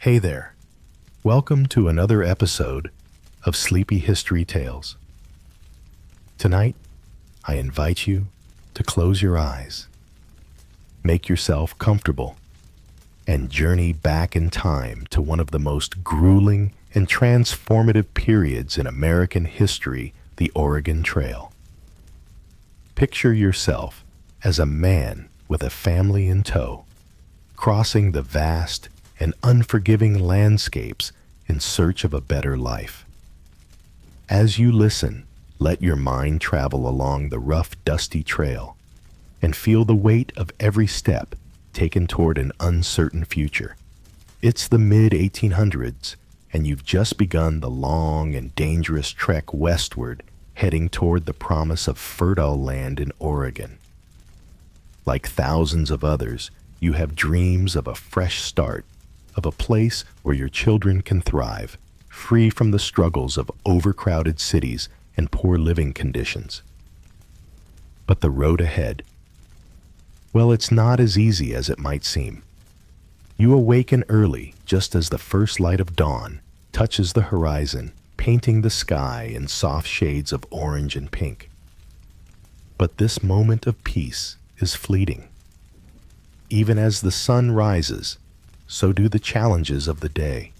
Hey there. Welcome to another episode of Sleepy History Tales. Tonight, I invite you to close your eyes, make yourself comfortable, and journey back in time to one of the most grueling and transformative periods in American history, the Oregon Trail. Picture yourself as a man with a family in tow, crossing the vast and unforgiving landscapes in search of a better life. As you listen, let your mind travel along the rough, dusty trail and feel the weight of every step taken toward an uncertain future. It's the mid-1800s, and you've just begun the long and dangerous trek westward, heading toward the promise of fertile land in Oregon. Like thousands of others, you have dreams of a fresh start, of a place where your children can thrive, free from the struggles of overcrowded cities and poor living conditions. But the road ahead, well, it's not as easy as it might seem. You awaken early, just as the first light of dawn touches the horizon, painting the sky in soft shades of orange and pink. But this moment of peace is fleeting. Even as the sun rises, so do the challenges of the day.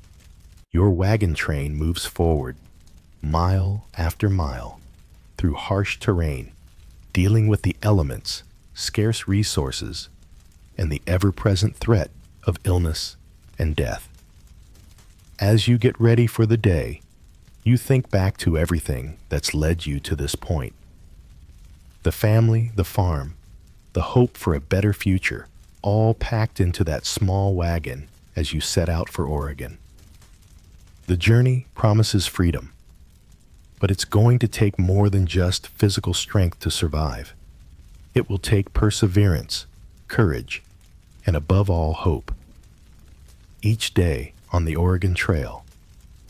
Your wagon train moves forward, mile after mile, through harsh terrain, dealing with the elements, scarce resources, and the ever-present threat of illness and death. As you get ready for the day, you think back to everything that's led you to this point. The family, the farm, the hope for a better future, all packed into that small wagon as you set out for Oregon. The journey promises freedom, but it's going to take more than just physical strength to survive. It will take perseverance, courage, and above all, hope. Each day on the Oregon Trail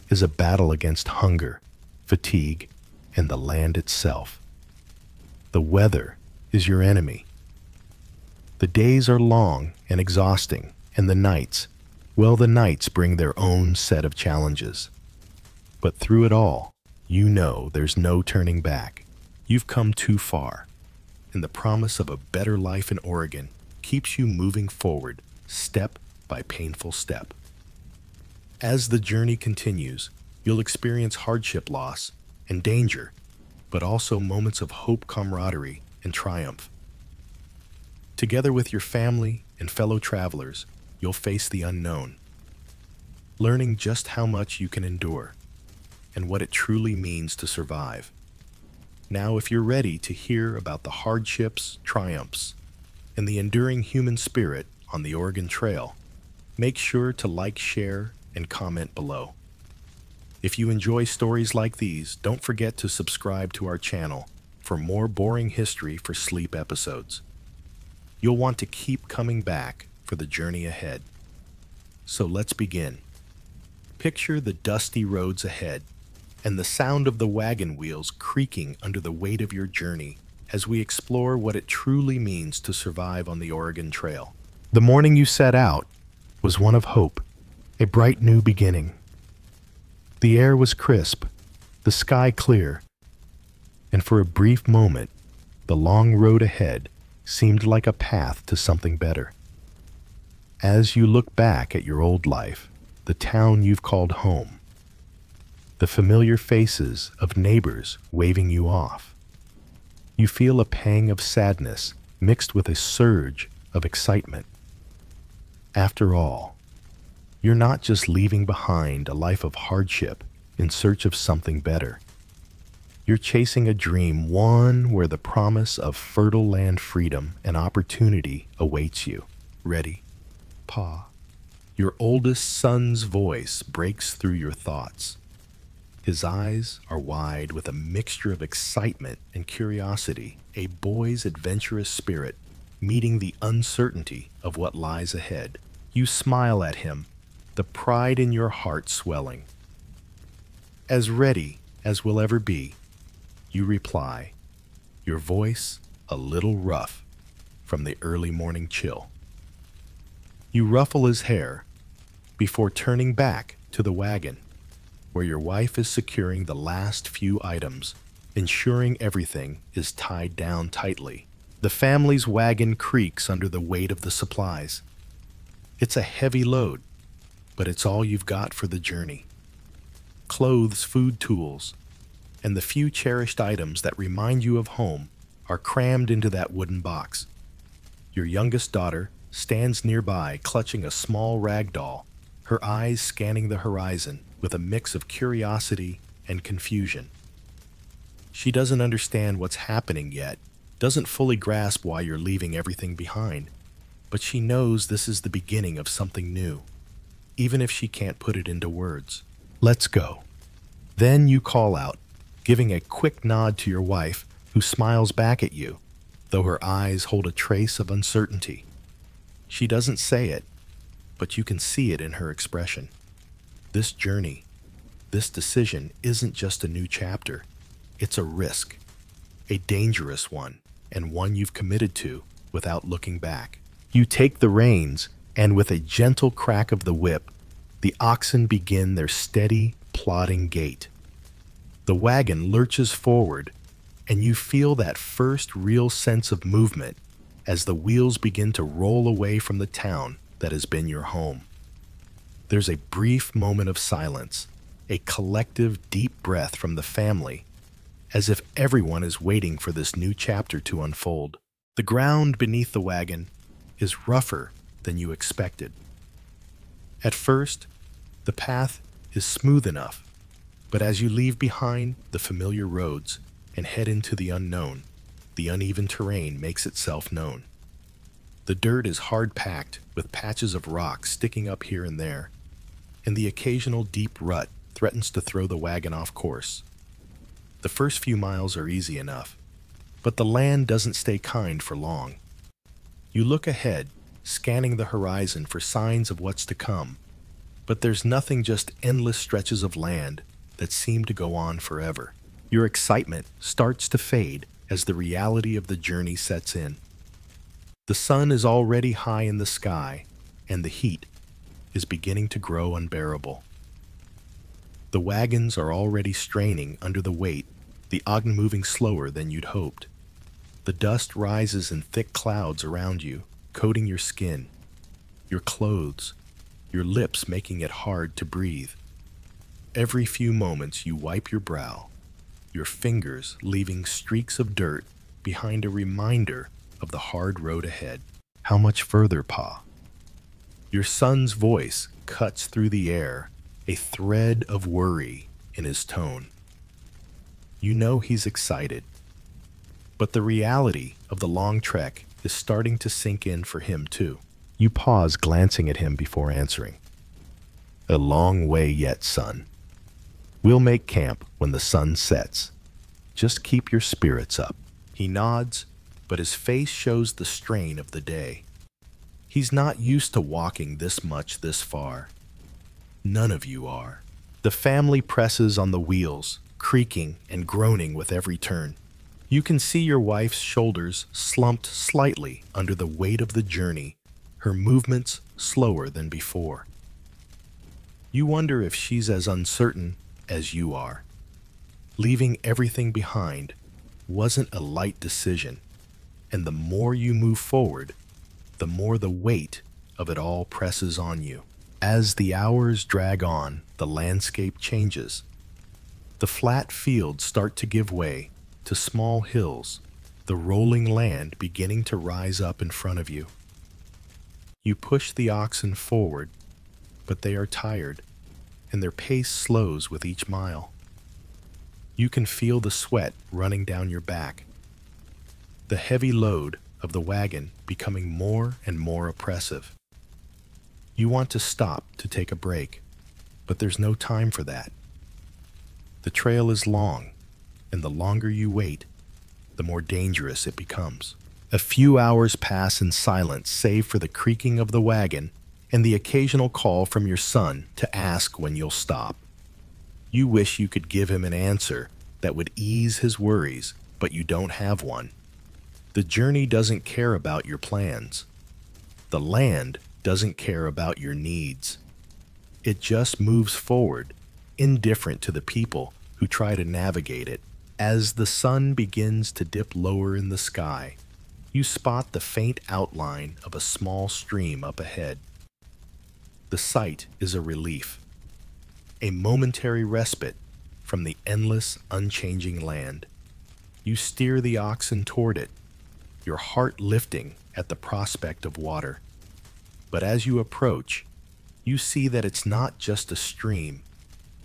is a battle against hunger, fatigue, and the land itself. The weather is your enemy. The days are long and exhausting, and the nights bring their own set of challenges. But through it all, you know there's no turning back. You've come too far, and the promise of a better life in Oregon keeps you moving forward, step by painful step. As the journey continues, you'll experience hardship, loss, and danger, but also moments of hope, camaraderie, and triumph. Together with your family and fellow travelers, you'll face the unknown, learning just how much you can endure and what it truly means to survive. Now, if you're ready to hear about the hardships, triumphs, and the enduring human spirit on the Oregon Trail, make sure to like, share, and comment below. If you enjoy stories like these, don't forget to subscribe to our channel for more boring history for sleep episodes. You'll want to keep coming back for the journey ahead. So let's begin. Picture the dusty roads ahead and the sound of the wagon wheels creaking under the weight of your journey as we explore what it truly means to survive on the Oregon Trail. The morning you set out was one of hope, a bright new beginning. The air was crisp, the sky clear, and for a brief moment, the long road ahead seemed like a path to something better. As you look back at your old life, the town you've called home, the familiar faces of neighbors waving you off, you feel a pang of sadness mixed with a surge of excitement. After all, you're not just leaving behind a life of hardship in search of something better. You're chasing a dream, one where the promise of fertile land freedom and opportunity awaits you. Ready? Pa. Your oldest son's voice breaks through your thoughts. His eyes are wide with a mixture of excitement and curiosity, a boy's adventurous spirit meeting the uncertainty of what lies ahead. You smile at him, the pride in your heart swelling. As ready as we'll ever be, you reply, your voice a little rough from the early morning chill. You ruffle his hair, before turning back to the wagon, where your wife is securing the last few items, ensuring everything is tied down tightly. The family's wagon creaks under the weight of the supplies. It's a heavy load, but it's all you've got for the journey. Clothes, food, tools, and the few cherished items that remind you of home are crammed into that wooden box. Your youngest daughter stands nearby, clutching a small rag doll, her eyes scanning the horizon with a mix of curiosity and confusion. She doesn't understand what's happening yet, doesn't fully grasp why you're leaving everything behind, but she knows this is the beginning of something new, even if she can't put it into words. Let's go. Then you call out, giving a quick nod to your wife, who smiles back at you, though her eyes hold a trace of uncertainty. She doesn't say it, but you can see it in her expression. This journey, this decision isn't just a new chapter. It's a risk, a dangerous one, and one you've committed to without looking back. You take the reins, and with a gentle crack of the whip, the oxen begin their steady, plodding gait. The wagon lurches forward, and you feel that first real sense of movement as the wheels begin to roll away from the town that has been your home. There's a brief moment of silence, a collective deep breath from the family, as if everyone is waiting for this new chapter to unfold. The ground beneath the wagon is rougher than you expected. At first, the path is smooth enough, but as you leave behind the familiar roads and head into the unknown, the uneven terrain makes itself known. The dirt is hard-packed with patches of rock sticking up here and there, and the occasional deep rut threatens to throw the wagon off course. The first few miles are easy enough, but the land doesn't stay kind for long. You look ahead, scanning the horizon for signs of what's to come, but there's nothing, just endless stretches of land that seem to go on forever. Your excitement starts to fade as the reality of the journey sets in. The sun is already high in the sky, and the heat is beginning to grow unbearable. The wagons are already straining under the weight, the oxen moving slower than you'd hoped. The dust rises in thick clouds around you, coating your skin, your clothes, your lips, making it hard to breathe. Every few moments you wipe your brow, your fingers leaving streaks of dirt behind, a reminder of the hard road ahead. How much further, Pa? Your son's voice cuts through the air, a thread of worry in his tone. You know he's excited, but the reality of the long trek is starting to sink in for him too. You pause, glancing at him before answering. A long way yet, son. We'll make camp when the sun sets. Just keep your spirits up. He nods, but his face shows the strain of the day. He's not used to walking this much this far. None of you are. The family presses on the wheels, creaking and groaning with every turn. You can see your wife's shoulders slumped slightly under the weight of the journey, her movements slower than before. You wonder if she's as uncertain as you are. Leaving everything behind wasn't a light decision, and the more you move forward, the more the weight of it all presses on you. As the hours drag on, the landscape changes. The flat fields start to give way to small hills, the rolling land beginning to rise up in front of you. You push the oxen forward, but they are tired, and their pace slows with each mile. You can feel the sweat running down your back, the heavy load of the wagon becoming more and more oppressive. You want to stop to take a break, but there's no time for that. The trail is long, and the longer you wait, the more dangerous it becomes. A few hours pass in silence, save for the creaking of the wagon and the occasional call from your son to ask when you'll stop. You wish you could give him an answer that would ease his worries, but you don't have one. The journey doesn't care about your plans. The land doesn't care about your needs. It just moves forward, indifferent to the people who try to navigate it. As the sun begins to dip lower in the sky, you spot the faint outline of a small stream up ahead. The sight is a relief, a momentary respite from the endless, unchanging land. You steer the oxen toward it, your heart lifting at the prospect of water. But as you approach, you see that it's not just a stream,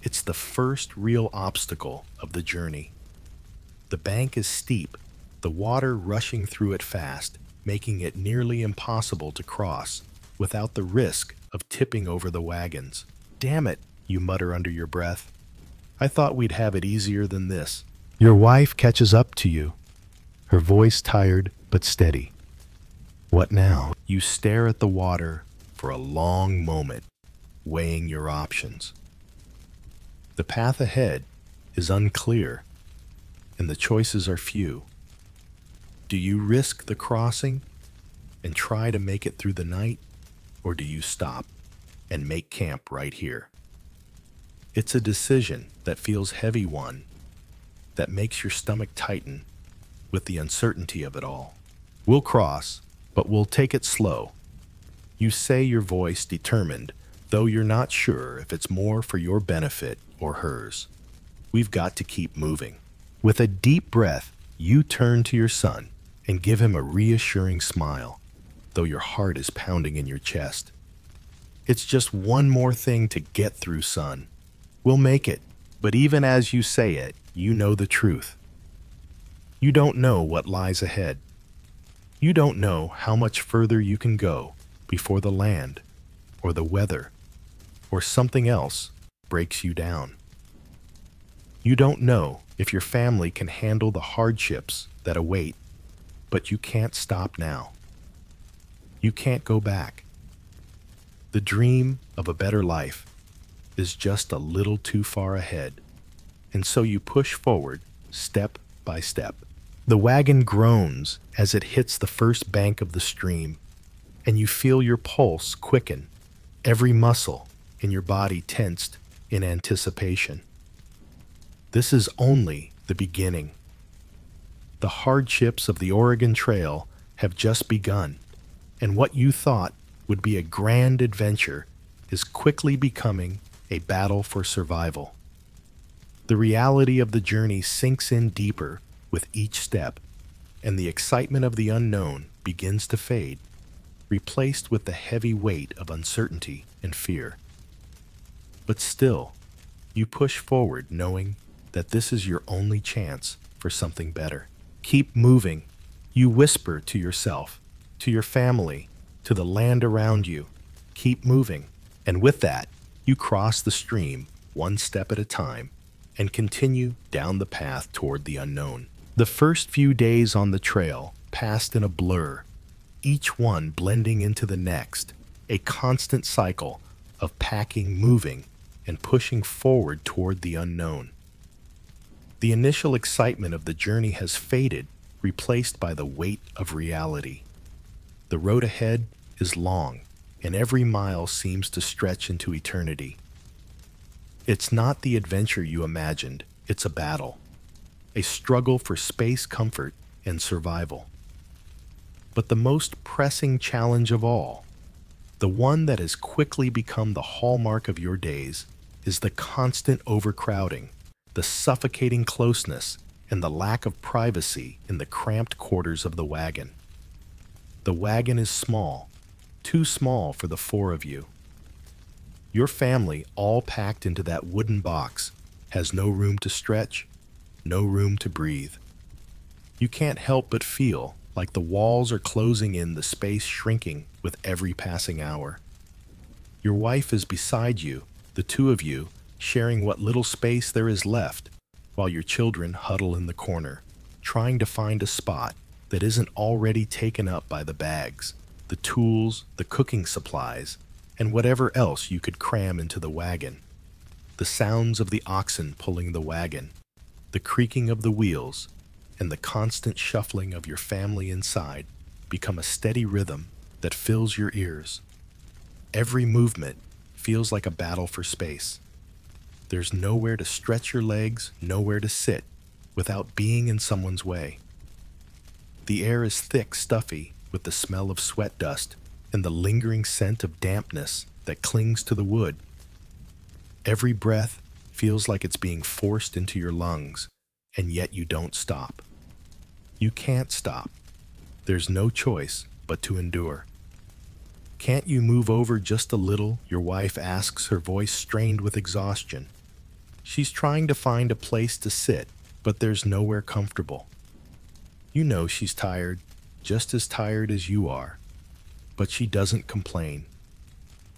it's the first real obstacle of the journey. The bank is steep, the water rushing through it fast, making it nearly impossible to cross without the risk of tipping over the wagons. "Damn it," you mutter under your breath. "I thought we'd have it easier than this." Your wife catches up to you, her voice tired but steady. "What now?" You stare at the water for a long moment, weighing your options. The path ahead is unclear, and the choices are few. Do you risk the crossing and try to make it through the night, or do you stop and make camp right here? It's a decision that feels heavy one, that makes your stomach tighten with the uncertainty of it all. "We'll cross, but we'll take it slow." You say, your voice determined, though you're not sure if it's more for your benefit or hers. "We've got to keep moving." With a deep breath, you turn to your son and give him a reassuring smile, though your heart is pounding in your chest. "It's just one more thing to get through, son. We'll make it." But even as you say it, you know the truth. You don't know what lies ahead. You don't know how much further you can go before the land, or the weather, or something else breaks you down. You don't know if your family can handle the hardships that await, but you can't stop now. You can't go back. The dream of a better life is just a little too far ahead, and so you push forward step by step. The wagon groans as it hits the first bank of the stream, and you feel your pulse quicken, every muscle in your body tensed in anticipation. This is only the beginning. The hardships of the Oregon Trail have just begun, and what you thought would be a grand adventure is quickly becoming a battle for survival. The reality of the journey sinks in deeper with each step, and the excitement of the unknown begins to fade, replaced with the heavy weight of uncertainty and fear. But still, you push forward knowing that this is your only chance for something better. Keep moving, you whisper to yourself, to your family, to the land around you. Keep moving. And with that, you cross the stream one step at a time and continue down the path toward the unknown. The first few days on the trail passed in a blur, each one blending into the next, a constant cycle of packing, moving, and pushing forward toward the unknown. The initial excitement of the journey has faded, replaced by the weight of reality. The road ahead is long, and every mile seems to stretch into eternity. It's not the adventure you imagined, it's a battle, a struggle for space, comfort, and survival. But the most pressing challenge of all, the one that has quickly become the hallmark of your days, is the constant overcrowding, the suffocating closeness, and the lack of privacy in the cramped quarters of the wagon. The wagon is small, too small for the four of you. Your family, all packed into that wooden box, has no room to stretch, no room to breathe. You can't help but feel like the walls are closing in, the space shrinking with every passing hour. Your wife is beside you, the two of you sharing what little space there is left, while your children huddle in the corner, trying to find a spot that isn't already taken up by the bags, the tools, the cooking supplies, and whatever else you could cram into the wagon. The sounds of the oxen pulling the wagon, the creaking of the wheels, and the constant shuffling of your family inside become a steady rhythm that fills your ears. Every movement feels like a battle for space. There's nowhere to stretch your legs, nowhere to sit, without being in someone's way. The air is thick, stuffy, with the smell of sweat dust and the lingering scent of dampness that clings to the wood. Every breath feels like it's being forced into your lungs, and yet you don't stop. You can't stop. There's no choice but to endure. "Can't you move over just a little?" your wife asks, her voice strained with exhaustion. She's trying to find a place to sit, but there's nowhere comfortable. You know she's tired, just as tired as you are, but she doesn't complain.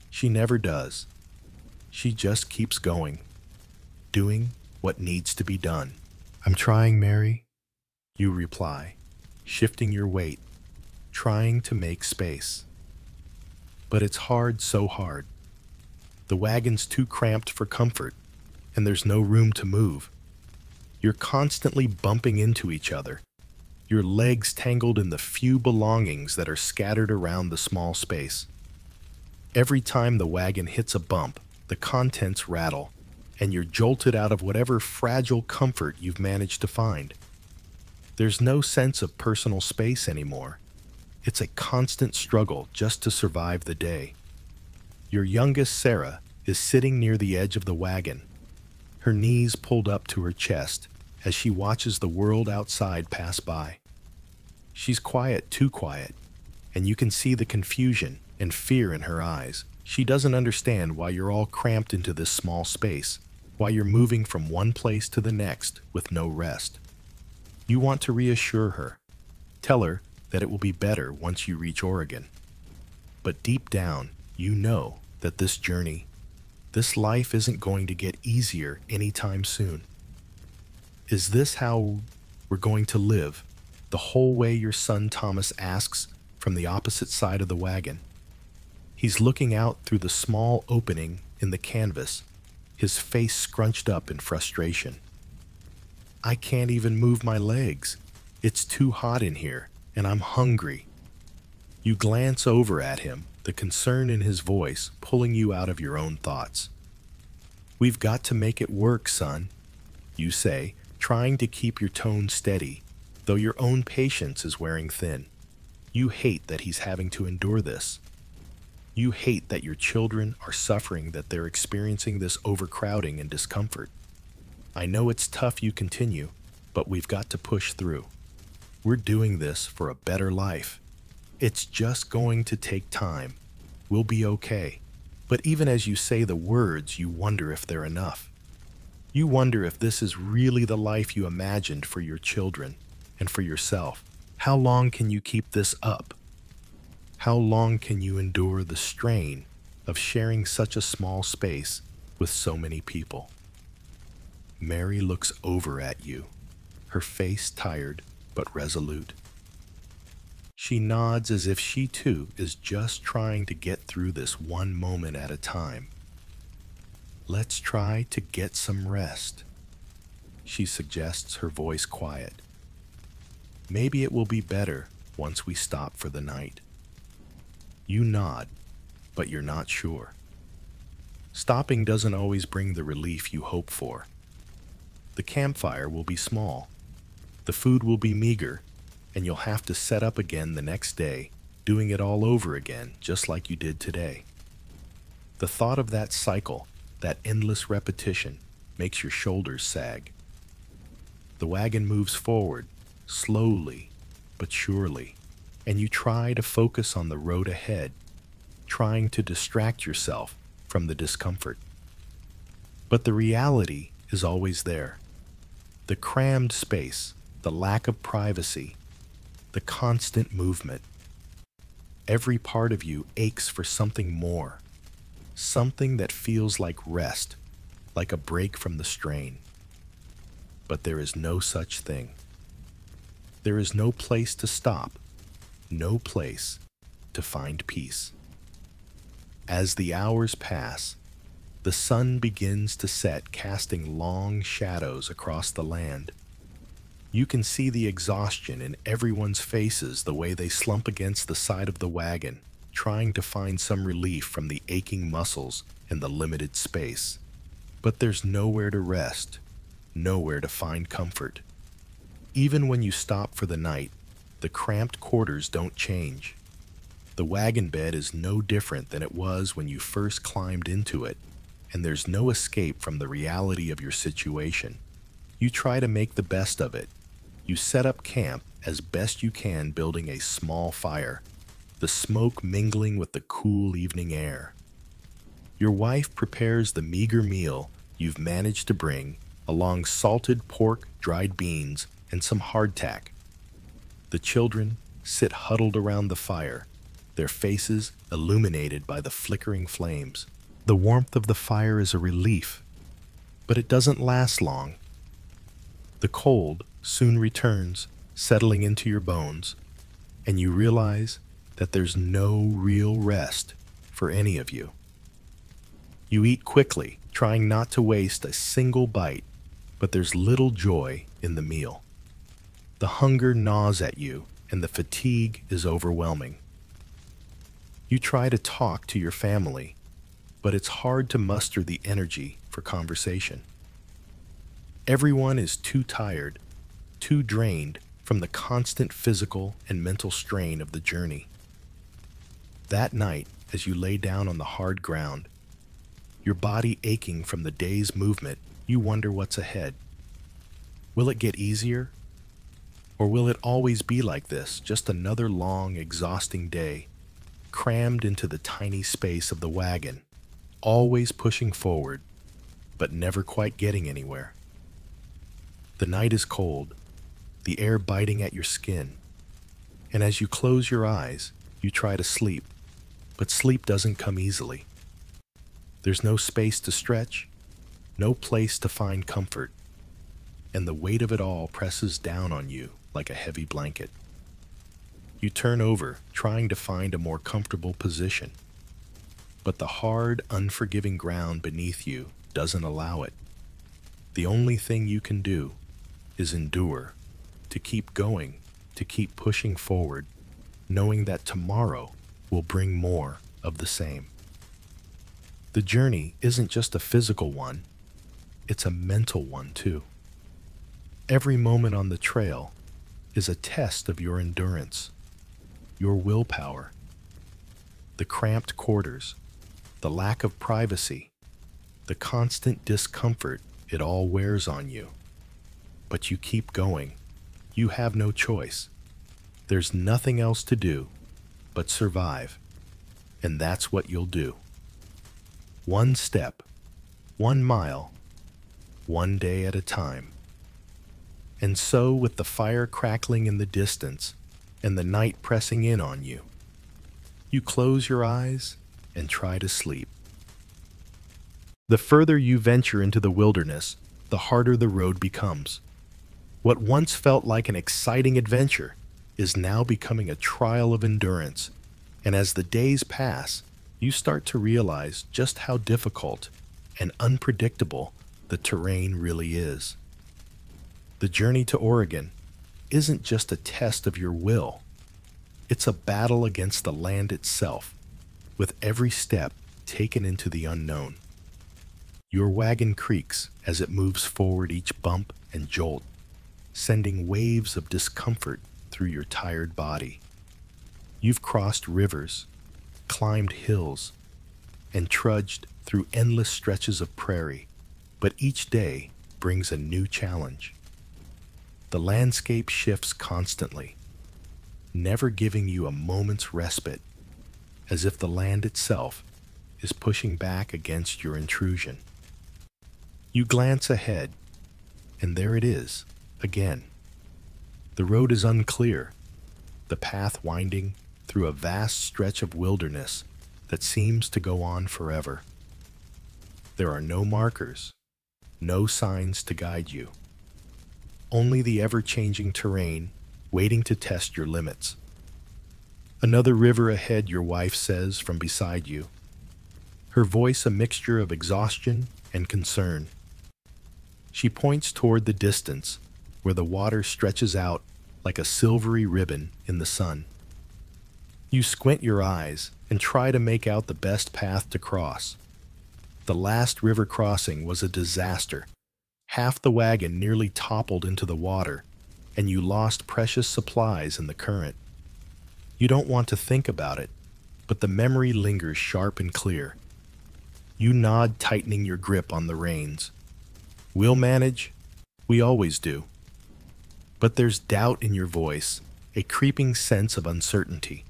She never does. She just keeps going, doing what needs to be done. "I'm trying, Mary," you reply, shifting your weight, trying to make space. But it's hard, so hard. The wagon's too cramped for comfort, and there's no room to move. You're constantly bumping into each other, your legs tangled in the few belongings that are scattered around the small space. Every time the wagon hits a bump, the contents rattle, and you're jolted out of whatever fragile comfort you've managed to find. There's no sense of personal space anymore. It's a constant struggle just to survive the day. Your youngest, Sarah, is sitting near the edge of the wagon, her knees pulled up to her chest as she watches the world outside pass by. She's quiet, too quiet, and you can see the confusion and fear in her eyes. She doesn't understand why you're all cramped into this small space, why you're moving from one place to the next with no rest. You want to reassure her, tell her that it will be better once you reach Oregon. But deep down, you know that this journey, this life isn't going to get easier anytime soon. "Is this how we're going to live the whole way?" your son Thomas asks from the opposite side of the wagon. He's looking out through the small opening in the canvas, his face scrunched up in frustration. "I can't even move my legs. It's too hot in here, and I'm hungry." You glance over at him, the concern in his voice pulling you out of your own thoughts. "We've got to make it work, son," you say, trying to keep your tone steady, though your own patience is wearing thin. You hate that he's having to endure this. You hate that your children are suffering, that they're experiencing this overcrowding and discomfort. "I know it's tough," you continue, "but we've got to push through. We're doing this for a better life. It's just going to take time. We'll be okay." But even as you say the words, you wonder if they're enough. You wonder if this is really the life you imagined for your children and for yourself. How long can you keep this up? How long can you endure the strain of sharing such a small space with so many people? Mary looks over at you, her face tired but resolute. She nods as if she too is just trying to get through this one moment at a time. "Let's try to get some rest," she suggests, her voice quiet. "Maybe it will be better once we stop for the night." You nod, but you're not sure. Stopping doesn't always bring the relief you hope for. The campfire will be small, the food will be meager, and you'll have to set up again the next day, doing it all over again, just like you did today. The thought of that cycle, that endless repetition, makes your shoulders sag. The wagon moves forward, slowly but surely, and you try to focus on the road ahead, trying to distract yourself from the discomfort. But the reality is always there. The crammed space, the lack of privacy, the constant movement. Every part of you aches for something more, something that feels like rest, like a break from the strain. But there is no such thing. There is no place to stop, no place to find peace. As the hours pass, the sun begins to set, casting long shadows across the land. You can see the exhaustion in everyone's faces, the way they slump against the side of the wagon, trying to find some relief from the aching muscles and the limited space. But there's nowhere to rest, nowhere to find comfort. Even when you stop for the night, the cramped quarters don't change. The wagon bed is no different than it was when you first climbed into it, and there's no escape from the reality of your situation. You try to make the best of it. You set up camp as best you can, building a small fire, the smoke mingling with the cool evening air. Your wife prepares the meager meal you've managed to bring, along salted pork, dried beans, and some hardtack. The children sit huddled around the fire, their faces illuminated by the flickering flames. The warmth of the fire is a relief, but it doesn't last long. The cold soon returns, settling into your bones, and you realize that there's no real rest for any of you. You eat quickly, trying not to waste a single bite, but there's little joy in the meal. The hunger gnaws at you, and the fatigue is overwhelming. You try to talk to your family, but it's hard to muster the energy for conversation. Everyone is too tired, too drained from the constant physical and mental strain of the journey. That night, as you lay down on the hard ground, your body aching from the day's movement, you wonder what's ahead. Will it get easier? Or will it always be like this, just another long, exhausting day, crammed into the tiny space of the wagon, always pushing forward, but never quite getting anywhere? The night is cold, the air biting at your skin, and as you close your eyes, you try to sleep, but sleep doesn't come easily. There's no space to stretch, no place to find comfort, and the weight of it all presses down on you like a heavy blanket. You turn over, trying to find a more comfortable position, but the hard, unforgiving ground beneath you doesn't allow it. The only thing you can do is endure, to keep going, to keep pushing forward, knowing that tomorrow will bring more of the same. The journey isn't just a physical one, it's a mental one too. Every moment on the trail is a test of your endurance, your willpower. The cramped quarters, the lack of privacy, the constant discomfort, it all wears on you. But you keep going. You have no choice. There's nothing else to do but survive, and that's what you'll do. One step, 1 mile, one day at a time. And so, with the fire crackling in the distance and the night pressing in on you, you close your eyes and try to sleep. The further you venture into the wilderness, the harder the road becomes. What once felt like an exciting adventure is now becoming a trial of endurance, and as the days pass, you start to realize just how difficult and unpredictable the terrain really is. The journey to Oregon isn't just a test of your will, it's a battle against the land itself, with every step taken into the unknown. Your wagon creaks as it moves forward, each bump and jolt, sending waves of discomfort through your tired body. You've crossed rivers, climbed hills, and trudged through endless stretches of prairie, but each day brings a new challenge. The landscape shifts constantly, never giving you a moment's respite, as if the land itself is pushing back against your intrusion. You glance ahead, and there it is, again. The road is unclear, the path winding through a vast stretch of wilderness that seems to go on forever. There are no markers, no signs to guide you. Only the ever-changing terrain waiting to test your limits. Another river ahead, your wife says from beside you, her voice a mixture of exhaustion and concern. She points toward the distance, where the water stretches out like a silvery ribbon in the sun. You squint your eyes and try to make out the best path to cross. The last river crossing was a disaster. Half the wagon nearly toppled into the water, and you lost precious supplies in the current. You don't want to think about it, but the memory lingers sharp and clear. You nod, tightening your grip on the reins. We'll manage. We always do. But there's doubt in your voice, a creeping sense of uncertainty.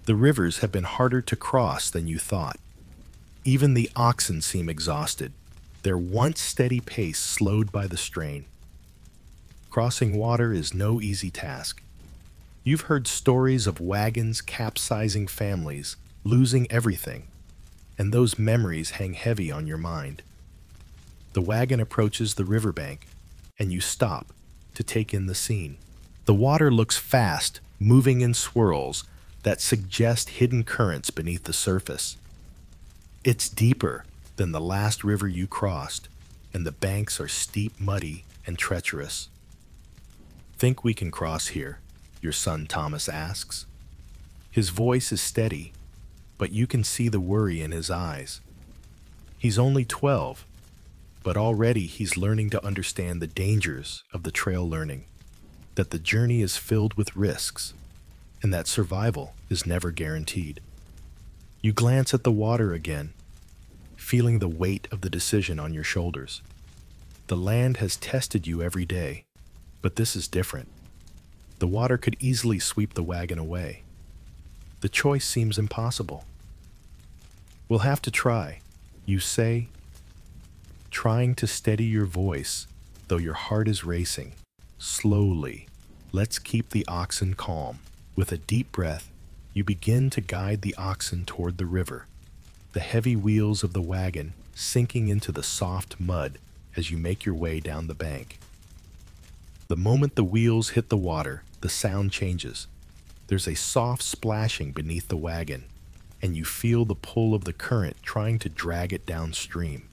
The rivers have been harder to cross than you thought. Even the oxen seem exhausted, their once steady pace slowed by the strain. Crossing water is no easy task. You've heard stories of wagons capsizing families, losing everything, and those memories hang heavy on your mind. The wagon approaches the riverbank, and you stop to take in the scene. The water looks fast, moving in swirls that suggest hidden currents beneath the surface. It's deeper than the last river you crossed, and the banks are steep, muddy, and treacherous. "Think we can cross here?" your son Thomas asks. His voice is steady, but you can see the worry in his eyes. He's only 12, but already he's learning to understand the dangers of the trail learning, that the journey is filled with risks, and that survival is never guaranteed. You glance at the water again, feeling the weight of the decision on your shoulders. The land has tested you every day, but this is different. The water could easily sweep the wagon away. The choice seems impossible. "We'll have to try," you say, trying to steady your voice, though your heart is racing. Slowly, let's keep the oxen calm. With a deep breath, you begin to guide the oxen toward the river, the heavy wheels of the wagon sinking into the soft mud as you make your way down the bank. The moment the wheels hit the water, the sound changes. There's a soft splashing beneath the wagon, and you feel the pull of the current trying to drag it downstream.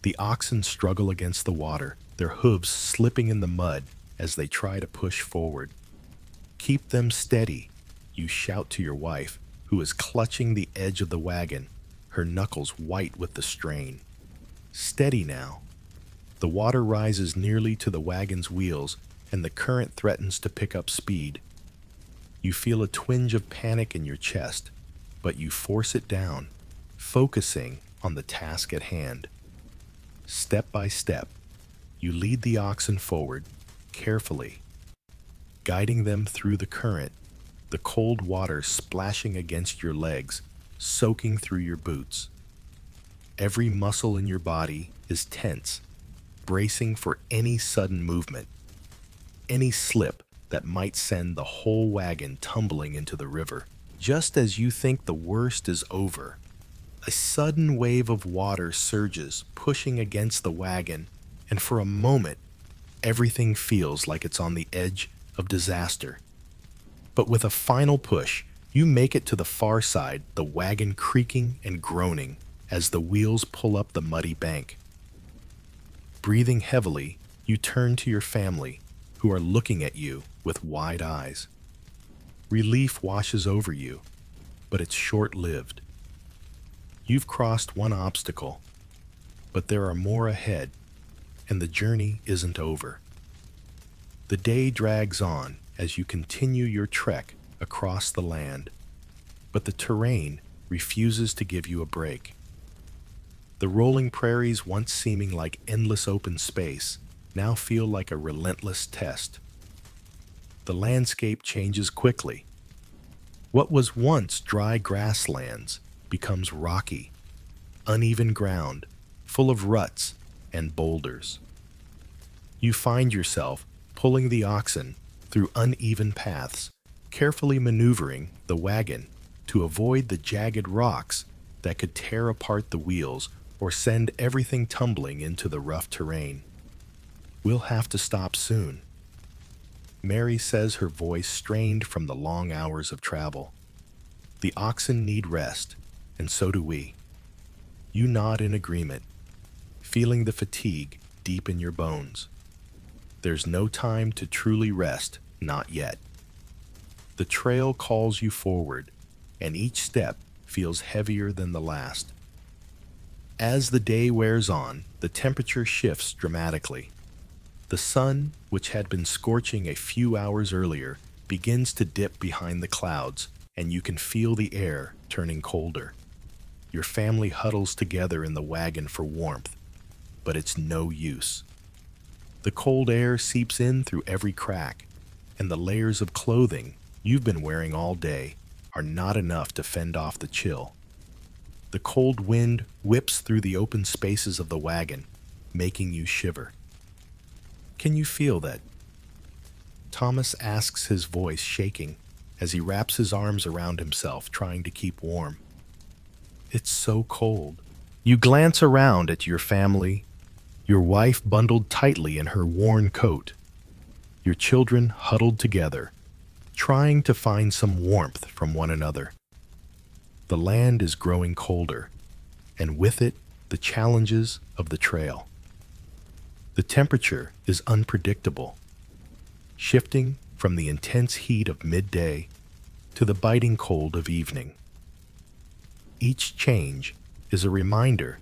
The oxen struggle against the water, their hooves slipping in the mud as they try to push forward. "Keep them steady," you shout to your wife, who is clutching the edge of the wagon, her knuckles white with the strain. "Steady now." The water rises nearly to the wagon's wheels, and the current threatens to pick up speed. You feel a twinge of panic in your chest, but you force it down, focusing on the task at hand. Step by step, you lead the oxen forward, carefully, guiding them through the current, the cold water splashing against your legs, soaking through your boots. Every muscle in your body is tense, bracing for any sudden movement, any slip that might send the whole wagon tumbling into the river. Just as you think the worst is over, a sudden wave of water surges, pushing against the wagon, and for a moment, everything feels like it's on the edge of disaster. But with a final push, you make it to the far side, the wagon creaking and groaning as the wheels pull up the muddy bank. Breathing heavily, you turn to your family, who are looking at you with wide eyes. Relief washes over you, but it's short-lived. You've crossed one obstacle, but there are more ahead, and the journey isn't over. The day drags on as you continue your trek across the land, but the terrain refuses to give you a break. The rolling prairies, once seeming like endless open space, now feel like a relentless test. The landscape changes quickly. What was once dry grasslands becomes rocky, uneven ground, full of ruts and boulders. You find yourself pulling the oxen through uneven paths, carefully maneuvering the wagon to avoid the jagged rocks that could tear apart the wheels or send everything tumbling into the rough terrain. "We'll have to stop soon," Mary says, her voice strained from the long hours of travel. "The oxen need rest, and so do we." You nod in agreement, feeling the fatigue deep in your bones. There's no time to truly rest, not yet. The trail calls you forward, and each step feels heavier than the last. As the day wears on, the temperature shifts dramatically. The sun, which had been scorching a few hours earlier, begins to dip behind the clouds, and you can feel the air turning colder. Your family huddles together in the wagon for warmth, but it's no use. The cold air seeps in through every crack, and the layers of clothing you've been wearing all day are not enough to fend off the chill. The cold wind whips through the open spaces of the wagon, making you shiver. Can you feel that? Thomas asks, his voice shaking as he wraps his arms around himself, trying to keep warm. It's so cold. You glance around at your family, your wife bundled tightly in her worn coat, your children huddled together, trying to find some warmth from one another. The land is growing colder, and with it, the challenges of the trail. The temperature is unpredictable, shifting from the intense heat of midday to the biting cold of evening. Each change is a reminder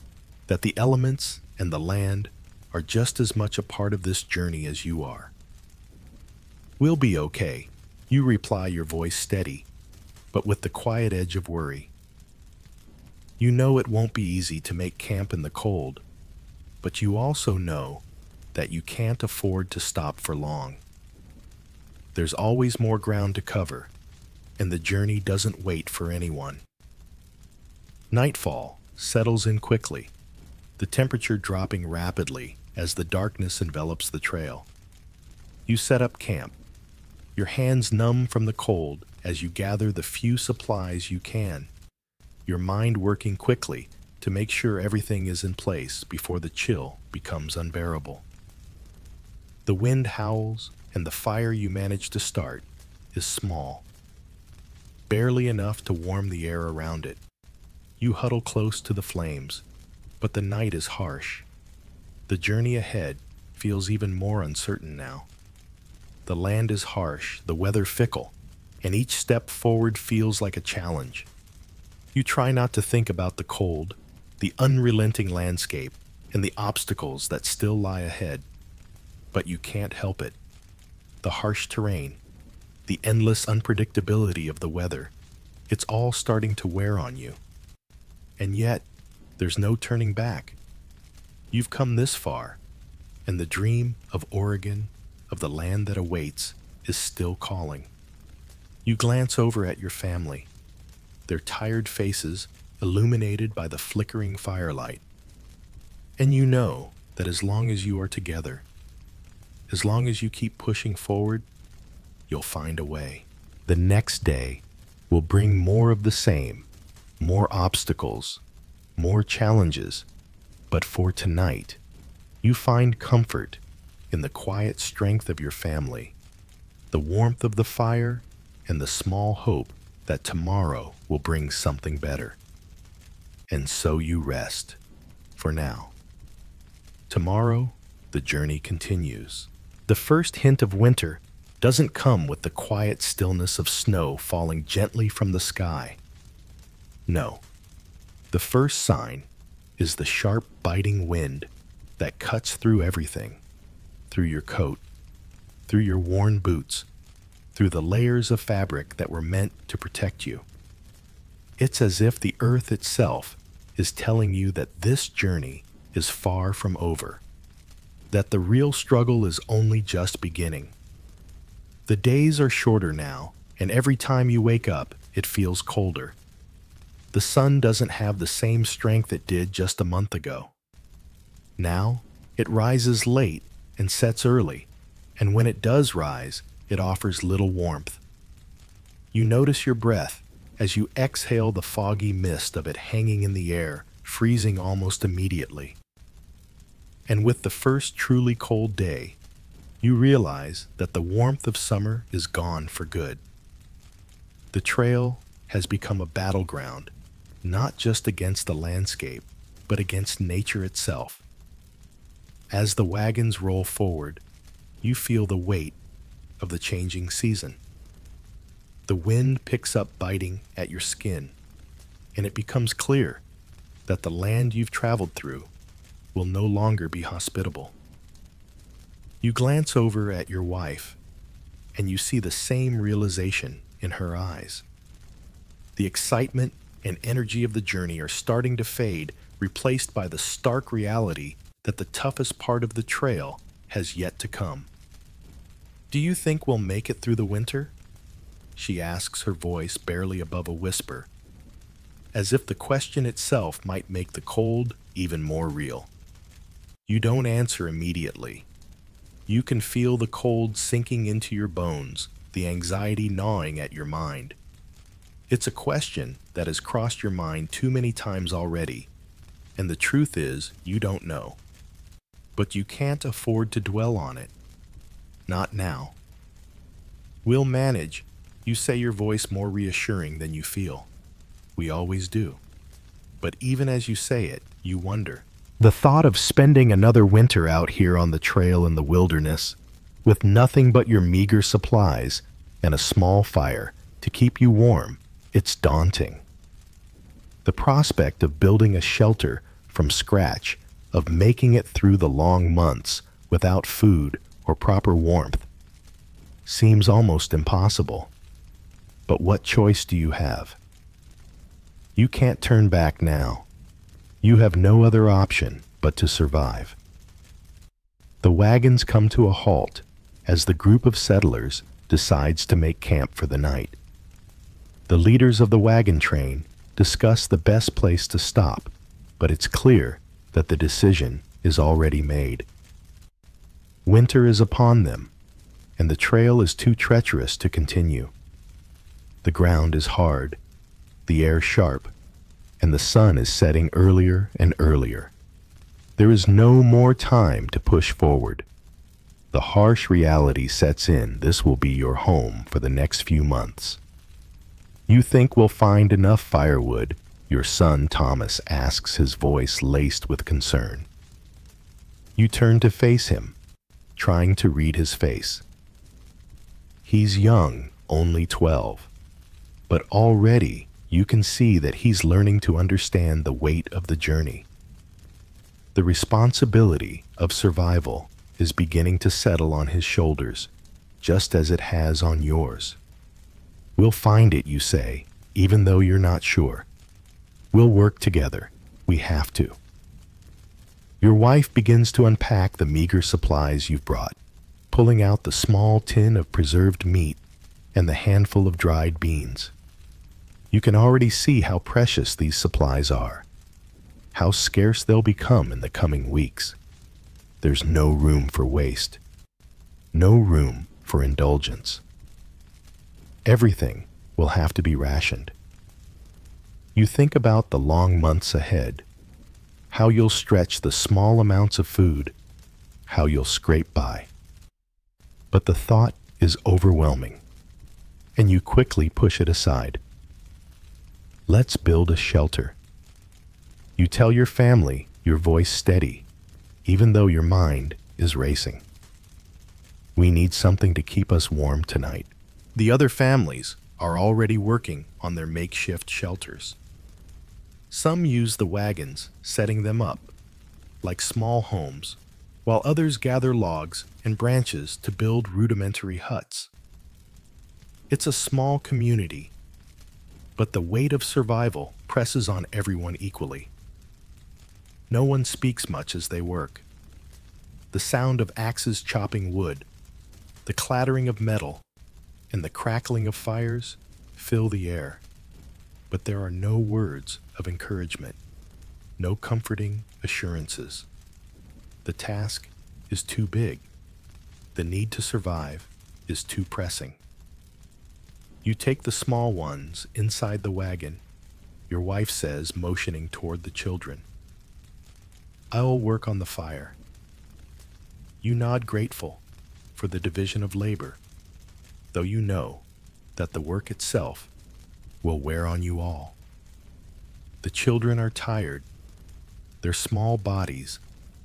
that the elements and the land are just as much a part of this journey as you are. We'll be okay, you reply, your voice steady, but with the quiet edge of worry. You know it won't be easy to make camp in the cold, but you also know that you can't afford to stop for long. There's always more ground to cover, and the journey doesn't wait for anyone. Nightfall settles in quickly, the temperature dropping rapidly as the darkness envelops the trail. You set up camp, your hands numb from the cold as you gather the few supplies you can, your mind working quickly to make sure everything is in place before the chill becomes unbearable. The wind howls, and the fire you manage to start is small, barely enough to warm the air around it. You huddle close to the flames, but the night is harsh. The journey ahead feels even more uncertain now. The land is harsh, the weather fickle, and each step forward feels like a challenge. You try not to think about the cold, the unrelenting landscape, and the obstacles that still lie ahead, but you can't help it. The harsh terrain, the endless unpredictability of the weather, it's all starting to wear on you. And yet, there's no turning back. You've come this far, and the dream of Oregon, of the land that awaits, is still calling. You glance over at your family, their tired faces illuminated by the flickering firelight. And you know that as long as you are together, as long as you keep pushing forward, you'll find a way. The next day will bring more of the same, more obstacles, more challenges, but for tonight, you find comfort in the quiet strength of your family, the warmth of the fire, and the small hope that tomorrow will bring something better. And so you rest, for now. Tomorrow, the journey continues. The first hint of winter doesn't come with the quiet stillness of snow falling gently from the sky. No, the first sign is the sharp, biting wind that cuts through everything, through your coat, through your worn boots, through the layers of fabric that were meant to protect you. It's as if the earth itself is telling you that this journey is far from over, that the real struggle is only just beginning. The days are shorter now, and every time you wake up, it feels colder. The sun doesn't have the same strength it did just a month ago. Now, it rises late and sets early, and when it does rise, it offers little warmth. You notice your breath as you exhale the foggy mist of it hanging in the air, freezing almost immediately. And with the first truly cold day, you realize that the warmth of summer is gone for good. The trail has become a battleground, not just against the landscape, but against nature itself. As the wagons roll forward, you feel the weight of the changing season. The wind picks up biting at your skin, and it becomes clear that the land you've traveled through will no longer be hospitable. You glance over at your wife, and you see the same realization in her eyes. The excitement and energy of the journey are starting to fade, replaced by the stark reality that the toughest part of the trail has yet to come. "Do you think we'll make it through the winter?" she asks, her voice barely above a whisper, as if the question itself might make the cold even more real. You don't answer immediately. You can feel the cold sinking into your bones, the anxiety gnawing at your mind. It's a question that has crossed your mind too many times already, and the truth is, you don't know. But you can't afford to dwell on it. Not now. "We'll manage," you say, your voice more reassuring than you feel. "We always do." But even as you say it, you wonder. The thought of spending another winter out here on the trail in the wilderness, with nothing but your meager supplies and a small fire to keep you warm, it's daunting. The prospect of building a shelter from scratch, of making it through the long months without food or proper warmth, seems almost impossible. But what choice do you have? You can't turn back now. You have no other option but to survive. The wagons come to a halt as the group of settlers decides to make camp for the night. The leaders of the wagon train discuss the best place to stop, but it's clear that the decision is already made. Winter is upon them, and the trail is too treacherous to continue. The ground is hard, the air sharp, and the sun is setting earlier and earlier. There is no more time to push forward. The harsh reality sets in. This will be your home for the next few months. "You think we'll find enough firewood?" your son Thomas asks, his voice laced with concern. You turn to face him, trying to read his face. He's young, only 12, but already you can see that he's learning to understand the weight of the journey. The responsibility of survival is beginning to settle on his shoulders, just as it has on yours. "We'll find it," you say, even though you're not sure. "We'll work together. We have to." Your wife begins to unpack the meager supplies you've brought, pulling out the small tin of preserved meat and the handful of dried beans. You can already see how precious these supplies are, how scarce they'll become in the coming weeks. There's no room for waste, no room for indulgence. Everything will have to be rationed. You think about the long months ahead, how you'll stretch the small amounts of food, how you'll scrape by. But the thought is overwhelming, and you quickly push it aside. "Let's build a shelter." You tell your family, your voice steady, even though your mind is racing. "We need something to keep us warm tonight." The other families are already working on their makeshift shelters. Some use the wagons, setting them up like small homes, while others gather logs and branches to build rudimentary huts. It's a small community, but the weight of survival presses on everyone equally. No one speaks much as they work. The sound of axes chopping wood, the clattering of metal, and the crackling of fires fill the air. But there are no words of encouragement, no comforting assurances. The task is too big. The need to survive is too pressing. You take the small ones inside the wagon, your wife says, motioning toward the children. "I'll work on the fire." You nod, grateful for the division of labor, though you know that the work itself will wear on you all. The children are tired, their small bodies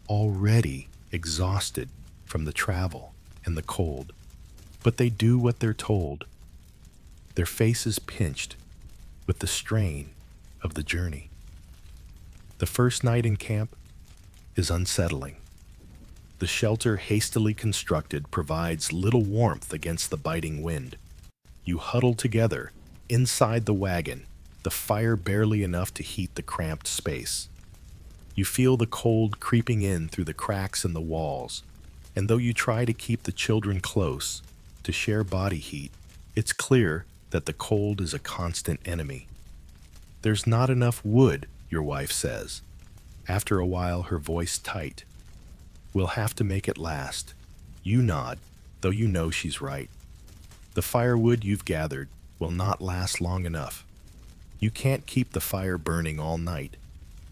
already exhausted from the travel and the cold, but they do what they're told. their faces pinched with the strain of the journey. The first night in camp is unsettling. The shelter hastily constructed provides little warmth against the biting wind. You huddle together inside the wagon, the fire barely enough to heat the cramped space. You feel the cold creeping in through the cracks in the walls, and though you try to keep the children close to share body heat, it's clear that the cold is a constant enemy. "There's not enough wood," your wife says, after a while, her voice tight. "We'll have to make it last." You nod, though you know she's right. The firewood you've gathered will not last long enough. You can't keep the fire burning all night.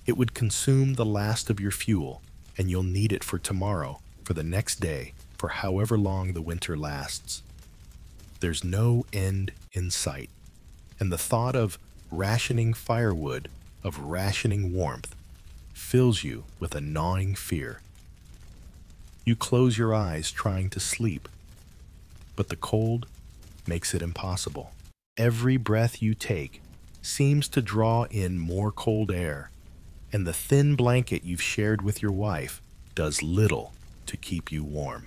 It would consume the last of your fuel, and you'll need it for tomorrow, for the next day, for however long the winter lasts. There's no end in sight, and the thought of rationing firewood, of rationing warmth, fills you with a gnawing fear. You close your eyes trying to sleep, but the cold makes it impossible. Every breath you take seems to draw in more cold air, and the thin blanket you've shared with your wife does little to keep you warm.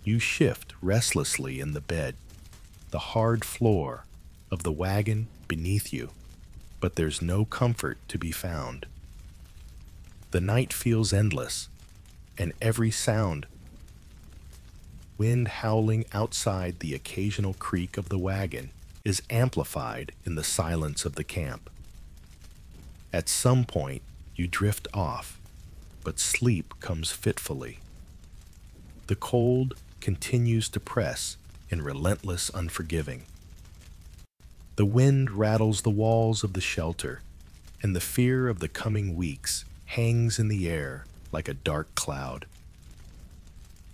You shift restlessly in the bed, the hard floor of the wagon beneath you, but there's no comfort to be found. The night feels endless, and every sound, wind howling outside the occasional creak of the wagon, is amplified in the silence of the camp. At some point, you drift off, but sleep comes fitfully. The cold continues to press in relentless unforgiving. The wind rattles the walls of the shelter, and the fear of the coming weeks hangs in the air like a dark cloud.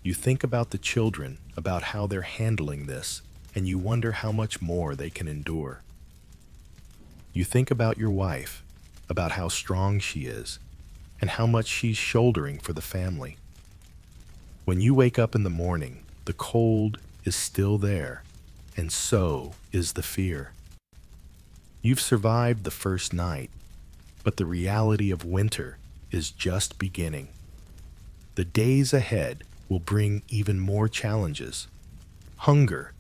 You think about the children, about how they're handling this, and you wonder how much more they can endure. You think about your wife, about how strong she is, and how much she's shouldering for the family. When you wake up in the morning, the cold is still there, and so is the fear. You've survived the first night, but the reality of winter is just beginning. The days ahead will bring even more challenges: hunger,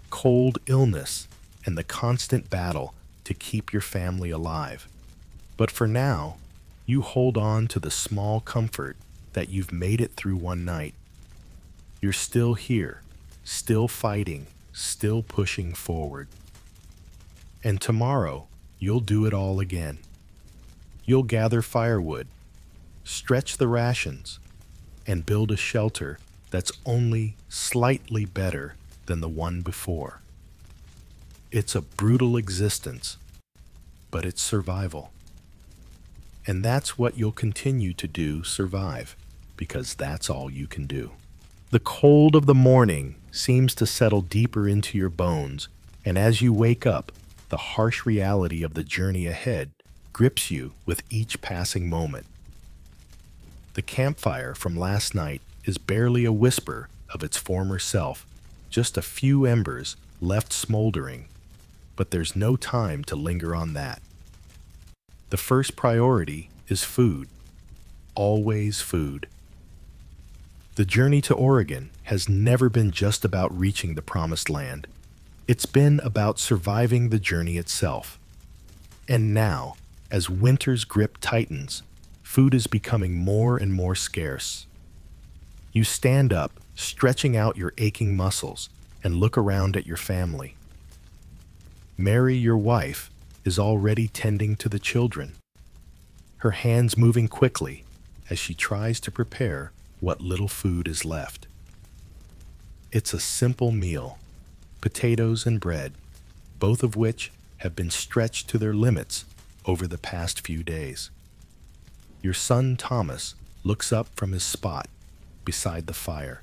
cold illness, and the constant battle to keep your family alive. But for now, you hold on to the small comfort that you've made it through one night. You're still here, still fighting, still pushing forward. And tomorrow, you'll do it all again. You'll gather firewood, stretch the rations, and build a shelter that's only slightly better than the one before. It's a brutal existence, but it's survival. And that's what you'll continue to do, survive, because that's all you can do. The cold of the morning seems to settle deeper into your bones, and as you wake up, the harsh reality of the journey ahead grips you with each passing moment. The campfire from last night is barely a whisper of its former self, just a few embers left smoldering, but there's no time to linger on that. The first priority is food, always food. The journey to Oregon has never been just about reaching the promised land. It's been about surviving the journey itself. And now, as winter's grip tightens, food is becoming more and more scarce. You stand up, stretching out your aching muscles, and look around at your family. Mary, your wife, is already tending to the children, her hands moving quickly as she tries to prepare what little food is left. It's a simple meal, potatoes and bread, both of which have been stretched to their limits over the past few days. Your son Thomas looks up from his spot beside the fire,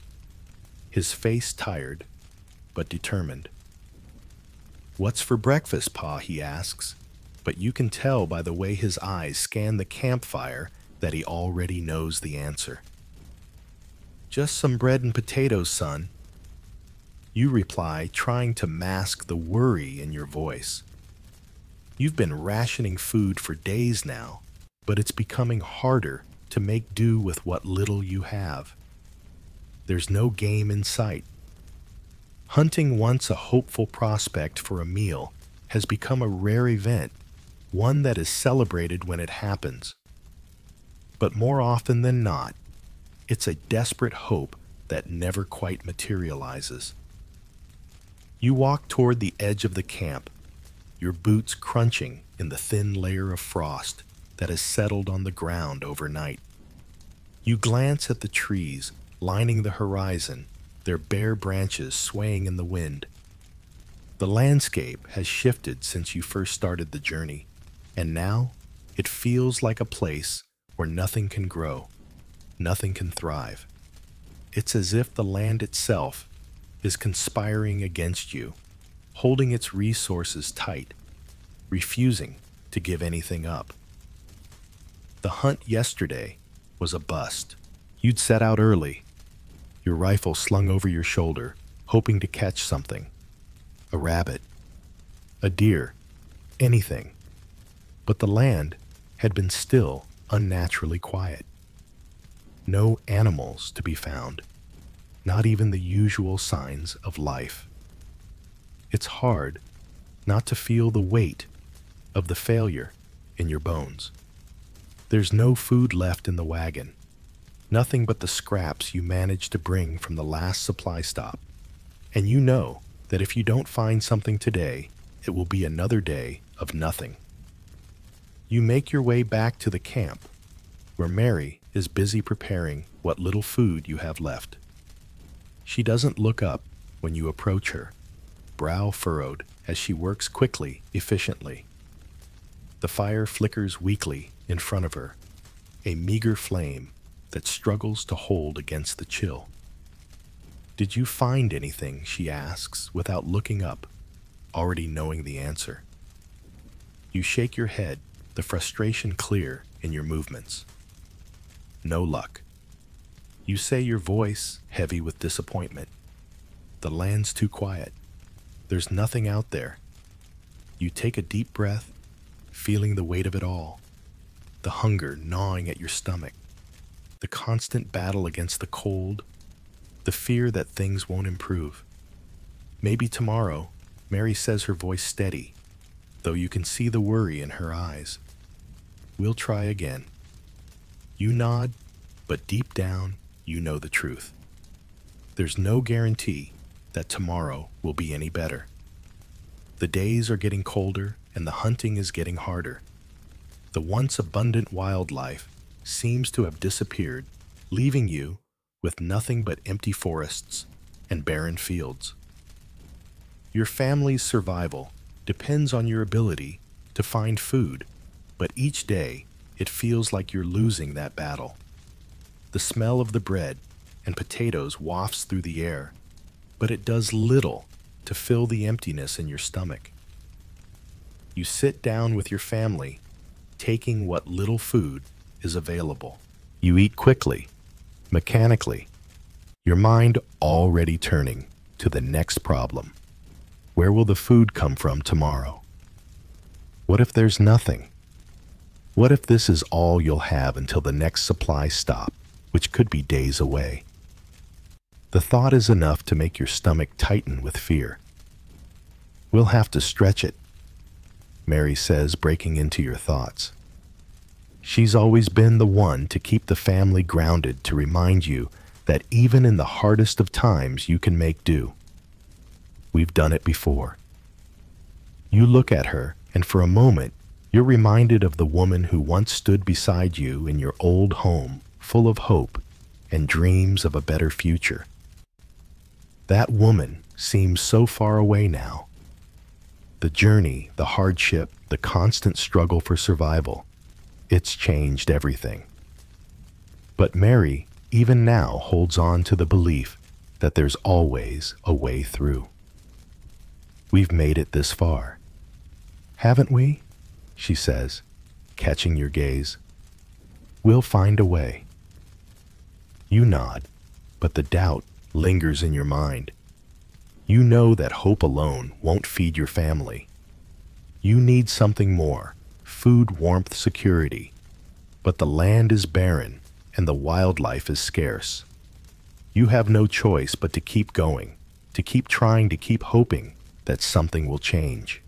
his face tired but determined. "What's for breakfast, Pa?" he asks, but you can tell by the way his eyes scan the campfire that he already knows the answer. "Just some bread and potatoes, son." You reply, trying to mask the worry in your voice. You've been rationing food for days now, but it's becoming harder to make do with what little you have. There's no game in sight. Hunting, once a hopeful prospect for a meal, has become a rare event, one that is celebrated when it happens. But more often than not, it's a desperate hope that never quite materializes. You walk toward the edge of the camp, your boots crunching in the thin layer of frost that has settled on the ground overnight. You glance at the trees lining the horizon, their bare branches swaying in the wind. The landscape has shifted since you first started the journey, and now it feels like a place where nothing can grow, nothing can thrive. It's as if the land itself is conspiring against you, holding its resources tight, refusing to give anything up. The hunt yesterday was a bust. You'd set out early, your rifle slung over your shoulder, hoping to catch something. A rabbit, a deer, anything. But the land had been still, unnaturally quiet. No animals to be found, not even the usual signs of life. It's hard not to feel the weight of the failure in your bones. There's no food left in the wagon, nothing but the scraps you managed to bring from the last supply stop. And you know that if you don't find something today, it will be another day of nothing. You make your way back to the camp, where Mary is busy preparing what little food you have left. She doesn't look up when you approach her, brow furrowed as she works quickly, efficiently. The fire flickers weakly in front of her, a meager flame that struggles to hold against the chill. "Did you find anything?" she asks without looking up, already knowing the answer. You shake your head, the frustration clear in your movements. No luck. You say, your voice heavy with disappointment. The land's too quiet. There's nothing out there. You take a deep breath, feeling the weight of it all. The hunger gnawing at your stomach. The constant battle against the cold. The fear that things won't improve. Maybe tomorrow, Mary says, her voice steady, though you can see the worry in her eyes. We'll try again. You nod, but deep down, you know the truth. There's no guarantee that tomorrow will be any better. The days are getting colder and the hunting is getting harder. The once abundant wildlife seems to have disappeared, leaving you with nothing but empty forests and barren fields. Your family's survival depends on your ability to find food, but each day it feels like you're losing that battle. The smell of the bread and potatoes wafts through the air, but it does little to fill the emptiness in your stomach. You sit down with your family, taking what little food is available. You eat quickly, mechanically, your mind already turning to the next problem. Where will the food come from tomorrow? What if there's nothing? What if this is all you'll have until the next supply stop, which could be days away? The thought is enough to make your stomach tighten with fear. We'll have to stretch it, Mary says, breaking into your thoughts. She's always been the one to keep the family grounded, to remind you that even in the hardest of times you can make do. We've done it before. You look at her, and for a moment, you're reminded of the woman who once stood beside you in your old home, full of hope and dreams of a better future. That woman seems so far away now. The journey, the hardship, the constant struggle for survival, it's changed everything. But Mary, even now, holds on to the belief that there's always a way through. We've made it this far, haven't we? She says, catching your gaze. We'll find a way. You nod, but the doubt lingers in your mind. You know that hope alone won't feed your family. You need something more: food, warmth, security. But the land is barren and the wildlife is scarce. You have no choice but to keep going, to keep trying, to keep hoping that something will change.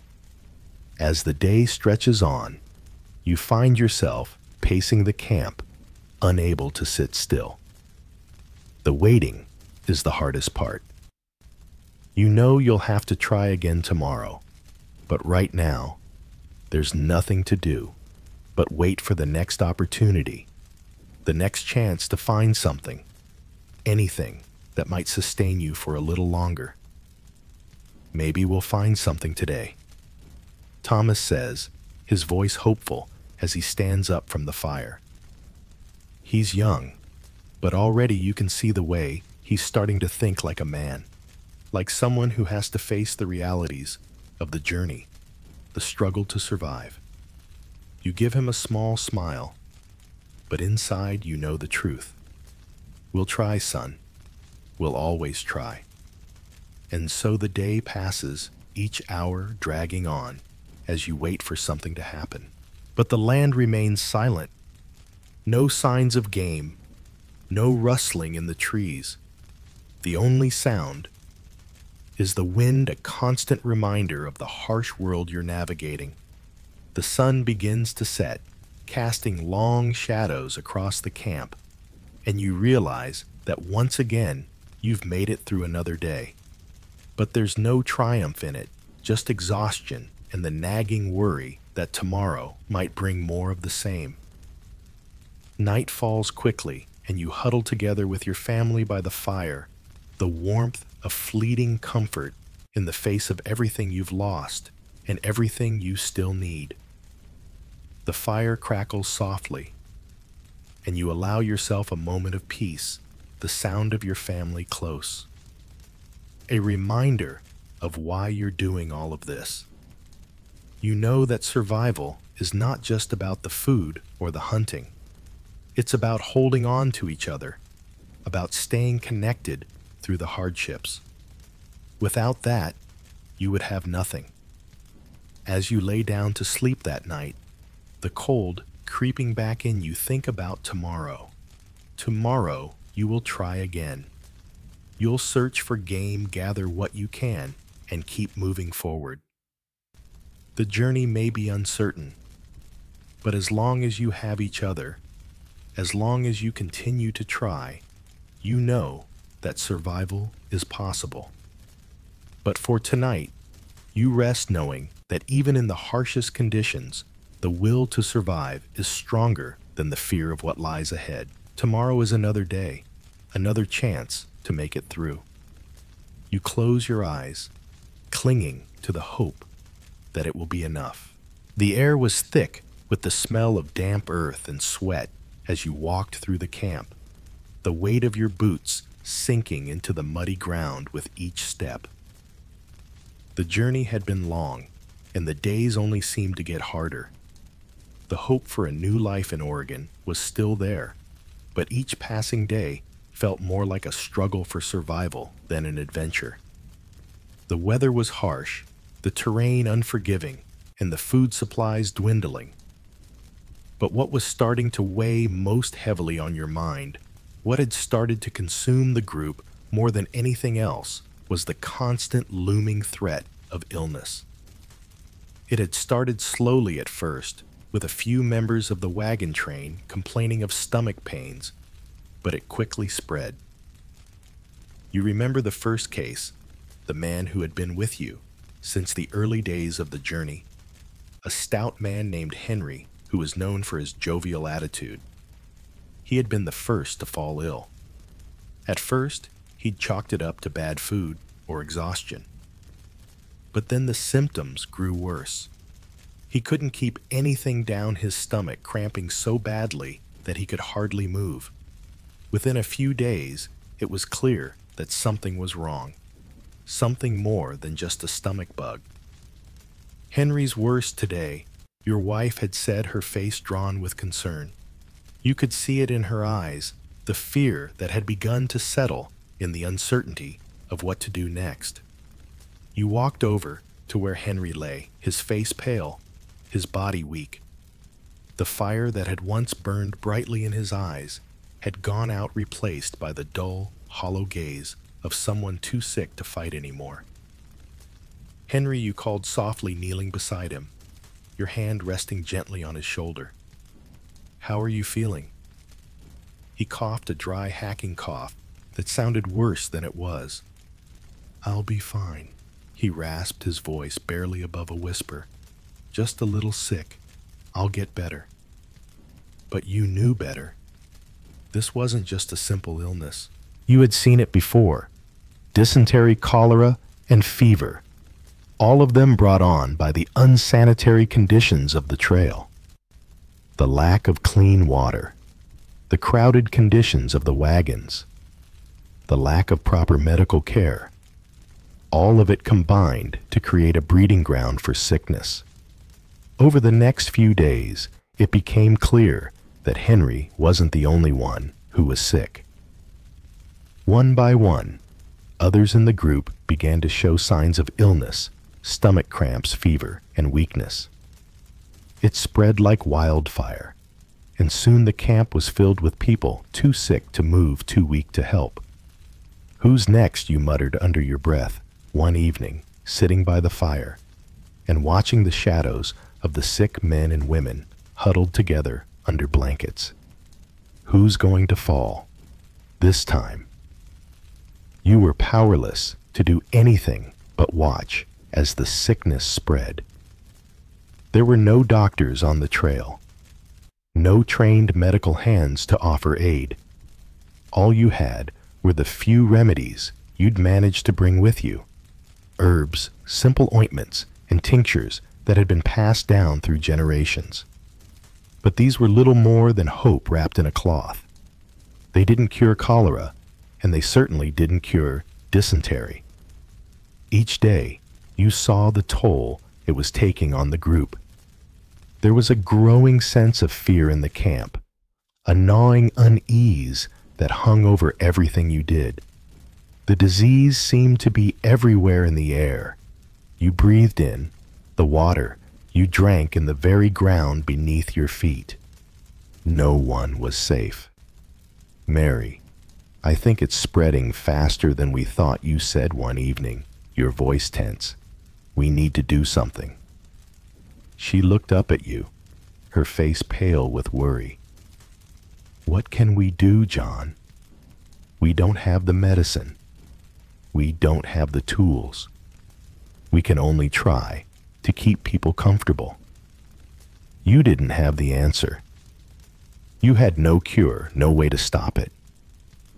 As the day stretches on, you find yourself pacing the camp, unable to sit still. The waiting is the hardest part. You know you'll have to try again tomorrow, but right now, there's nothing to do but wait for the next opportunity, the next chance to find something, anything that might sustain you for a little longer. Maybe we'll find something today, Thomas says, his voice hopeful as he stands up from the fire. He's young, but already you can see the way he's starting to think like a man, like someone who has to face the realities of the journey, the struggle to survive. You give him a small smile, but inside you know the truth. We'll try, son. We'll always try. And so the day passes, each hour dragging on as you wait for something to happen. But the land remains silent. No signs of game, no rustling in the trees. The only sound is the wind, a constant reminder of the harsh world you're navigating. The sun begins to set, casting long shadows across the camp, and you realize that once again you've made it through another day. But there's no triumph in it, just exhaustion and the nagging worry that tomorrow might bring more of the same. Night falls quickly, and you huddle together with your family by the fire, the warmth of fleeting comfort in the face of everything you've lost and everything you still need. The fire crackles softly, and you allow yourself a moment of peace, the sound of your family close. A reminder of why you're doing all of this. You know that survival is not just about the food or the hunting. It's about holding on to each other, about staying connected through the hardships. Without that, you would have nothing. As you lay down to sleep that night, the cold creeping back in, you think about tomorrow. Tomorrow, you will try again. You'll search for game, gather what you can, and keep moving forward. The journey may be uncertain, but as long as you have each other, as long as you continue to try, you know that survival is possible. But for tonight, you rest knowing that even in the harshest conditions, the will to survive is stronger than the fear of what lies ahead. Tomorrow is another day, another chance to make it through. You close your eyes, clinging to the hope that it will be enough. The air was thick with the smell of damp earth and sweat as you walked through the camp, the weight of your boots sinking into the muddy ground with each step. The journey had been long, and the days only seemed to get harder. The hope for a new life in Oregon was still there, but each passing day felt more like a struggle for survival than an adventure. The weather was harsh, the terrain unforgiving, and the food supplies dwindling. But what was starting to weigh most heavily on your mind, what had started to consume the group more than anything else, was the constant looming threat of illness. It had started slowly at first, with a few members of the wagon train complaining of stomach pains, but it quickly spread. You remember the first case, the man who had been with you since the early days of the journey, a stout man named Henry who was known for his jovial attitude. He had been the first to fall ill. At first, he'd chalked it up to bad food or exhaustion. But then the symptoms grew worse. He couldn't keep anything down his stomach, cramping so badly that he could hardly move. Within a few days, it was clear that something was wrong, something more than just a stomach bug. Henry's worse today, your wife had said, her face drawn with concern. You could see it in her eyes, the fear that had begun to settle in the uncertainty of what to do next. You walked over to where Henry lay, his face pale, his body weak. The fire that had once burned brightly in his eyes had gone out, replaced by the dull, hollow gaze of someone too sick to fight anymore. Henry, you called softly, kneeling beside him, your hand resting gently on his shoulder. How are you feeling? He coughed a dry, hacking cough that sounded worse than it was. I'll be fine, he rasped, his voice barely above a whisper. Just a little sick. I'll get better. But you knew better. This wasn't just a simple illness. You had seen it before. Dysentery, cholera, and fever. All of them brought on by the unsanitary conditions of the trail. The lack of clean water. The crowded conditions of the wagons. The lack of proper medical care. All of it combined to create a breeding ground for sickness. Over the next few days, it became clear that Henry wasn't the only one who was sick. One by one, others in the group began to show signs of illness, stomach cramps, fever, and weakness. It spread like wildfire, and soon the camp was filled with people too sick to move, too weak to help. Who's next? You muttered under your breath one evening, sitting by the fire and watching the shadows of the sick men and women huddled together under blankets. Who's going to fall this time? You were powerless to do anything but watch as the sickness spread. There were no doctors on the trail, no trained medical hands to offer aid. All you had were the few remedies you'd managed to bring with you. Herbs, simple ointments, and tinctures that had been passed down through generations. But these were little more than hope wrapped in a cloth. They didn't cure cholera, and they certainly didn't cure dysentery. Each day, you saw the toll it was taking on the group. There was a growing sense of fear in the camp, a gnawing unease that hung over everything you did. The disease seemed to be everywhere in the air you breathed in, the water you drank, in the very ground beneath your feet. No one was safe. Mary, I think it's spreading faster than we thought, you said one evening, your voice tense. We need to do something. She looked up at you, her face pale with worry. What can we do, John? We don't have the medicine. We don't have the tools. We can only try to keep people comfortable. You didn't have the answer. You had no cure, no way to stop it.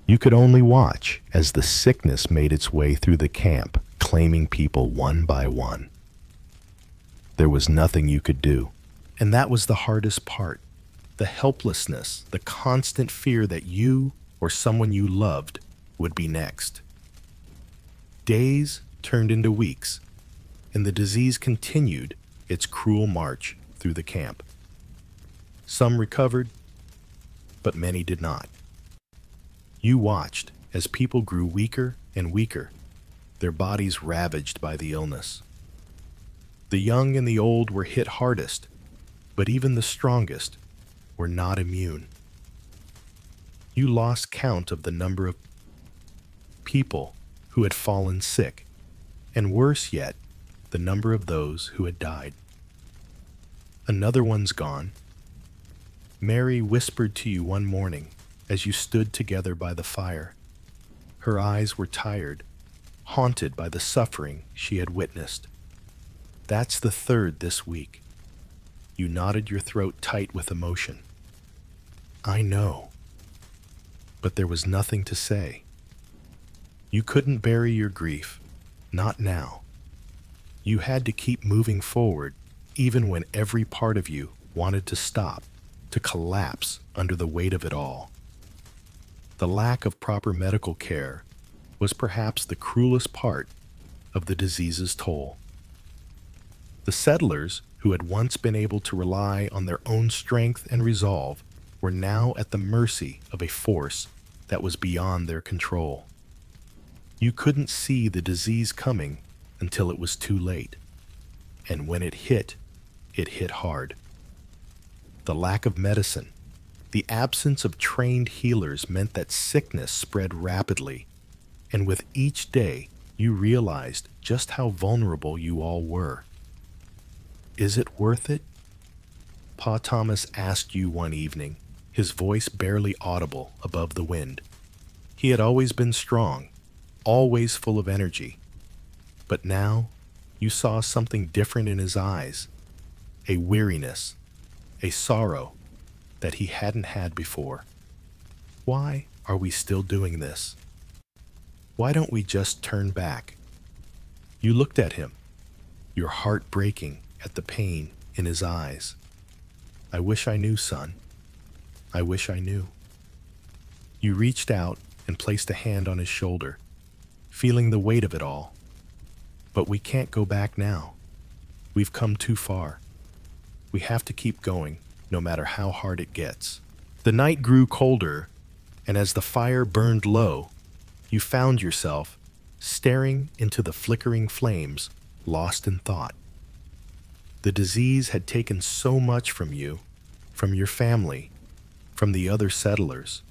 You could only watch as the sickness made its way through the camp, claiming people one by one. There was nothing you could do, and that was the hardest part. The helplessness, the constant fear that you or someone you loved would be next. Days turned into weeks, and the disease continued its cruel march through the camp. Some recovered, but many did not. You watched as people grew weaker and weaker, their bodies ravaged by the illness. The young and the old were hit hardest, but even the strongest were not immune. You lost count of the number of people who had fallen sick, and worse yet, the number of those who had died. Another one's gone. Mary whispered to you one morning as you stood together by the fire. Her eyes were tired, haunted by the suffering she had witnessed. That's the third this week. You knotted your throat tight with emotion. I know. But there was nothing to say. You couldn't bury your grief, not now. You had to keep moving forward, even when every part of you wanted to stop, to collapse under the weight of it all. The lack of proper medical care was perhaps the cruelest part of the disease's toll. The settlers, who had once been able to rely on their own strength and resolve, were now at the mercy of a force that was beyond their control. You couldn't see the disease coming until it was too late. And when it hit hard. The lack of medicine, the absence of trained healers meant that sickness spread rapidly, and with each day, you realized just how vulnerable you all were. Is it worth it? Pa Thomas asked you one evening, his voice barely audible above the wind. He had always been strong, always full of energy. But now, you saw something different in his eyes, a weariness, a sorrow that he hadn't had before. Why are we still doing this? Why don't we just turn back? You looked at him, your heart breaking at the pain in his eyes. I wish I knew, son. I wish I knew. You reached out and placed a hand on his shoulder, feeling the weight of it all. But we can't go back now. We've come too far. We have to keep going, no matter how hard it gets. The night grew colder, and as the fire burned low, you found yourself staring into the flickering flames, lost in thought. The disease had taken so much from you, from your family, from the other settlers.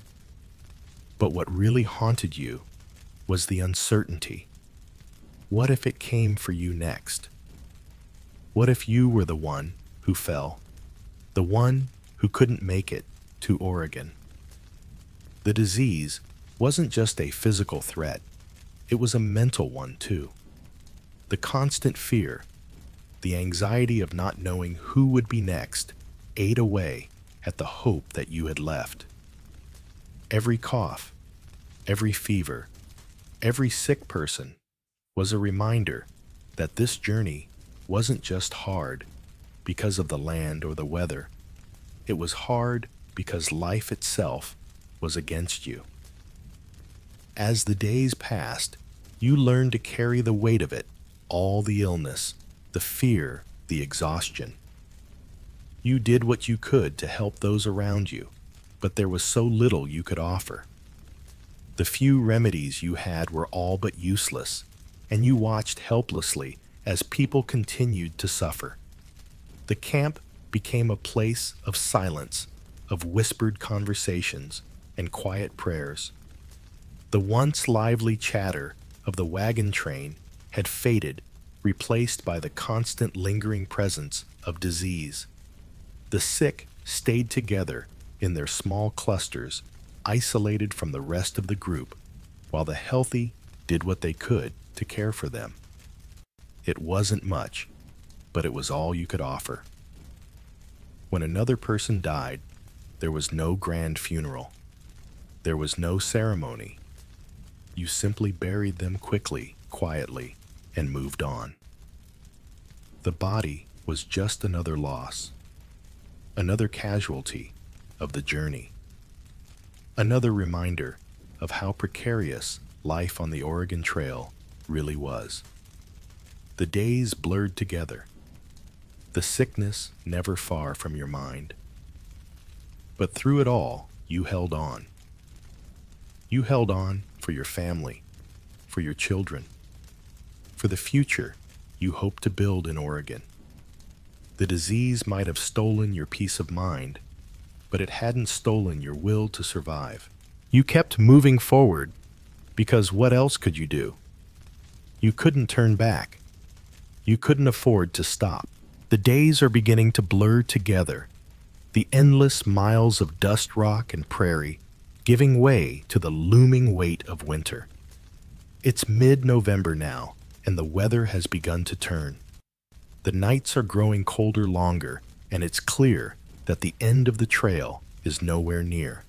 But what really haunted you was the uncertainty. What if it came for you next? What if you were the one who fell, the one who couldn't make it to Oregon? The disease wasn't just a physical threat, it was a mental one too. The constant fear, the anxiety of not knowing who would be next, ate away at the hope that you had left. Every cough, every fever, every sick person was a reminder that this journey wasn't just hard because of the land or the weather. It was hard because life itself was against you. As the days passed, you learned to carry the weight of it, all the illness, the fear, the exhaustion. You did what you could to help those around you, but there was so little you could offer. The few remedies you had were all but useless, and you watched helplessly as people continued to suffer. The camp became a place of silence, of whispered conversations and quiet prayers. The once lively chatter of the wagon train had faded, replaced by the constant lingering presence of disease. The sick stayed together in their small clusters, isolated from the rest of the group, while the healthy did what they could to care for them. It wasn't much, but it was all you could offer. When another person died, there was no grand funeral. There was no ceremony. You simply buried them quickly, quietly, and moved on. The body was just another loss, another casualty of the journey, another reminder of how precarious life on the Oregon Trail really was. The days blurred together, the sickness never far from your mind. But through it all, you held on. You held on for your family, for your children, for the future you hope to build in Oregon. The disease might have stolen your peace of mind, but it hadn't stolen your will to survive. You kept moving forward because what else could you do? You couldn't turn back. You couldn't afford to stop. The days are beginning to blur together, the endless miles of dust rock and prairie giving way to the looming weight of winter. It's mid-November now, and the weather has begun to turn. The nights are growing colder longer, and it's clear that the end of the trail is nowhere near.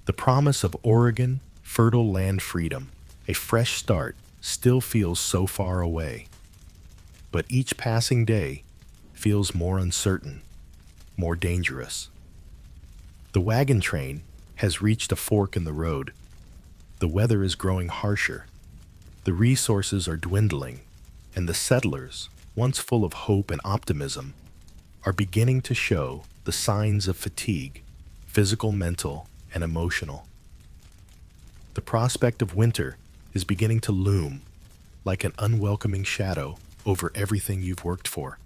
The promise of Oregon, fertile land freedom, a fresh start, still feels so far away. But each passing day feels more uncertain, more dangerous. The wagon train has reached a fork in the road. The weather is growing harsher. The resources are dwindling, and the settlers, once full of hope and optimism, are beginning to show the signs of fatigue, physical, mental, and emotional. The prospect of winter is beginning to loom, like an unwelcoming shadow over everything you've worked for.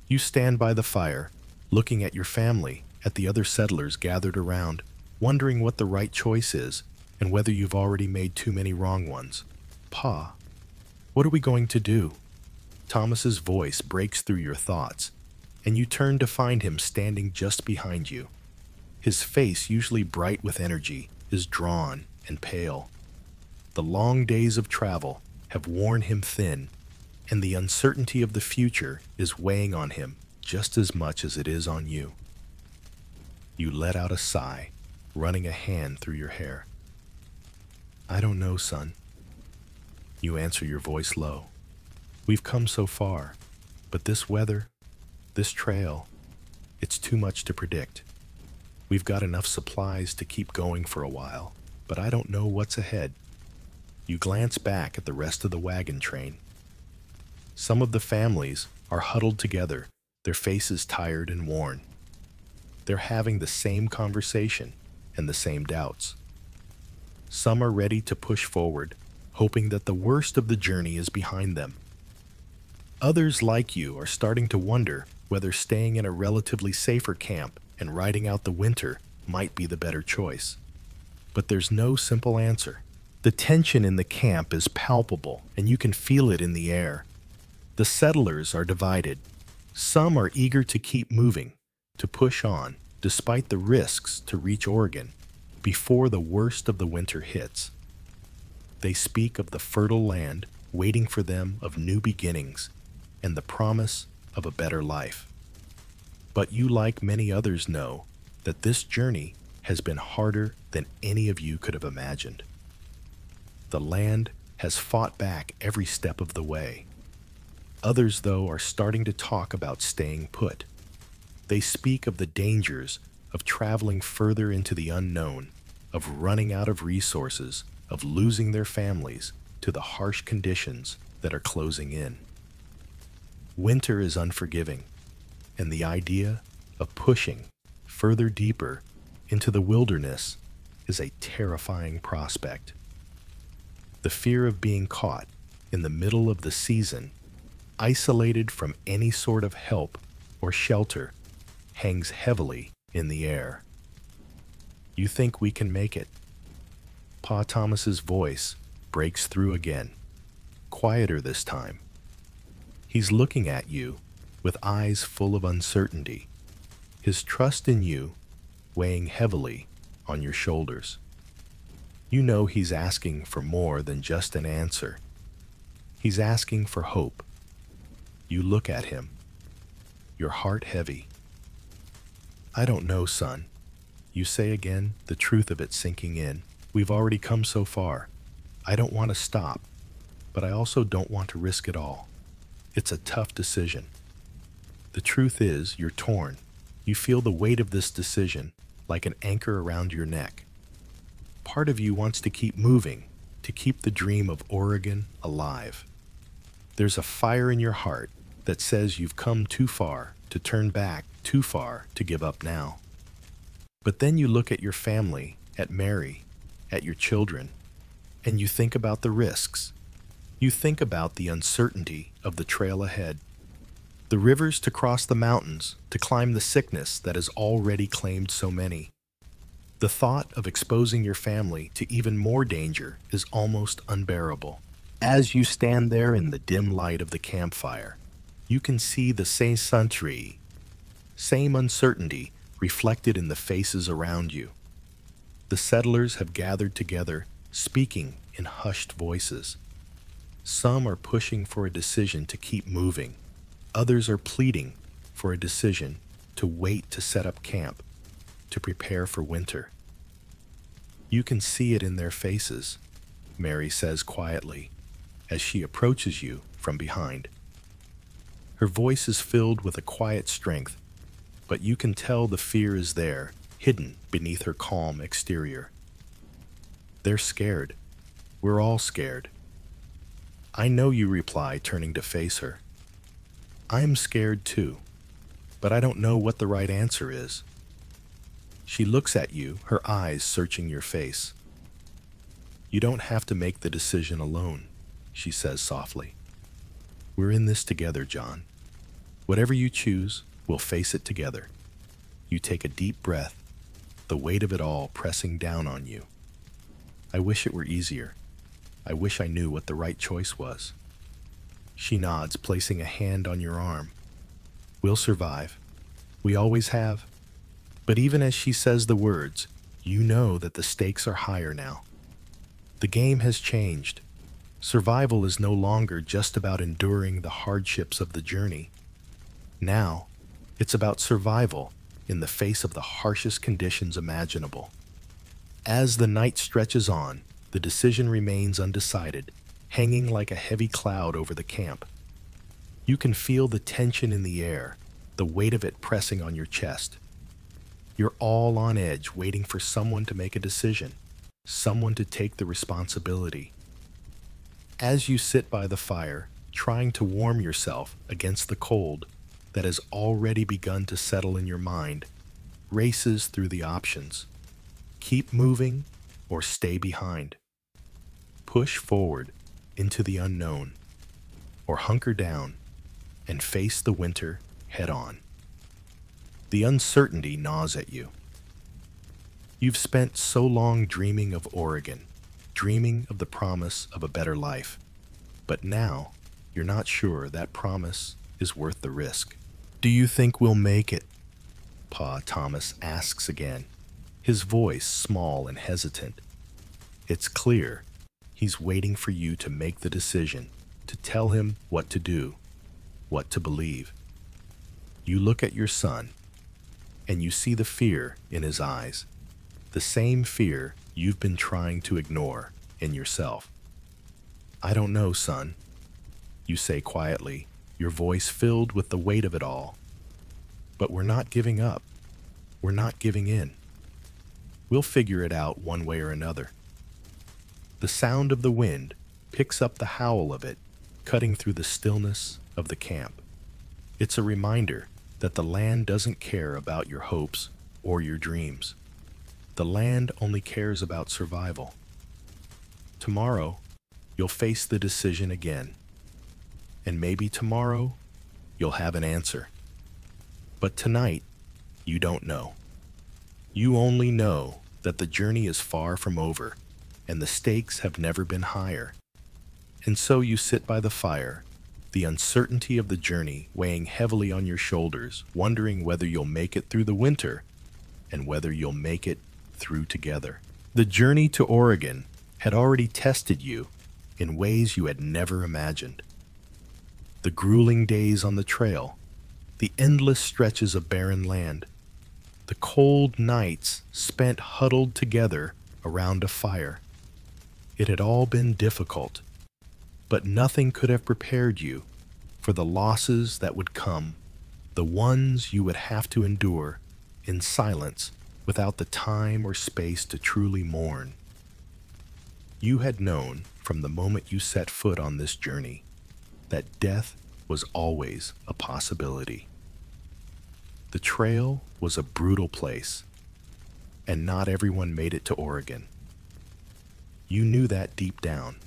You stand by the fire, looking at your family, at the other settlers gathered around, wondering what the right choice is and whether you've already made too many wrong ones. Pa, what are we going to do? Thomas's voice breaks through your thoughts, and you turn to find him standing just behind you. His face, usually bright with energy, is drawn and pale. The long days of travel have worn him thin, and the uncertainty of the future is weighing on him just as much as it is on you. You let out a sigh, running a hand through your hair. I don't know, son. You answer, your voice low. We've come so far, but this weather, this trail, it's too much to predict. We've got enough supplies to keep going for a while, but I don't know what's ahead. You glance back at the rest of the wagon train. Some of the families are huddled together, their faces tired and worn. They're having the same conversation and the same doubts. Some are ready to push forward, hoping that the worst of the journey is behind them. Others, like you, are starting to wonder whether staying in a relatively safer camp and riding out the winter might be the better choice. But there's no simple answer. The tension in the camp is palpable, and you can feel it in the air. The settlers are divided. Some are eager to keep moving, to push on, despite the risks to reach Oregon before the worst of the winter hits. They speak of the fertile land waiting for them, of new beginnings, and the promise of a better life. But you, like many others, know that this journey has been harder than any of you could have imagined. The land has fought back every step of the way. Others, though, are starting to talk about staying put. They speak of the dangers of traveling further into the unknown, of running out of resources, of losing their families to the harsh conditions that are closing in. Winter is unforgiving, and the idea of pushing further deeper into the wilderness is a terrifying prospect. The fear of being caught in the middle of the season, isolated from any sort of help or shelter, hangs heavily in the air. You think we can make it? Pa Thomas's voice breaks through again, quieter this time. He's looking at you with eyes full of uncertainty, his trust in you weighing heavily on your shoulders. You know he's asking for more than just an answer. He's asking for hope. You look at him, your heart heavy. I don't know, son. You say again, the truth of it sinking in. We've already come so far. I don't want to stop, but I also don't want to risk it all. It's a tough decision. The truth is, you're torn. You feel the weight of this decision like an anchor around your neck. Part of you wants to keep moving, to keep the dream of Oregon alive. There's a fire in your heart that says you've come too far to turn back, too far to give up now. But then you look at your family, at Mary, at your children, and you think about the risks. You think about the uncertainty of the trail ahead, the rivers to cross the mountains, to climb the sickness that has already claimed so many. The thought of exposing your family to even more danger is almost unbearable. As you stand there in the dim light of the campfire, you can see the same uncertainty reflected in the faces around you. The settlers have gathered together, speaking in hushed voices. Some are pushing for a decision to keep moving. Others are pleading for a decision to wait to set up camp, to prepare for winter. You can see it in their faces, Mary says quietly, as she approaches you from behind. Her voice is filled with a quiet strength, but you can tell the fear is there, hidden beneath her calm exterior. They're scared. We're all scared. I know, you reply, turning to face her. I'm scared too, but I don't know what the right answer is. She looks at you, her eyes searching your face. You don't have to make the decision alone. she says softly. We're in this together, John. Whatever you choose, we'll face it together. You take a deep breath, the weight of it all pressing down on you. I wish it were easier. I wish I knew what the right choice was. She nods, placing a hand on your arm. We'll survive. We always have. But even as she says the words, you know that the stakes are higher now. The game has changed. Survival is no longer just about enduring the hardships of the journey. Now, it's about survival in the face of the harshest conditions imaginable. As the night stretches on, the decision remains undecided, hanging like a heavy cloud over the camp. You can feel the tension in the air, the weight of it pressing on your chest. You're all on edge, waiting for someone to make a decision, someone to take the responsibility. As you sit by the fire, trying to warm yourself against the cold that has already begun to settle in your mind, races through the options. Keep moving or stay behind. Push forward into the unknown, or hunker down and face the winter head on. The uncertainty gnaws at you. You've spent so long dreaming of Oregon, dreaming of the promise of a better life. But now, you're not sure that promise is worth the risk. Do you think we'll make it? Pa Thomas asks again, his voice small and hesitant. It's clear he's waiting for you to make the decision, to tell him what to do, what to believe. You look at your son, and you see the fear in his eyes, the same fear you've been trying to ignore in yourself. I don't know, son, you say quietly, your voice filled with the weight of it all. But we're not giving up. We're not giving in. We'll figure it out one way or another. The sound of the wind picks up the howl of it, cutting through the stillness of the camp. It's a reminder that the land doesn't care about your hopes or your dreams. The land only cares about survival. Tomorrow, you'll face the decision again. And maybe tomorrow, you'll have an answer. But tonight, you don't know. You only know that the journey is far from over, and the stakes have never been higher. And so you sit by the fire, the uncertainty of the journey weighing heavily on your shoulders, wondering whether you'll make it through the winter, and whether you'll make it through together. The journey to Oregon had already tested you in ways you had never imagined. The grueling days on the trail, the endless stretches of barren land, the cold nights spent huddled together around a fire. It had all been difficult, but nothing could have prepared you for the losses that would come, the ones you would have to endure in silence without the time or space to truly mourn. You had known from the moment you set foot on this journey that death was always a possibility. The trail was a brutal place, and not everyone made it to Oregon. You knew that deep down.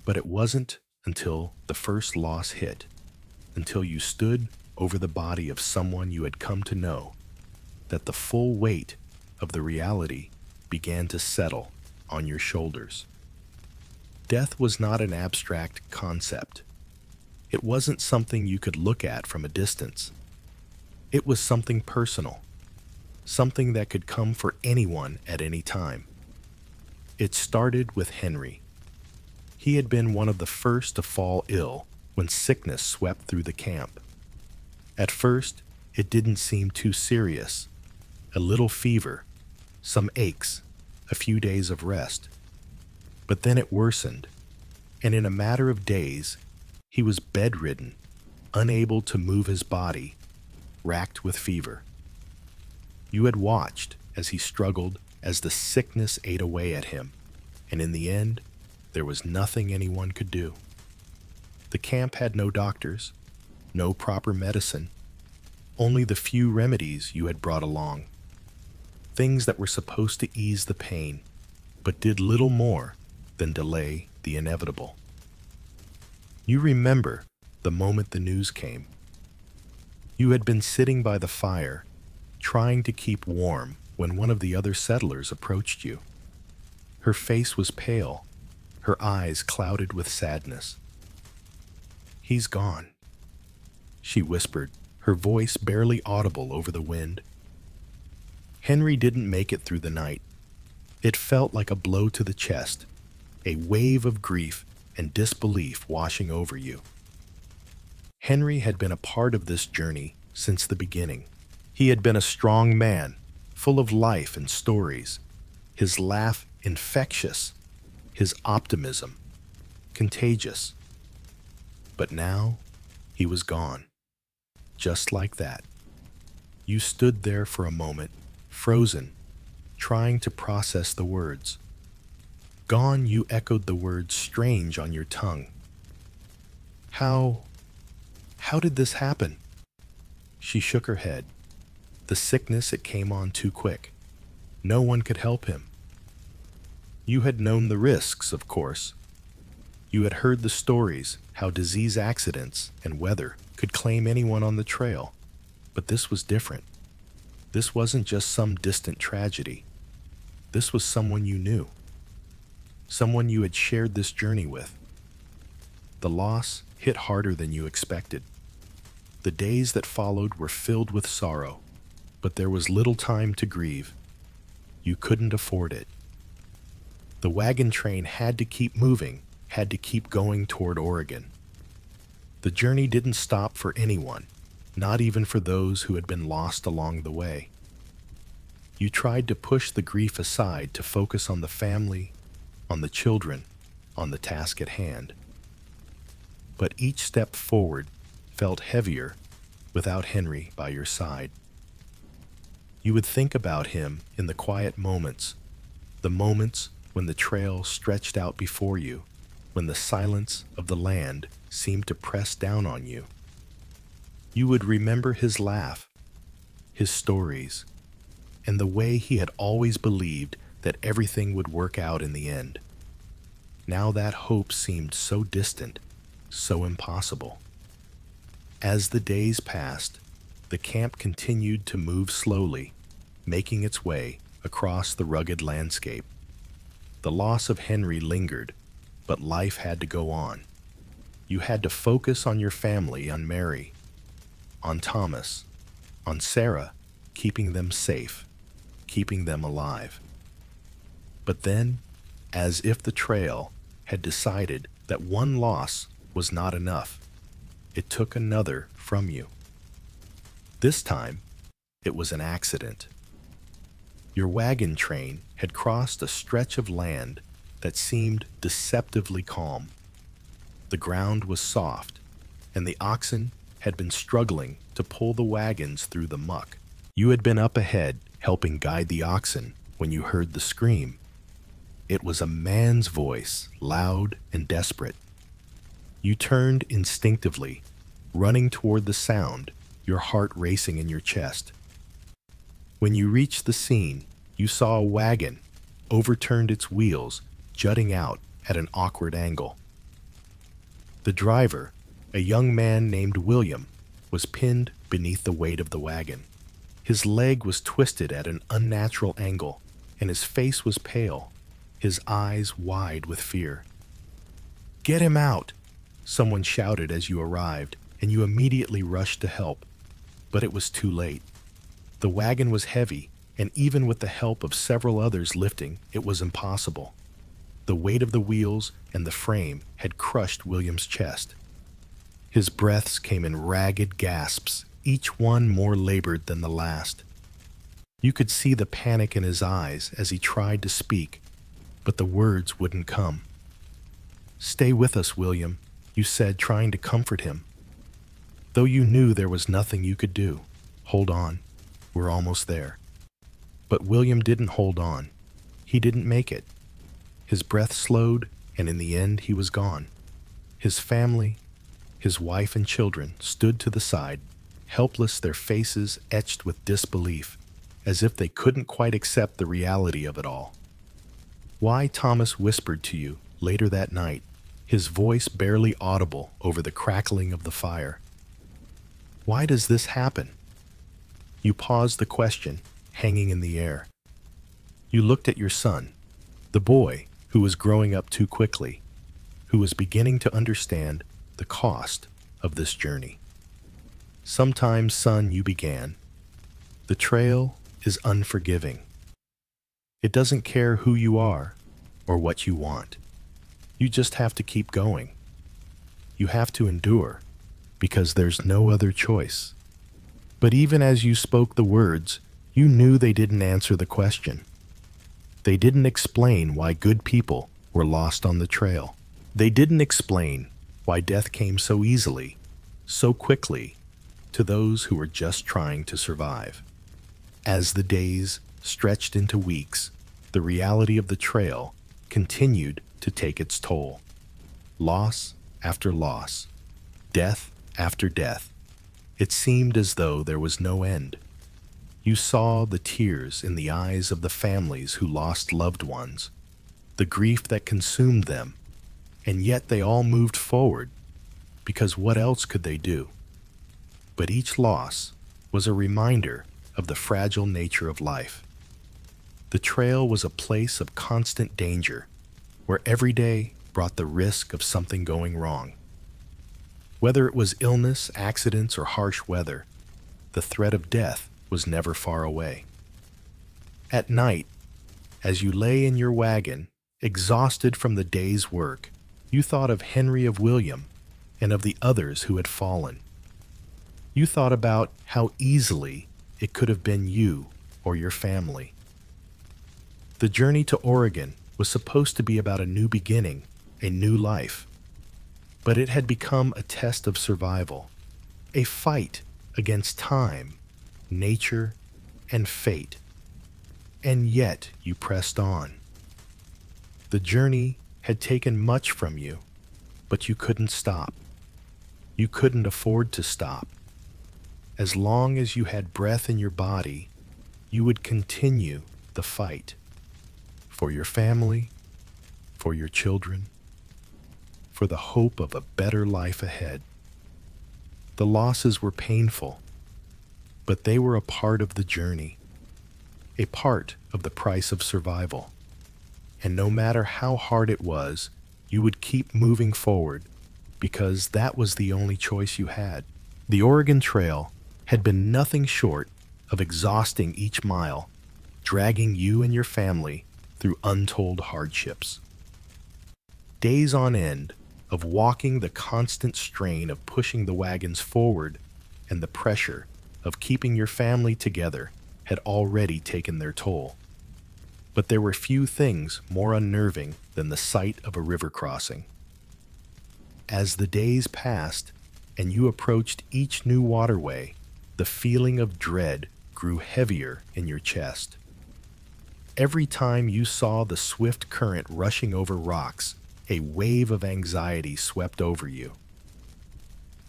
But it wasn't until the first loss hit, until you stood over the body of someone you had come to know, that the full weight of the reality began to settle on your shoulders. Death was not an abstract concept. It wasn't something you could look at from a distance. It was something personal, something that could come for anyone at any time. It started with Henry. He had been one of the first to fall ill when sickness swept through the camp. At first, it didn't seem too serious. A little fever, some aches, a few days of rest. But then it worsened, and in a matter of days, he was bedridden, unable to move his body, racked with fever. You had watched as he struggled, as the sickness ate away at him, and in the end, there was nothing anyone could do. The camp had no doctors, no proper medicine, only the few remedies you had brought along. Things that were supposed to ease the pain, but did little more than delay the inevitable. You remember the moment the news came. You had been sitting by the fire, trying to keep warm when one of the other settlers approached you. Her face was pale, her eyes clouded with sadness. "He's gone," she whispered, her voice barely audible over the wind. Henry didn't make it through the night. It felt like a blow to the chest, a wave of grief and disbelief washing over you. Henry had been a part of this journey since the beginning. He had been a strong man, full of life and stories, his laugh infectious, his optimism contagious. But now he was gone, just like that. You stood there for a moment, frozen, trying to process the words. Gone, you echoed the words strange on your tongue. How did this happen? She shook her head. The sickness, it came on too quick. No one could help him. You had known the risks, of course. You had heard the stories, how disease accidents and weather could claim anyone on the trail. But this was different. This wasn't just some distant tragedy. This was someone you knew. Someone you had shared this journey with. The loss hit harder than you expected. The days that followed were filled with sorrow, but there was little time to grieve. You couldn't afford it. The wagon train had to keep moving, had to keep going toward Oregon. The journey didn't stop for anyone, not even for those who had been lost along the way. You tried to push the grief aside to focus on the family, on the children, on the task at hand. But each step forward felt heavier without Henry by your side. You would think about him in the quiet moments, the moments when the trail stretched out before you, when the silence of the land seemed to press down on you. You would remember his laugh, his stories, and the way he had always believed that everything would work out in the end. Now that hope seemed so distant, so impossible. As the days passed, the camp continued to move slowly, making its way across the rugged landscape. The loss of Henry lingered, but life had to go on. You had to focus on your family, on Mary, on Thomas, on Sarah, keeping them safe, keeping them alive. But then, as if the trail had decided that one loss was not enough, it took another from you. This time, it was an accident. Your wagon train had crossed a stretch of land that seemed deceptively calm. The ground was soft, and the oxen had been struggling to pull the wagons through the muck. You had been up ahead, helping guide the oxen, when you heard the scream. It was a man's voice, loud and desperate. You turned instinctively, running toward the sound, your heart racing in your chest. When you reached the scene, you saw a wagon, overturned its wheels, jutting out at an awkward angle. The driver, a young man named William, was pinned beneath the weight of the wagon. His leg was twisted at an unnatural angle, and his face was pale, his eyes wide with fear. "Get him out!" someone shouted as you arrived, and you immediately rushed to help. But it was too late. The wagon was heavy, and even with the help of several others lifting, it was impossible. The weight of the wheels and the frame had crushed William's chest. His breaths came in ragged gasps, each one more labored than the last. You could see the panic in his eyes as he tried to speak, but the words wouldn't come. "Stay with us, William," you said, trying to comfort him. Though you knew there was nothing you could do. "Hold on, we're almost there." But William didn't hold on. He didn't make it. His breath slowed, and in the end he was gone. His family, his wife and children, stood to the side, helpless, their faces etched with disbelief, as if they couldn't quite accept the reality of it all. Why, Thomas whispered to you later that night, his voice barely audible over the crackling of the fire. Why does this happen? You paused the question, hanging in the air. You looked at your son, the boy who was growing up too quickly, who was beginning to understand the cost of this journey. "Sometimes, son," you began, "the trail is unforgiving. It doesn't care who you are or what you want. You just have to keep going. You have to endure, because there's no other choice." But even as you spoke the words, you knew they didn't answer the question. They didn't explain why good people were lost on the trail. They didn't explain why death came so easily, so quickly, to those who were just trying to survive. As the days stretched into weeks, the reality of the trail continued to take its toll. Loss after loss, death after death. It seemed as though there was no end. You saw the tears in the eyes of the families who lost loved ones, the grief that consumed them, and yet they all moved forward, because what else could they do? But each loss was a reminder of the fragile nature of life. The trail was a place of constant danger, where every day brought the risk of something going wrong. Whether it was illness, accidents, or harsh weather, the threat of death was never far away. At night, as you lay in your wagon, exhausted from the day's work, you thought of Henry of William and of the others who had fallen. You thought about how easily it could have been you or your family. The journey to Oregon was supposed to be about a new beginning, a new life. But it had become a test of survival, a fight against time, nature, and fate. And yet you pressed on. The journey had taken much from you, but you couldn't stop. You couldn't afford to stop. As long as you had breath in your body, you would continue the fight. For your family, for your children, for the hope of a better life ahead. The losses were painful, but they were a part of the journey, a part of the price of survival. And no matter how hard it was, you would keep moving forward, because that was the only choice you had. The Oregon Trail had been nothing short of exhausting each mile, dragging you and your family through untold hardships. Days on end of walking, the constant strain of pushing the wagons forward, and the pressure of keeping your family together had already taken their toll. But there were few things more unnerving than the sight of a river crossing. As the days passed and you approached each new waterway, the feeling of dread grew heavier in your chest. Every time you saw the swift current rushing over rocks, a wave of anxiety swept over you.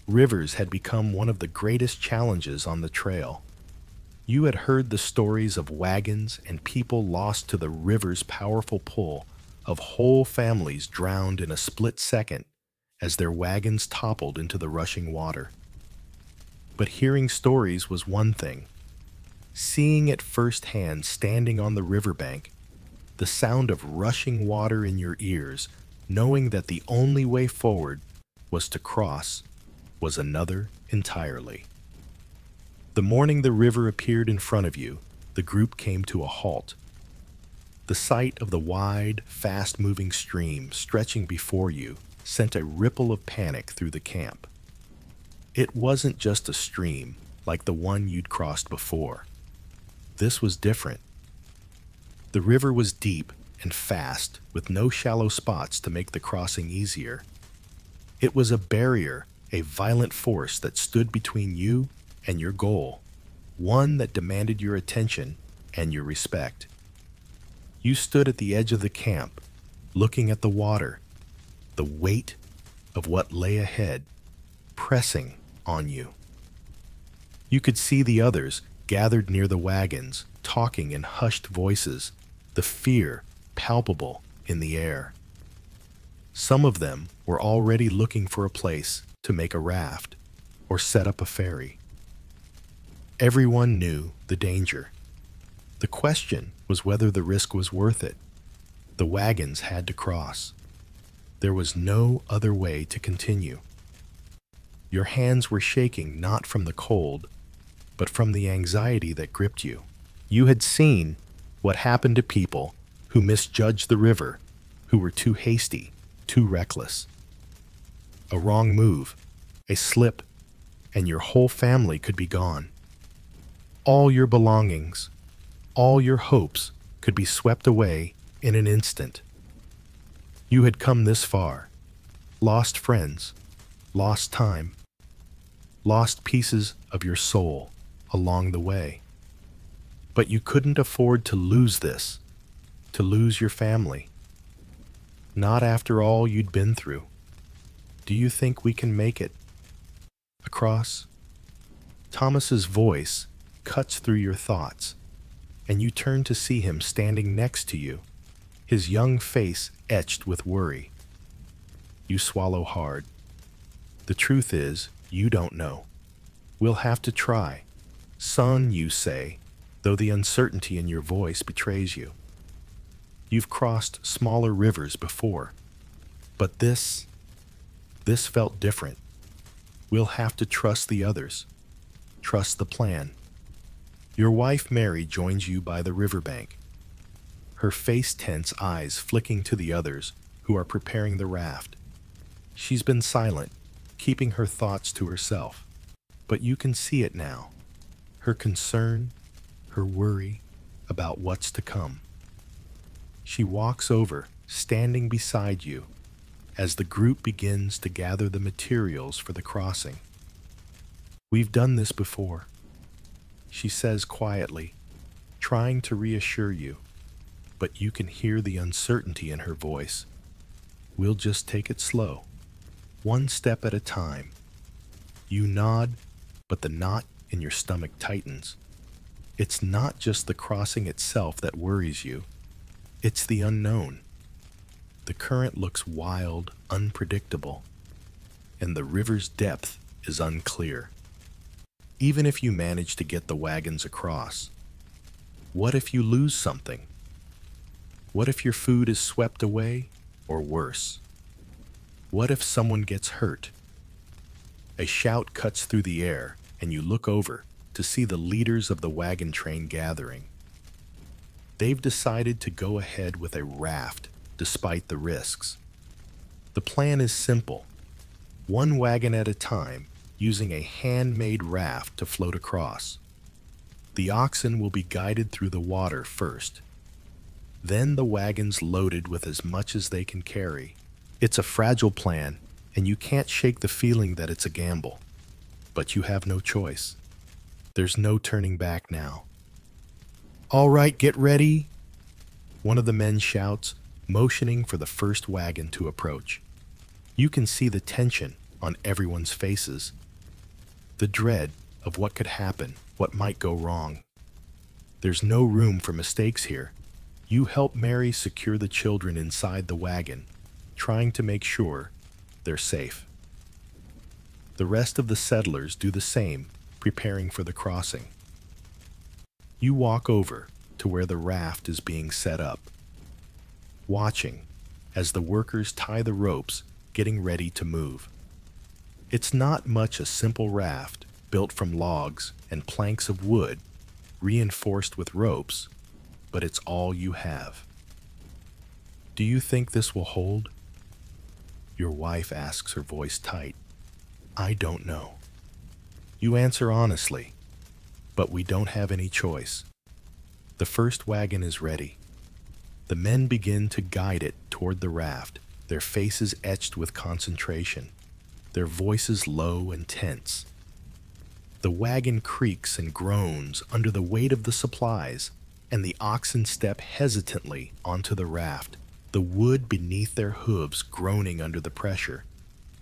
Rivers had become one of the greatest challenges on the trail. You had heard the stories of wagons and people lost to the river's powerful pull, of whole families drowned in a split second as their wagons toppled into the rushing water. But hearing stories was one thing. Seeing it firsthand standing on the riverbank, the sound of rushing water in your ears, knowing that the only way forward was to cross, was another entirely. The morning the river appeared in front of you, the group came to a halt. The sight of the wide, fast-moving stream stretching before you sent a ripple of panic through the camp. It wasn't just a stream like the one you'd crossed before. This was different. The river was deep and fast, with no shallow spots to make the crossing easier. It was a barrier, a violent force that stood between you and your goal, one that demanded your attention and your respect. You stood at the edge of the camp, looking at the water, the weight of what lay ahead, pressing on you. You could see the others gathered near the wagons, talking in hushed voices, the fear palpable in the air. Some of them were already looking for a place to make a raft or set up a ferry. Everyone knew the danger. The question was whether the risk was worth it. The wagons had to cross. There was no other way to continue. Your hands were shaking not from the cold, but from the anxiety that gripped you. You had seen what happened to people who misjudged the river, who were too hasty, too reckless. A wrong move, a slip, and your whole family could be gone. All your belongings, all your hopes could be swept away in an instant. You had come this far, lost friends, lost time, lost pieces of your soul along the way. But you couldn't afford to lose this, to lose your family. Not after all you'd been through. Do you think we can make it? Across? Thomas's voice cuts through your thoughts, and you turn to see him standing next to you, his young face etched with worry. You swallow hard. The truth is, you don't know. We'll have to try. Son, you say, though the uncertainty in your voice betrays you. You've crossed smaller rivers before, but this felt different. We'll have to trust the others, trust the plan. Your wife Mary joins you by the riverbank, her face-tense eyes flicking to the others who are preparing the raft. She's been silent, keeping her thoughts to herself, but you can see it now. Her concern, her worry about what's to come. She walks over, standing beside you, as the group begins to gather the materials for the crossing. We've done this before, she says quietly, trying to reassure you, but you can hear the uncertainty in her voice. We'll just take it slow, one step at a time. You nod, but the knot in your stomach tightens. It's not just the crossing itself that worries you, it's the unknown. The current looks wild, unpredictable, and the river's depth is unclear. Even if you manage to get the wagons across, what if you lose something? What if your food is swept away, or worse? What if someone gets hurt? A shout cuts through the air, and you look over to see the leaders of the wagon train gathering. They've decided to go ahead with a raft despite the risks. The plan is simple: one wagon at a time, using a handmade raft to float across. The oxen will be guided through the water first, then the wagons loaded with as much as they can carry. It's a fragile plan, and you can't shake the feeling that it's a gamble. But you have no choice. There's no turning back now. All right, get ready, one of the men shouts, motioning for the first wagon to approach. You can see the tension on everyone's faces, the dread of what could happen, what might go wrong. There's no room for mistakes here. You help Mary secure the children inside the wagon, trying to make sure they're safe. The rest of the settlers do the same, preparing for the crossing. You walk over to where the raft is being set up, watching as the workers tie the ropes, getting ready to move. It's not much a simple raft built from logs and planks of wood, reinforced with ropes, but it's all you have. Do you think this will hold? Your wife asks, her voice tight. I don't know. You answer honestly, but we don't have any choice. The first wagon is ready. The men begin to guide it toward the raft, their faces etched with concentration, their voices low and tense. The wagon creaks and groans under the weight of the supplies, and the oxen step hesitantly onto the raft, the wood beneath their hooves groaning under the pressure.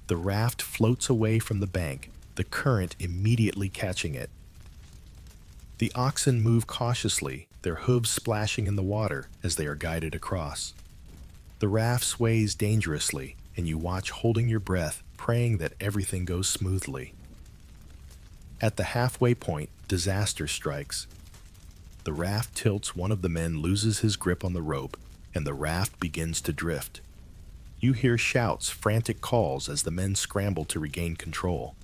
The raft floats away from the bank, the current immediately catching it. The oxen move cautiously, their hooves splashing in the water as they are guided across. The raft sways dangerously, and you watch holding your breath, praying that everything goes smoothly. At the halfway point, disaster strikes. The raft tilts, one of the men loses his grip on the rope, and the raft begins to drift. You hear shouts, frantic calls as the men scramble to regain control.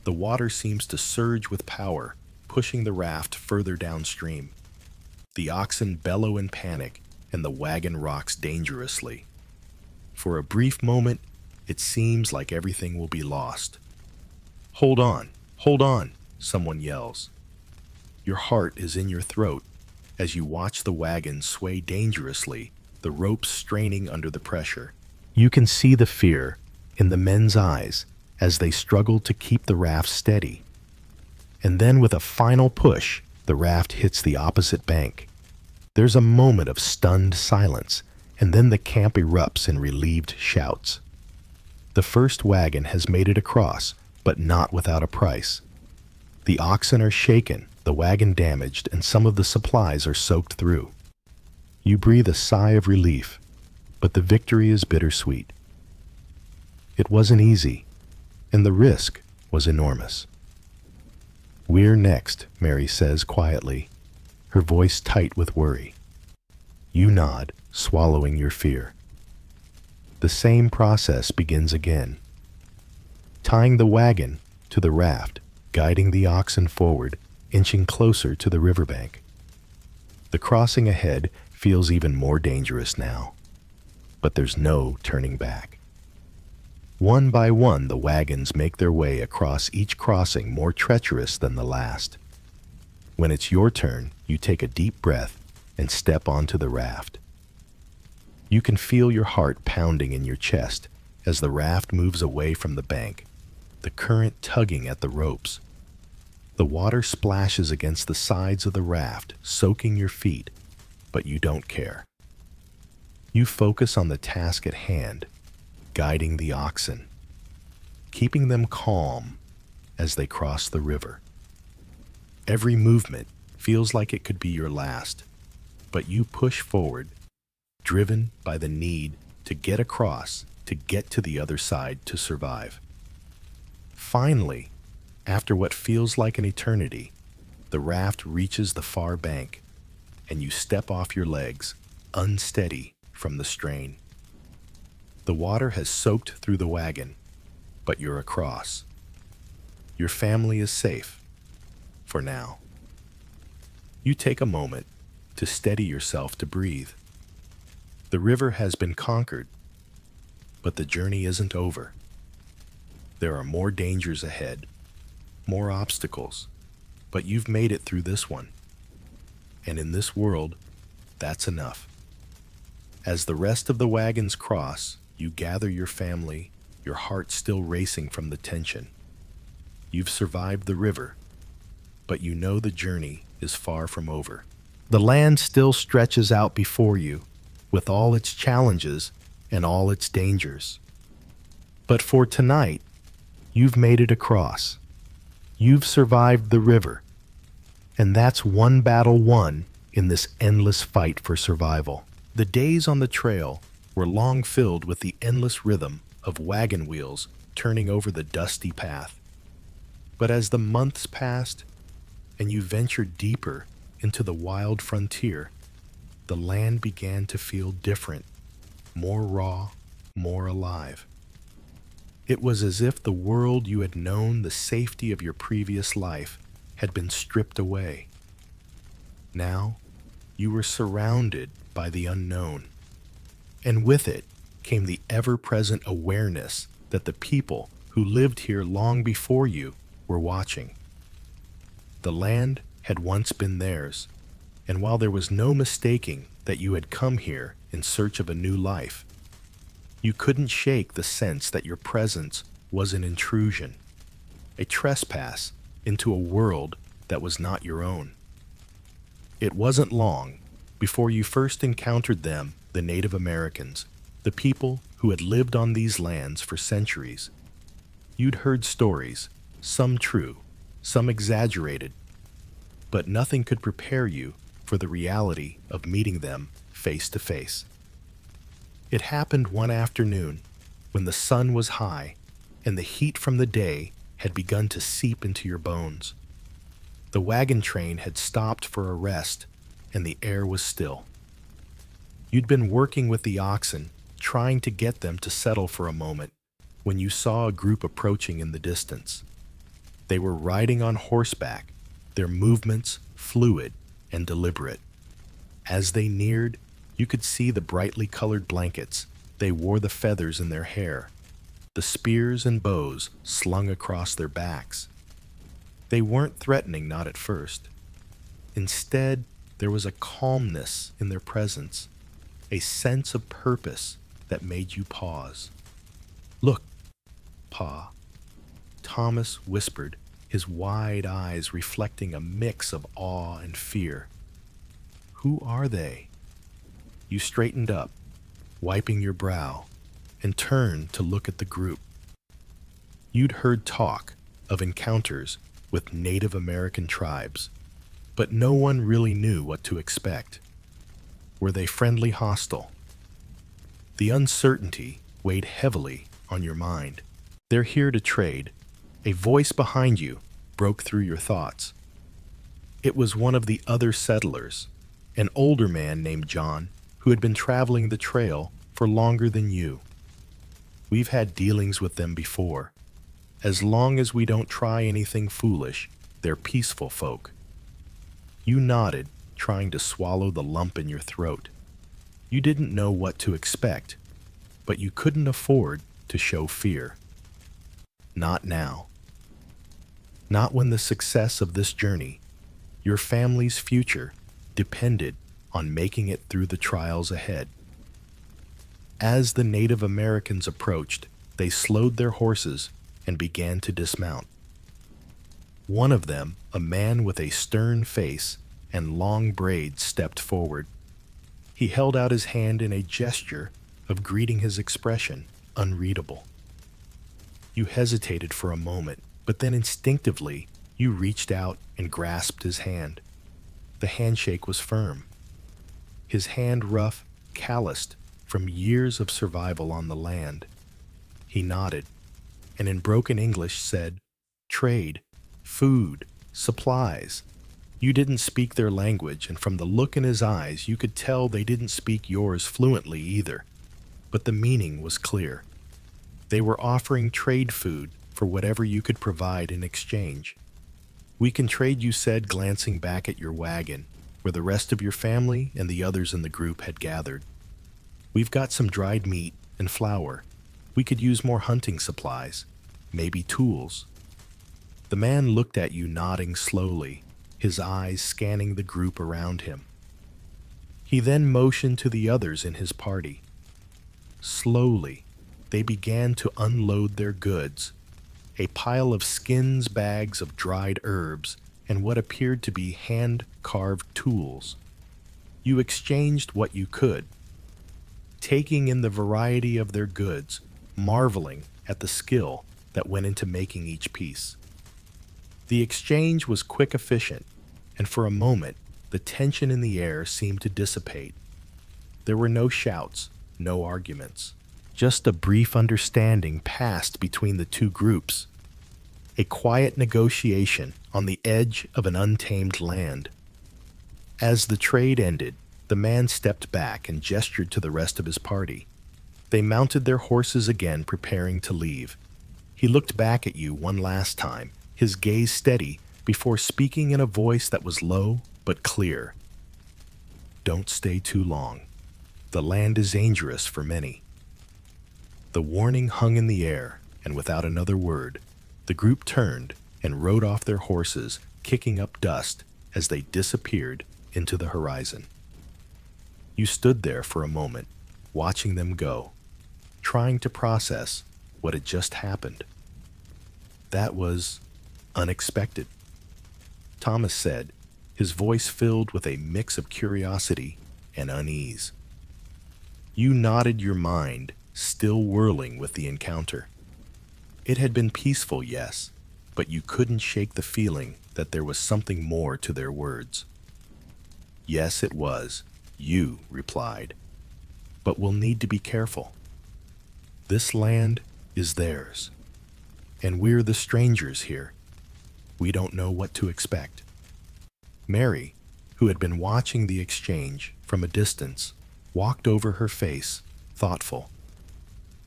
The water seems to surge with power, pushing the raft further downstream. The oxen bellow in panic, and the wagon rocks dangerously. For a brief moment, it seems like everything will be lost. Hold on, someone yells. Your heart is in your throat as you watch the wagon sway dangerously, the ropes straining under the pressure. You can see the fear in the men's eyes as they struggle to keep the raft steady. And then with a final push, the raft hits the opposite bank. There's a moment of stunned silence, and then the camp erupts in relieved shouts. The first wagon has made it across, but not without a price. The oxen are shaken, the wagon damaged, and some of the supplies are soaked through. You breathe a sigh of relief, but the victory is bittersweet. It wasn't easy, and the risk was enormous. "We're next," Mary says quietly, her voice tight with worry. You nod, swallowing your fear. The same process begins again. Tying the wagon to the raft, guiding the oxen forward, inching closer to the riverbank. The crossing ahead feels even more dangerous now, but there's no turning back. One by one, the wagons make their way across each crossing more treacherous than the last. When it's your turn, you take a deep breath and step onto the raft. You can feel your heart pounding in your chest as the raft moves away from the bank, the current tugging at the ropes. The water splashes against the sides of the raft, soaking your feet, but you don't care. You focus on the task at hand, guiding the oxen, keeping them calm as they cross the river. Every movement feels like it could be your last, but you push forward, driven by the need to get across, to get to the other side to survive. Finally, after what feels like an eternity, the raft reaches the far bank, and you step off your legs, unsteady from the strain. The water has soaked through the wagon, but you're across. Your family is safe, for now. You take a moment to steady yourself, to breathe. The river has been conquered, but the journey isn't over. There are more dangers ahead, more obstacles, but you've made it through this one. And in this world, that's enough. As the rest of the wagons cross, you gather your family, your heart still racing from the tension. You've survived the river, but you know the journey is far from over. The land still stretches out before you, with all its challenges and all its dangers. But for tonight, you've made it across. You've survived the river, and that's one battle won in this endless fight for survival. The days on the trail were long filled with the endless rhythm of wagon wheels turning over the dusty path. But as the months passed and you ventured deeper into the wild frontier, the land began to feel different, more raw, more alive. It was as if the world you had known, the safety of your previous life, had been stripped away. Now, you were surrounded by the unknown, and with it came the ever-present awareness that the people who lived here long before you were watching. The land had once been theirs, and while there was no mistaking that you had come here in search of a new life, you couldn't shake the sense that your presence was an intrusion, a trespass into a world that was not your own. It wasn't long before you first encountered them, the Native Americans, the people who had lived on these lands for centuries. You'd heard stories, some true, some exaggerated, but nothing could prepare you for the reality of meeting them face to face. It happened one afternoon when the sun was high and the heat from the day had begun to seep into your bones. The wagon train had stopped for a rest, and the air was still. You'd been working with the oxen, trying to get them to settle for a moment, when you saw a group approaching in the distance. They were riding on horseback, their movements fluid and deliberate. As they neared, you could see the brightly colored blankets. They wore the feathers in their hair, the spears and bows slung across their backs. They weren't threatening, not at first. Instead, there was a calmness in their presence, a sense of purpose that made you pause. "Look, Pa," Thomas whispered, his wide eyes reflecting a mix of awe and fear. "Who are they?" You straightened up, wiping your brow, and turned to look at the group. You'd heard talk of encounters with Native American tribes, but no one really knew what to expect. Were they friendly, hostile? The uncertainty weighed heavily on your mind. "They're here to trade." A voice behind you broke through your thoughts. It was one of the other settlers, an older man named John, who had been traveling the trail for longer than you. "We've had dealings with them before. As long as we don't try anything foolish, they're peaceful folk." You nodded, trying to swallow the lump in your throat. You didn't know what to expect, but you couldn't afford to show fear. Not now. Not when the success of this journey, your family's future, depended on making it through the trials ahead. As the Native Americans approached, they slowed their horses and began to dismount. One of them, a man with a stern face and long braids, stepped forward. He held out his hand in a gesture of greeting, his expression unreadable. You hesitated for a moment, but then instinctively you reached out and grasped his hand. The handshake was firm, his hand rough, calloused from years of survival on the land. He nodded, and in broken English said, "Trade, food, supplies." You didn't speak their language, and from the look in his eyes you could tell they didn't speak yours fluently either. But the meaning was clear. They were offering trade food for whatever you could provide in exchange. "We can trade," you said, glancing back at your wagon, where the rest of your family and the others in the group had gathered. "We've got some dried meat and flour. We could use more hunting supplies, maybe tools." The man looked at you, nodding slowly, his eyes scanning the group around him. He then motioned to the others in his party. Slowly, they began to unload their goods, a pile of skins, bags of dried herbs, and what appeared to be hand-carved tools. You exchanged what you could, taking in the variety of their goods, marveling at the skill that went into making each piece. The exchange was quick, efficient, and for a moment, the tension in the air seemed to dissipate. There were no shouts, no arguments. Just a brief understanding passed between the two groups, a quiet negotiation on the edge of an untamed land. As the trade ended, the man stepped back and gestured to the rest of his party. They mounted their horses again, preparing to leave. He looked back at you one last time, his gaze steady, before speaking in a voice that was low but clear. "Don't stay too long. The land is dangerous for many." The warning hung in the air, and without another word, the group turned and rode off their horses, kicking up dust as they disappeared into the horizon. You stood there for a moment, watching them go, trying to process what had just happened. "That was unexpected," Thomas said, his voice filled with a mix of curiosity and unease. You nodded, your mind still whirling with the encounter. It had been peaceful, yes, but you couldn't shake the feeling that there was something more to their words. "Yes, it was," you replied, "but we'll need to be careful." This land is theirs, and we're the strangers here. We don't know what to expect. Mary, who had been watching the exchange from a distance, walked over her face, thoughtful.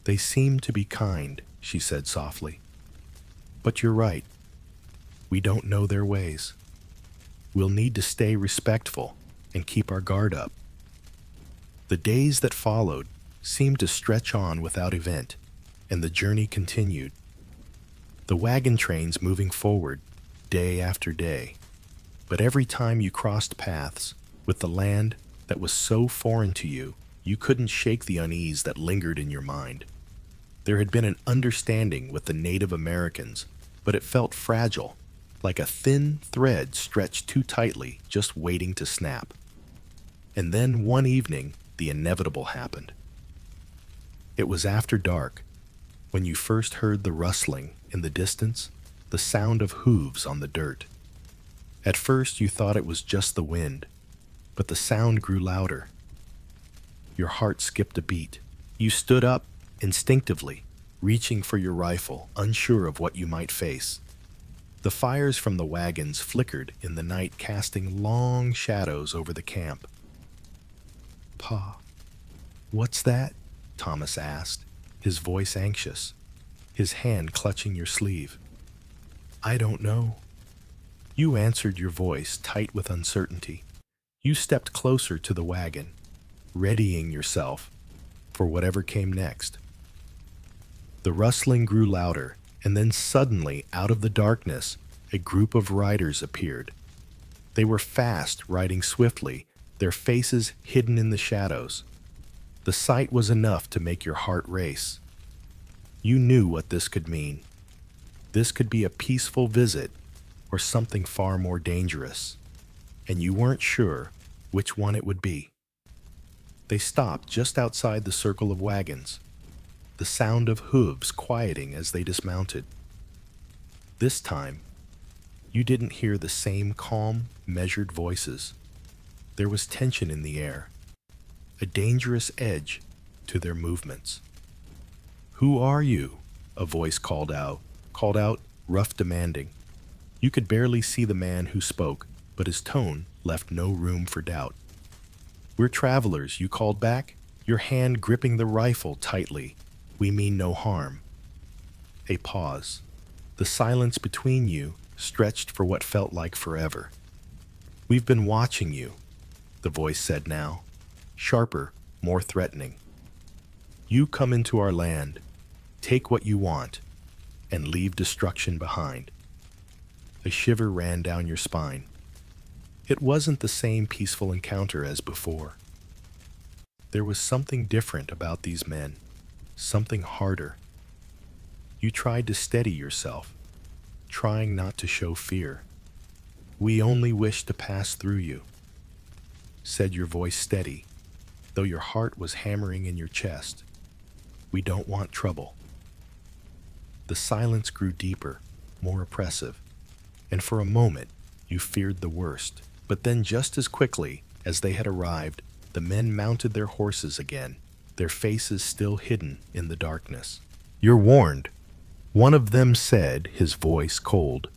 They seem to be kind, she said softly. But you're right. We don't know their ways. We'll need to stay respectful and keep our guard up. The days that followed seemed to stretch on without event, and the journey continued. The wagon trains moving forward, day after day. But every time you crossed paths with the land that was so foreign to you, you couldn't shake the unease that lingered in your mind. There had been an understanding with the Native Americans, but it felt fragile, like a thin thread stretched too tightly, just waiting to snap. And then one evening, the inevitable happened. It was after dark, when you first heard the rustling in the distance, the sound of hooves on the dirt. At first you thought it was just the wind, but the sound grew louder. Your heart skipped a beat. You stood up, instinctively, reaching for your rifle, unsure of what you might face. The fires from the wagons flickered in the night, casting long shadows over the camp. "Pa, what's that?" Thomas asked, his voice anxious, his hand clutching your sleeve. "I don't know." You answered, your voice tight with uncertainty. You stepped closer to the wagon, readying yourself for whatever came next. The rustling grew louder, and then suddenly, out of the darkness, a group of riders appeared. They were fast, riding swiftly, their faces hidden in the shadows. The sight was enough to make your heart race. You knew what this could mean. This could be a peaceful visit or something far more dangerous, and you weren't sure which one it would be. They stopped just outside the circle of wagons, the sound of hooves quieting as they dismounted. This time, you didn't hear the same calm, measured voices. There was tension in the air, a dangerous edge to their movements. "Who are you?" a voice called out, rough, demanding. You could barely see the man who spoke, but his tone left no room for doubt. "We're travelers," you called back, your hand gripping the rifle tightly. "We mean no harm." A pause. The silence between you stretched for what felt like forever. "We've been watching you," the voice said now, sharper, more threatening. "You come into our land, take what you want, and leave destruction behind." A shiver ran down your spine. It wasn't the same peaceful encounter as before. There was something different about these men, something harder. You tried to steady yourself, trying not to show fear. "We only wish to pass through you," said your voice steady, though your heart was hammering in your chest. "We don't want trouble." The silence grew deeper, more oppressive, and for a moment you feared the worst. But then, just as quickly as they had arrived, the men mounted their horses again, their faces still hidden in the darkness. "You're warned," one of them said, his voice cold.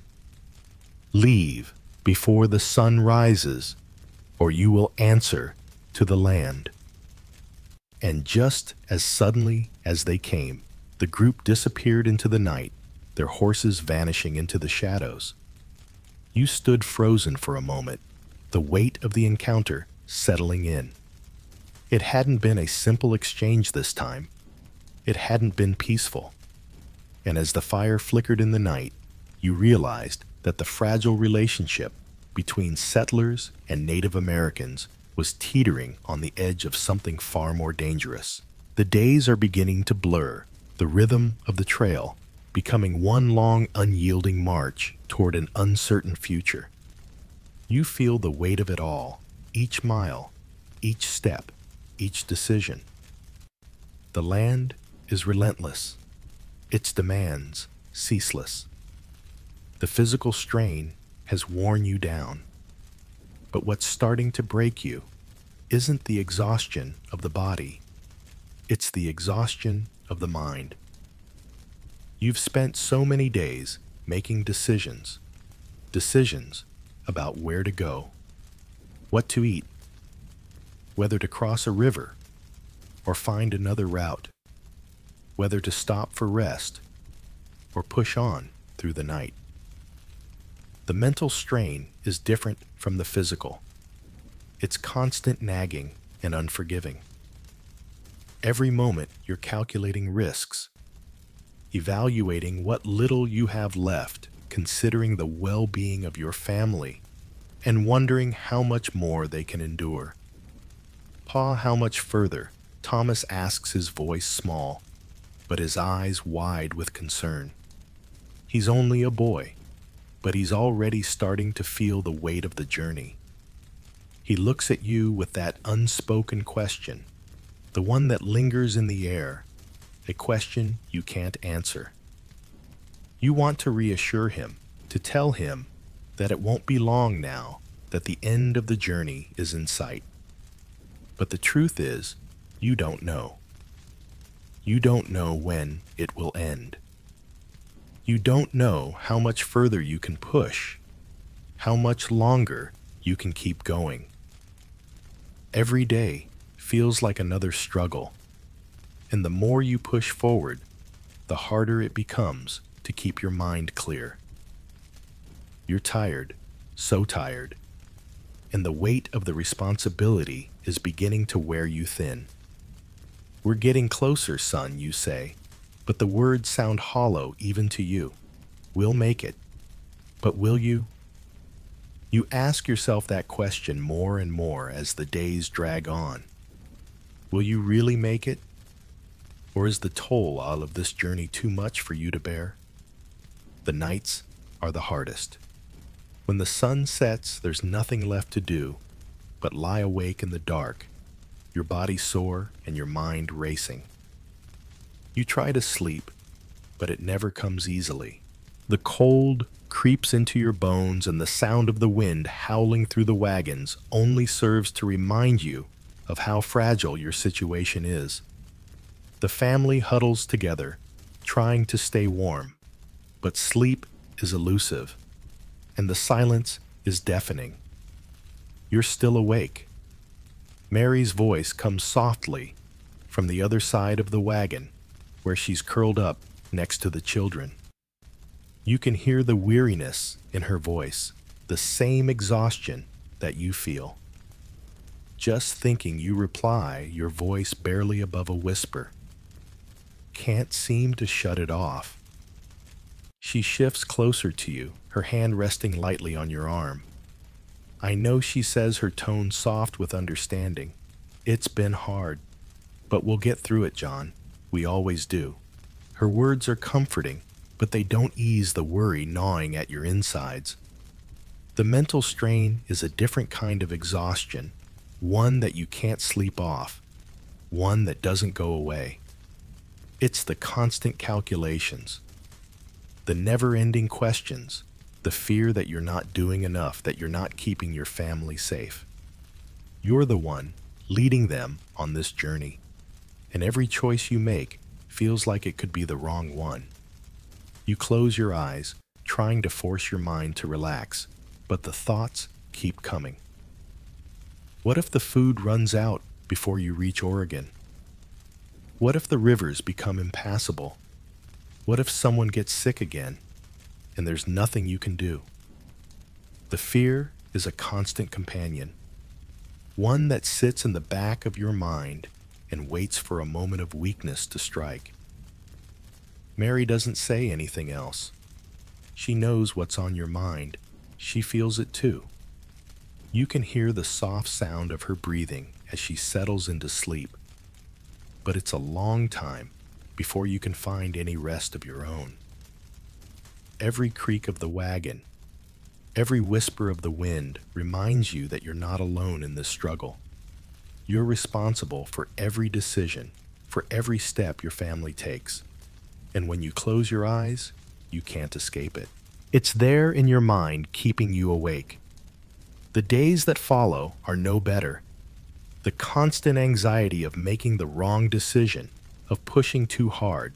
"Leave before the sun rises, or you will answer to the land." And just as suddenly as they came, the group disappeared into the night, their horses vanishing into the shadows. You stood frozen for a moment, the weight of the encounter settling in. It hadn't been a simple exchange this time. It hadn't been peaceful. And as the fire flickered in the night, you realized that the fragile relationship between settlers and Native Americans was teetering on the edge of something far more dangerous. The days are beginning to blur, the rhythm of the trail becoming one long, unyielding march toward an uncertain future. You feel the weight of it all, each mile, each step, each decision. The land is relentless, its demands ceaseless. The physical strain has worn you down. But what's starting to break you isn't the exhaustion of the body, it's the exhaustion of the mind. You've spent so many days making decisions about where to go, what to eat, whether to cross a river or find another route, whether to stop for rest or push on through the night. The mental strain is different from the physical. It's constant nagging and unforgiving. Every moment you're calculating risks, evaluating what little you have left, considering the well-being of your family, and wondering how much more they can endure. Pa, how much further? Thomas asks, his voice small, but his eyes wide with concern. He's only a boy, but he's already starting to feel the weight of the journey. He looks at you with that unspoken question, the one that lingers in the air, a question you can't answer. You want to reassure him, to tell him that it won't be long now, that the end of the journey is in sight. But the truth is, you don't know. You don't know when it will end. You don't know how much further you can push, how much longer you can keep going. Every day feels like another struggle, and the more you push forward, the harder it becomes to keep your mind clear. You're tired, so tired, and the weight of the responsibility is beginning to wear you thin. We're getting closer, son, you say, but the words sound hollow even to you. We'll make it. But will you? You ask yourself that question more and more as the days drag on. Will you really make it? Or is the toll all of this journey too much for you to bear? The nights are the hardest. When the sun sets, there's nothing left to do but lie awake in the dark, your body sore and your mind racing. You try to sleep, but it never comes easily. The cold creeps into your bones, and the sound of the wind howling through the wagons only serves to remind you of how fragile your situation is. The family huddles together, trying to stay warm, but sleep is elusive, and the silence is deafening. You're still awake. Mary's voice comes softly from the other side of the wagon, where she's curled up next to the children. You can hear the weariness in her voice, the same exhaustion that you feel. Just thinking, you reply, your voice barely above a whisper. Can't seem to shut it off. She shifts closer to you, her hand resting lightly on your arm. I know, she says, her tone soft with understanding. It's been hard, but we'll get through it, John. We always do. Her words are comforting, but they don't ease the worry gnawing at your insides. The mental strain is a different kind of exhaustion, one that you can't sleep off, one that doesn't go away. It's the constant calculations, the never-ending questions, the fear that you're not doing enough, that you're not keeping your family safe. You're the one leading them on this journey, and every choice you make feels like it could be the wrong one. You close your eyes, trying to force your mind to relax, but the thoughts keep coming. What if the food runs out before you reach Oregon? What if the rivers become impassable? What if someone gets sick again, and there's nothing you can do? The fear is a constant companion, one that sits in the back of your mind and waits for a moment of weakness to strike. Mary doesn't say anything else. She knows what's on your mind. She feels it too. You can hear the soft sound of her breathing as she settles into sleep. But it's a long time before you can find any rest of your own. Every creak of the wagon, every whisper of the wind reminds you that you're not alone in this struggle. You're responsible for every decision, for every step your family takes. And when you close your eyes, you can't escape it. It's there in your mind, keeping you awake. The days that follow are no better. The constant anxiety of making the wrong decision, of pushing too hard,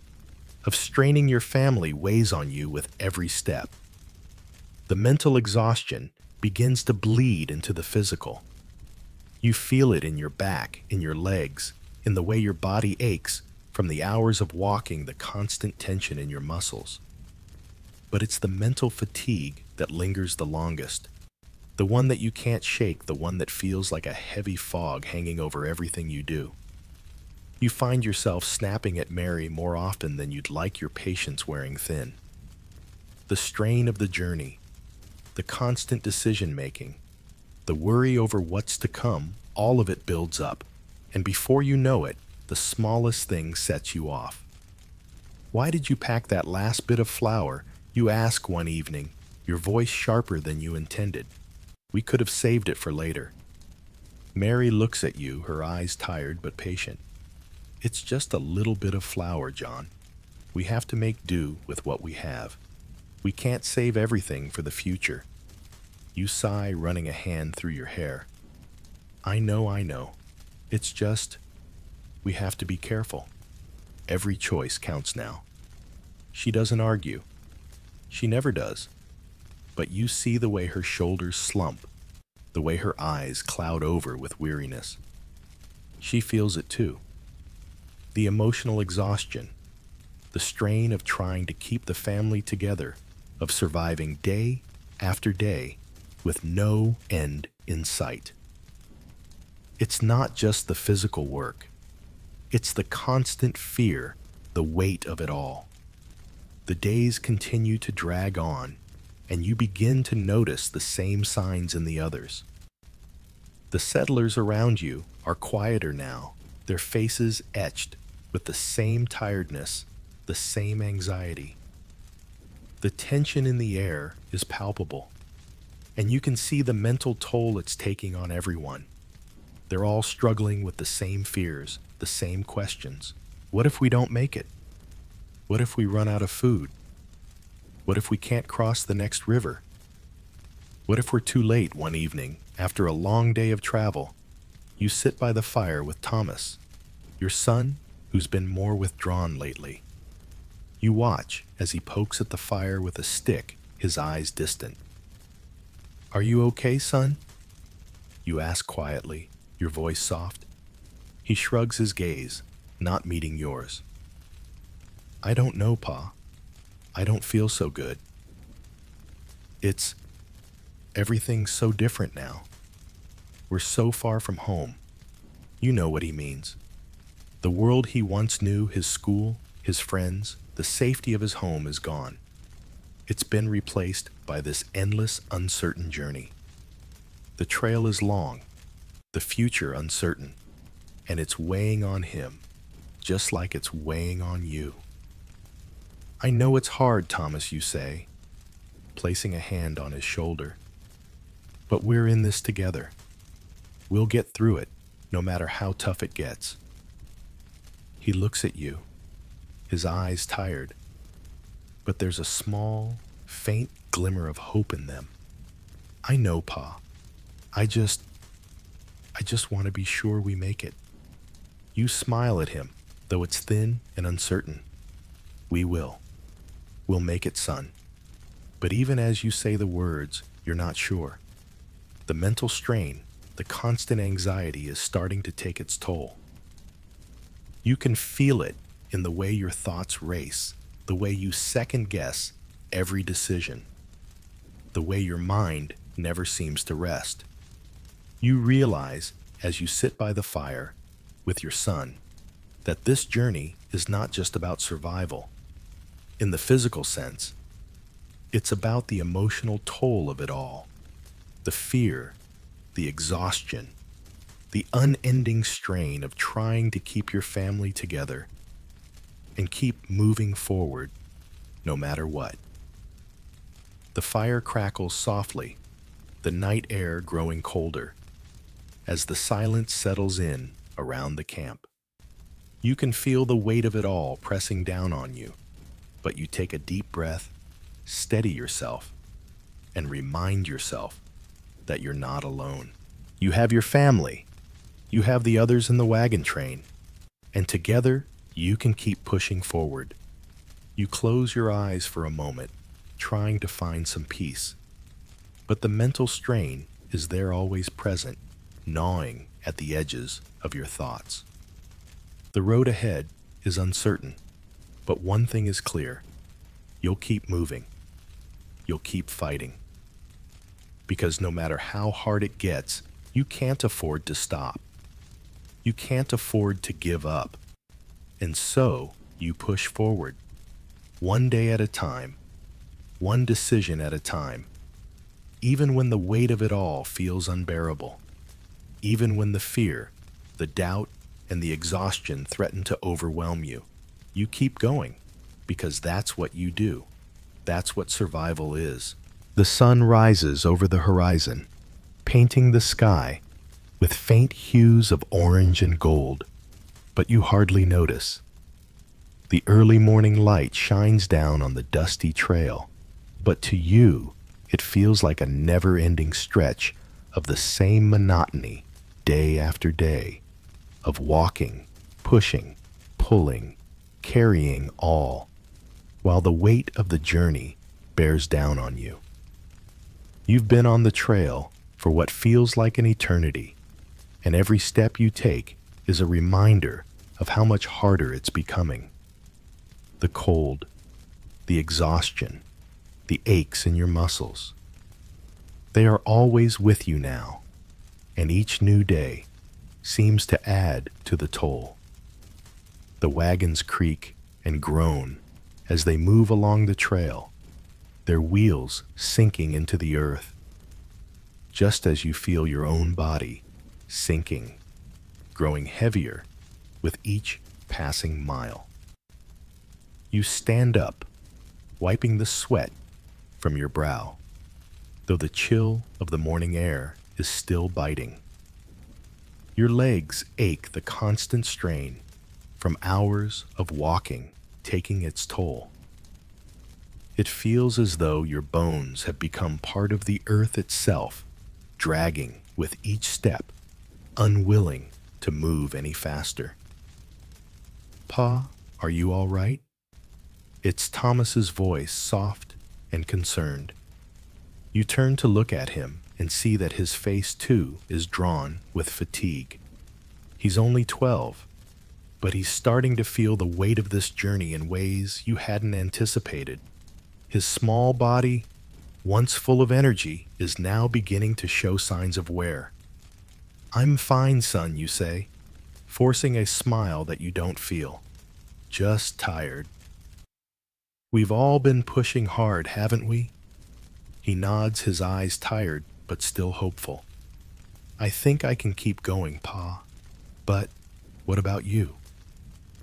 of straining your family weighs on you with every step. The mental exhaustion begins to bleed into the physical. You feel it in your back, in your legs, in the way your body aches from the hours of walking, the constant tension in your muscles. But it's the mental fatigue that lingers the longest, the one that you can't shake, the one that feels like a heavy fog hanging over everything you do. You find yourself snapping at Mary more often than you'd like your patience wearing thin. The strain of the journey, the constant decision-making, the worry over what's to come, all of it builds up, and before you know it, the smallest thing sets you off. "Why did you pack that last bit of flour?" you ask one evening, your voice sharper than you intended. "We could have saved it for later." Mary looks at you, her eyes tired but patient. "It's just a little bit of flour, John. We have to make do with what we have. We can't save everything for the future." You sigh, running a hand through your hair. I know. It's just, we have to be careful. Every choice counts now." She doesn't argue. She never does. But you see the way her shoulders slump, the way her eyes cloud over with weariness. She feels it too. The emotional exhaustion, the strain of trying to keep the family together, of surviving day after day with no end in sight. It's not just the physical work. It's the constant fear, the weight of it all. The days continue to drag on, and you begin to notice the same signs in the others. The settlers around you are quieter now, their faces etched with the same tiredness, the same anxiety. The tension in the air is palpable, and you can see the mental toll it's taking on everyone. They're all struggling with the same fears, the same questions. What if we don't make it? What if we run out of food? What if we can't cross the next river? What if we're too late one evening, after a long day of travel? You sit by the fire with Thomas, your son, who's been more withdrawn lately. You watch as he pokes at the fire with a stick, his eyes distant. "Are you okay, son?" you ask quietly, your voice soft. He shrugs his gaze, not meeting yours. "I don't know, Pa. I don't feel so good. Everything's so different now. We're so far from home." You know what he means. The world he once knew, his school, his friends, the safety of his home is gone. It's been replaced by this endless, uncertain journey. The trail is long, the future uncertain, and it's weighing on him, just like it's weighing on you. "I know it's hard, Thomas," you say, placing a hand on his shoulder. "But we're in this together. We'll get through it, no matter how tough it gets." He looks at you, his eyes tired, but there's a small, faint glimmer of hope in them. "I know, Pa. I just want to be sure we make it." You smile at him, though it's thin and uncertain. "We will. We'll make it, son." But even as you say the words, you're not sure. The mental strain, the constant anxiety is starting to take its toll. You can feel it in the way your thoughts race, the way you second-guess every decision, the way your mind never seems to rest. You realize, as you sit by the fire with your son, that this journey is not just about survival. In the physical sense, it's about the emotional toll of it all, the fear, the exhaustion, the unending strain of trying to keep your family together and keep moving forward no matter what. The fire crackles softly, the night air growing colder, as the silence settles in around the camp. You can feel the weight of it all pressing down on you, but you take a deep breath, steady yourself, and remind yourself that you're not alone. You have your family, you have the others in the wagon train, and together you can keep pushing forward. You close your eyes for a moment, trying to find some peace. But the mental strain is there always present, gnawing at the edges of your thoughts. The road ahead is uncertain, but one thing is clear. You'll keep moving. You'll keep fighting. Because no matter how hard it gets, you can't afford to stop. You can't afford to give up. And so you push forward, one day at a time, one decision at a time, even when the weight of it all feels unbearable, even when the fear, the doubt, and the exhaustion threaten to overwhelm you. You keep going, because that's what you do. That's what survival is. The sun rises over the horizon, painting the sky with faint hues of orange and gold, but you hardly notice. The early morning light shines down on the dusty trail, but to you, it feels like a never-ending stretch of the same monotony day after day, of walking, pushing, pulling, carrying all, while the weight of the journey bears down on you. You've been on the trail for what feels like an eternity, and every step you take is a reminder of how much harder it's becoming. The cold, the exhaustion, the aches in your muscles. They are always with you now, and each new day seems to add to the toll. The wagons creak and groan as they move along the trail, their wheels sinking into the earth, just as you feel your own body sinking, growing heavier with each passing mile. You stand up, wiping the sweat from your brow, though the chill of the morning air is still biting. Your legs ache the constant strain from hours of walking taking its toll. It feels as though your bones have become part of the earth itself, dragging with each step, unwilling to move any faster. Pa, are you all right? It's Thomas's voice, soft and concerned. You turn to look at him and see that his face too is drawn with fatigue. He's only 12, but he's starting to feel the weight of this journey in ways you hadn't anticipated. His small body, once full of energy, is now beginning to show signs of wear. "I'm fine, son," you say, forcing a smile that you don't feel. "Just tired." "We've all been pushing hard, haven't we?" He nods, his eyes tired but still hopeful. "I think I can keep going, Pa. But what about you?"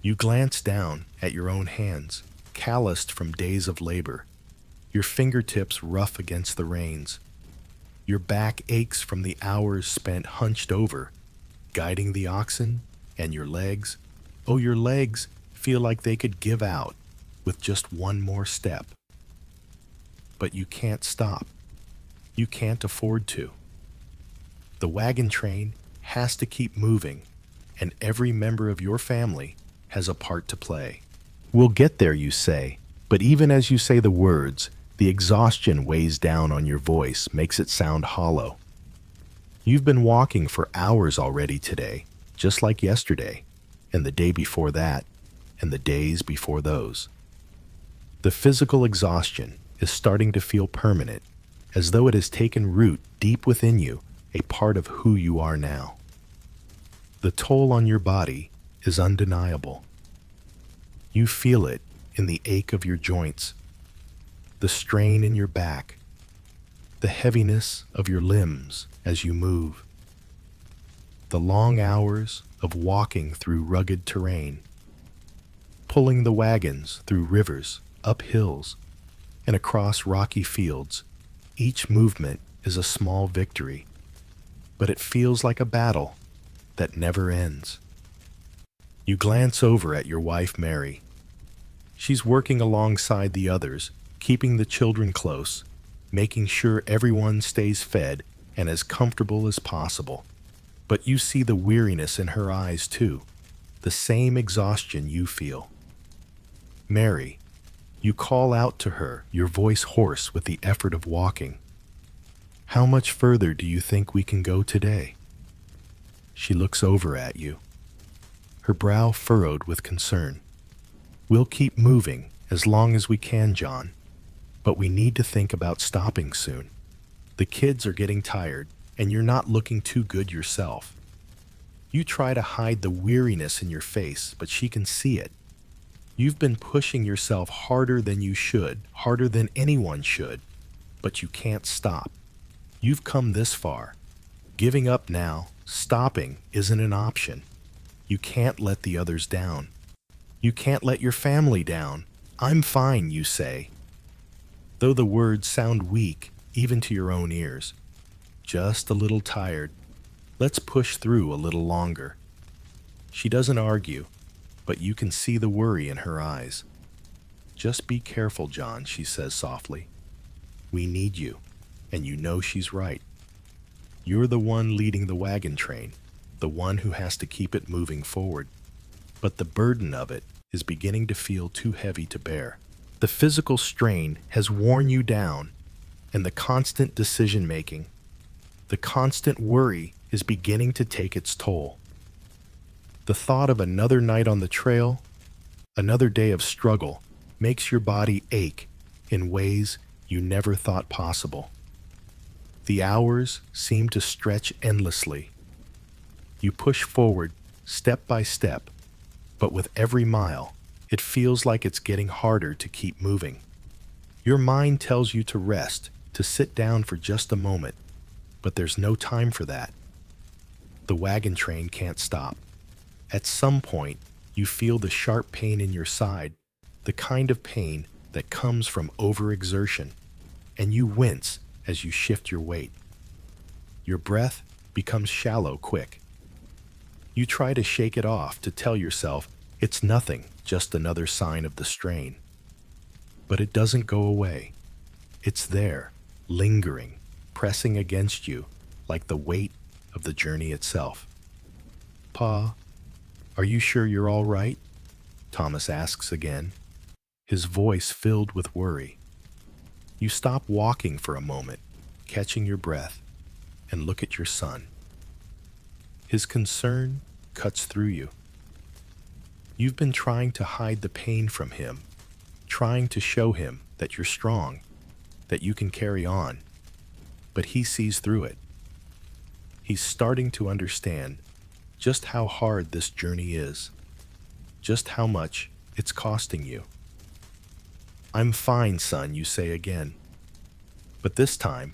You glance down at your own hands, calloused from days of labor, your fingertips rough against the reins. Your back aches from the hours spent hunched over, guiding the oxen, and your legs, oh, your legs feel like they could give out with just one more step. But you can't stop. You can't afford to. The wagon train has to keep moving, and every member of your family has a part to play. "We'll get there," you say, but even as you say the words, the exhaustion weighs down on your voice, makes it sound hollow. You've been walking for hours already today, just like yesterday, and the day before that, and the days before those. The physical exhaustion is starting to feel permanent, as though it has taken root deep within you, a part of who you are now. The toll on your body is undeniable. You feel it in the ache of your joints, the strain in your back, the heaviness of your limbs as you move, the long hours of walking through rugged terrain, pulling the wagons through rivers, up hills, and across rocky fields. Each movement is a small victory, but it feels like a battle that never ends. You glance over at your wife, Mary. She's working alongside the others, keeping the children close, making sure everyone stays fed and as comfortable as possible. But you see the weariness in her eyes too. the same exhaustion you feel. Mary, you call out to her, your voice hoarse with the effort of walking. How much further do you think we can go today? She looks over at you, her brow furrowed with concern. We'll keep moving as long as we can, John, but we need to think about stopping soon. The kids are getting tired, and you're not looking too good yourself. You try to hide the weariness in your face, but she can see it. You've been pushing yourself harder than you should, harder than anyone should, but you can't stop. You've come this far. Giving up now, stopping, isn't an option. You can't let the others down. You can't let your family down. I'm fine, you say. Though the words sound weak, even to your own ears. Just a little tired. Let's push through a little longer. She doesn't argue, but you can see the worry in her eyes. Just be careful, John, she says softly. We need you, and you know she's right. You're the one leading the wagon train, the one who has to keep it moving forward. But the burden of it is beginning to feel too heavy to bear. The physical strain has worn you down, and the constant decision-making, the constant worry is beginning to take its toll. The thought of another night on the trail, another day of struggle, makes your body ache in ways you never thought possible. The hours seem to stretch endlessly. You push forward step by step, but with every mile, it feels like it's getting harder to keep moving. Your mind tells you to rest, to sit down for just a moment, but there's no time for that. The wagon train can't stop. At some point, you feel the sharp pain in your side, the kind of pain that comes from overexertion, and you wince as you shift your weight. Your breath becomes shallow quick. You try to shake it off to tell yourself it's nothing, just another sign of the strain. But it doesn't go away. It's there, lingering, pressing against you like the weight of the journey itself. Pa, are you sure you're all right? Thomas asks again, his voice filled with worry. You stop walking for a moment, catching your breath, and look at your son. His concern cuts through you. You've been trying to hide the pain from him, trying to show him that you're strong, that you can carry on, but he sees through it. He's starting to understand just how hard this journey is, just how much it's costing you. I'm fine, son, you say again. But this time,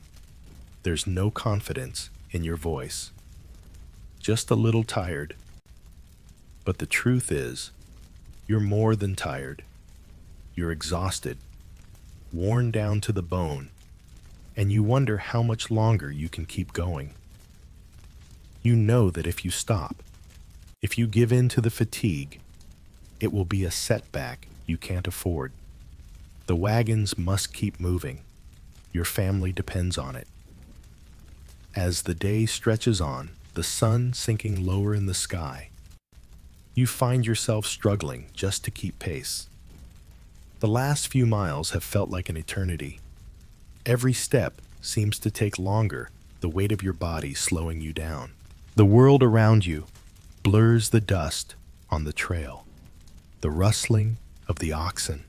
there's no confidence in your voice. Just a little tired. But the truth is, you're more than tired. You're exhausted, worn down to the bone, and you wonder how much longer you can keep going. You know that if you stop, if you give in to the fatigue, it will be a setback you can't afford. The wagons must keep moving. Your family depends on it. As the day stretches on, the sun sinking lower in the sky, you find yourself struggling just to keep pace. The last few miles have felt like an eternity. Every step seems to take longer, the weight of your body slowing you down. The world around you blurs the dust on the trail, the rustling of the oxen,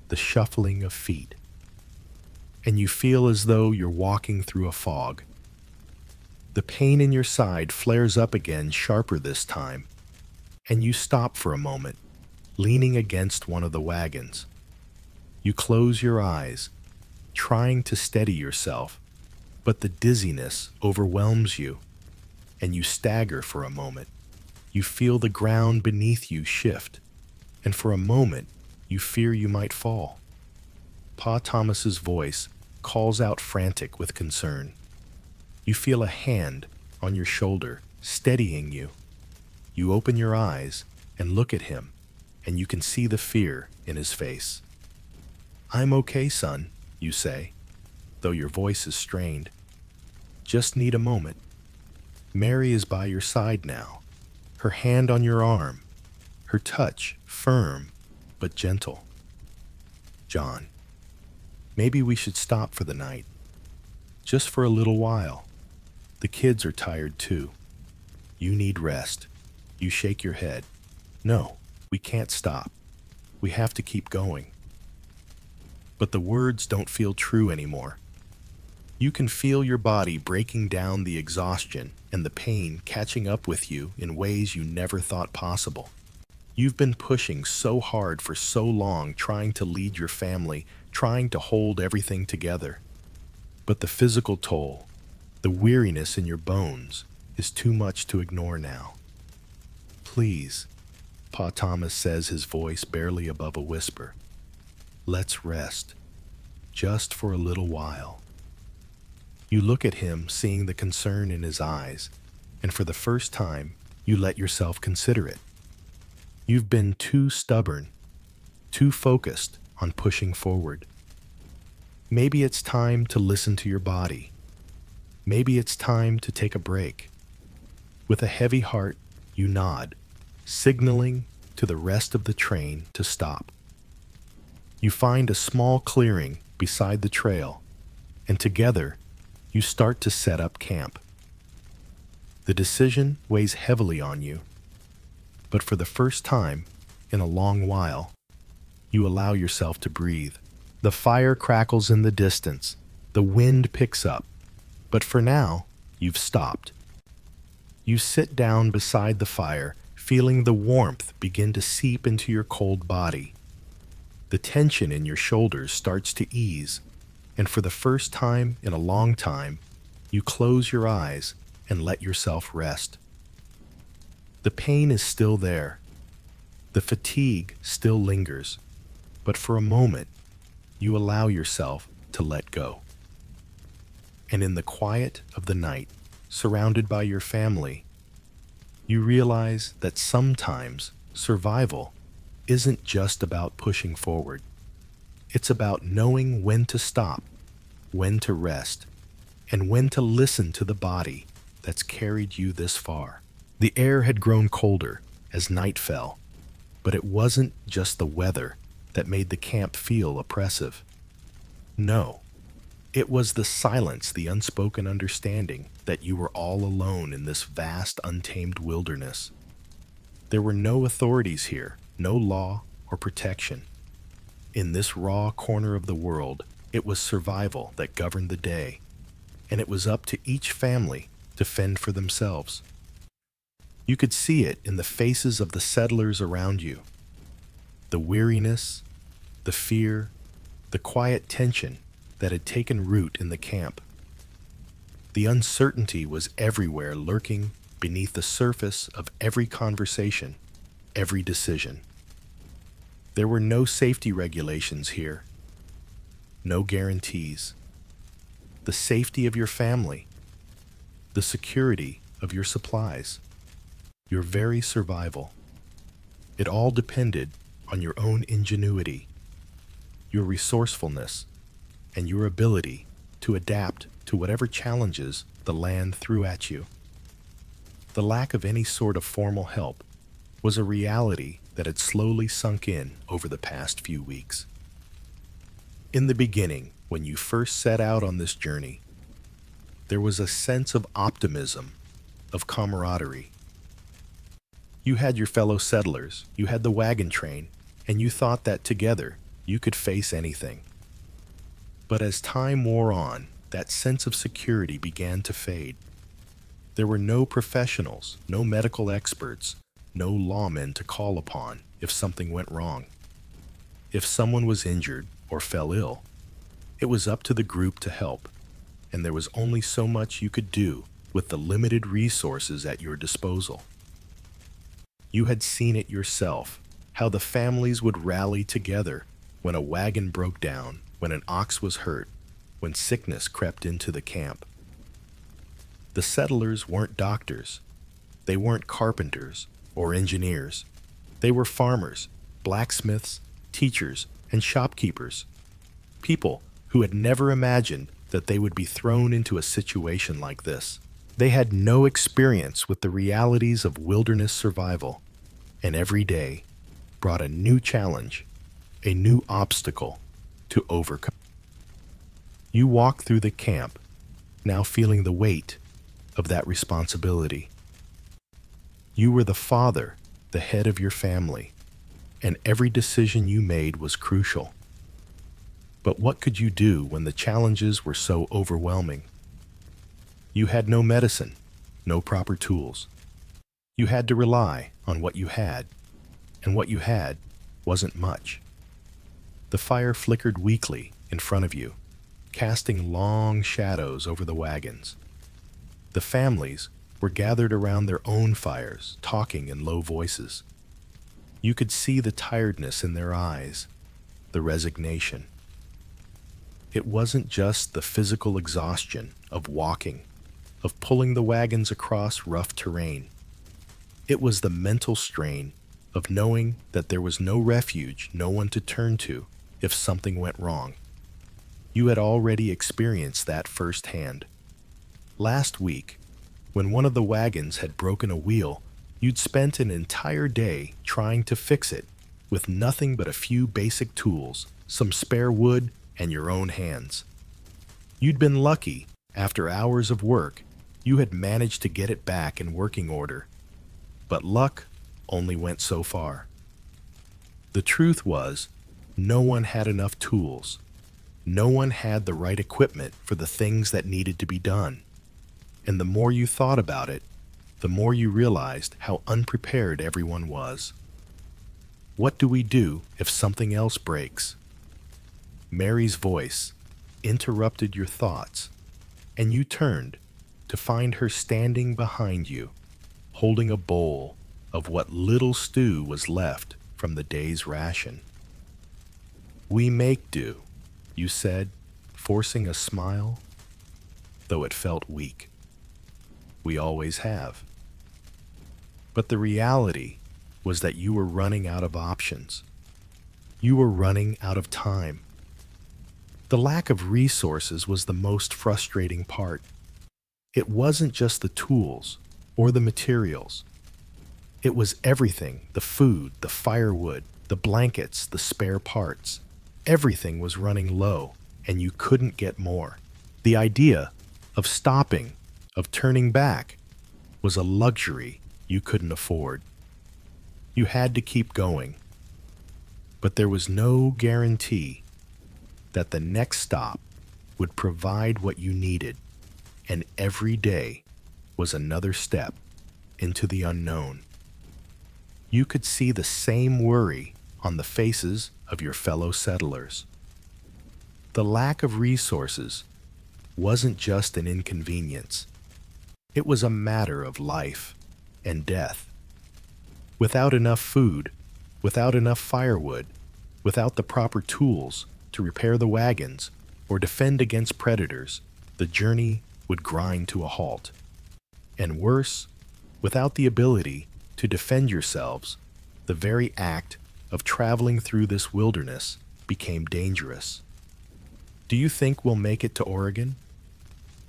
the shuffling of feet, and you feel as though you're walking through a fog. The pain in your side flares up again, sharper this time, and you stop for a moment, leaning against one of the wagons. You close your eyes, trying to steady yourself, but the dizziness overwhelms you, and you stagger for a moment. You feel the ground beneath you shift, and for a moment, you fear you might fall. Pa Thomas's voice calls out frantic with concern. You feel a hand on your shoulder, steadying you. You open your eyes and look at him, and you can see the fear in his face. I'm okay, son, you say, though your voice is strained. Just need a moment. Mary is by your side now, her hand on your arm, her touch firm but gentle. "John, maybe we should stop for the night. Just for a little while. The kids are tired too. You need rest." You shake your head. "No, we can't stop. We have to keep going." But the words don't feel true anymore. You can feel your body breaking down, the exhaustion and the pain catching up with you in ways you never thought possible. You've been pushing so hard for so long, trying to lead your family, trying to hold everything together. But the physical toll, the weariness in your bones, is too much to ignore now. "Please," Pa Thomas says, his voice barely above a whisper. "Let's rest. Just for a little while." You look at him, seeing the concern in his eyes, and for the first time, you let yourself consider it. You've been too stubborn, too focused on pushing forward. Maybe it's time to listen to your body. Maybe it's time to take a break. With a heavy heart, you nod, signaling to the rest of the train to stop. You find a small clearing beside the trail, and together, you start to set up camp. The decision weighs heavily on you, but for the first time in a long while, you allow yourself to breathe. The fire crackles in the distance, the wind picks up, but for now, you've stopped. You sit down beside the fire, feeling the warmth begin to seep into your cold body. The tension in your shoulders starts to ease, and for the first time in a long time, you close your eyes and let yourself rest. The pain is still there. The fatigue still lingers, but for a moment, you allow yourself to let go. And in the quiet of the night, surrounded by your family, you realize that sometimes survival isn't just about pushing forward. It's about knowing when to stop, when to rest, and when to listen to the body that's carried you this far. The air had grown colder as night fell, but it wasn't just the weather that made the camp feel oppressive. No, it was the silence, the unspoken understanding that you were all alone in this vast, untamed wilderness. There were no authorities here, no law or protection. In this raw corner of the world, it was survival that governed the day, and it was up to each family to fend for themselves. You could see it in the faces of the settlers around you. The weariness, the fear, the quiet tension that had taken root in the camp. The uncertainty was everywhere, lurking beneath the surface of every conversation, every decision. There were no safety regulations here, no guarantees. The safety of your family, the security of your supplies, your very survival. It all depended on your own ingenuity, your resourcefulness, and your ability to adapt to whatever challenges the land threw at you. The lack of any sort of formal help was a reality that had slowly sunk in over the past few weeks. In the beginning, when you first set out on this journey, there was a sense of optimism, of camaraderie. You had your fellow settlers, you had the wagon train, and you thought that together you could face anything. But as time wore on, that sense of security began to fade. There were no professionals, no medical experts, no lawmen to call upon if something went wrong. If someone was injured or fell ill, it was up to the group to help, and there was only so much you could do with the limited resources at your disposal. You had seen it yourself, how the families would rally together when a wagon broke down, when an ox was hurt, when sickness crept into the camp. The settlers weren't doctors. They weren't carpenters or engineers. They were farmers, blacksmiths, teachers, and shopkeepers. People who had never imagined that they would be thrown into a situation like this. They had no experience with the realities of wilderness survival, and every day brought a new challenge, a new obstacle to overcome. You walked through the camp, now feeling the weight of that responsibility. You were the father, the head of your family, and every decision you made was crucial. But what could you do when the challenges were so overwhelming? You had no medicine, no proper tools. You had to rely on what you had, and what you had wasn't much. The fire flickered weakly in front of you, casting long shadows over the wagons. The families were gathered around their own fires, talking in low voices. You could see the tiredness in their eyes, the resignation. It wasn't just the physical exhaustion of walking, of pulling the wagons across rough terrain. It was the mental strain of knowing that there was no refuge, no one to turn to if something went wrong. You had already experienced that firsthand. Last week, when one of the wagons had broken a wheel, you'd spent an entire day trying to fix it with nothing but a few basic tools, some spare wood, and your own hands. You'd been lucky, after hours of work, you had managed to get it back in working order. But luck only went so far. The truth was, no one had enough tools. No one had the right equipment for the things that needed to be done. And the more you thought about it, the more you realized how unprepared everyone was. What do we do if something else breaks? Mary's voice interrupted your thoughts, and you turned to find her standing behind you, holding a bowl of what little stew was left from the day's ration. "We make do," you said, forcing a smile, though it felt weak. "We always have." But the reality was that you were running out of options. You were running out of time. The lack of resources was the most frustrating part. It wasn't just the tools or the materials. It was everything: the food, the firewood, the blankets, the spare parts. Everything was running low, and you couldn't get more. The idea of stopping, of turning back, was a luxury you couldn't afford. You had to keep going. But there was no guarantee that the next stop would provide what you needed, and every day was another step into the unknown. You could see the same worry on the faces of your fellow settlers. The lack of resources wasn't just an inconvenience. It was a matter of life and death. Without enough food, without enough firewood, without the proper tools to repair the wagons or defend against predators, the journey would grind to a halt. And worse, without the ability to defend yourselves, the very act of traveling through this wilderness became dangerous. "Do you think we'll make it to Oregon?"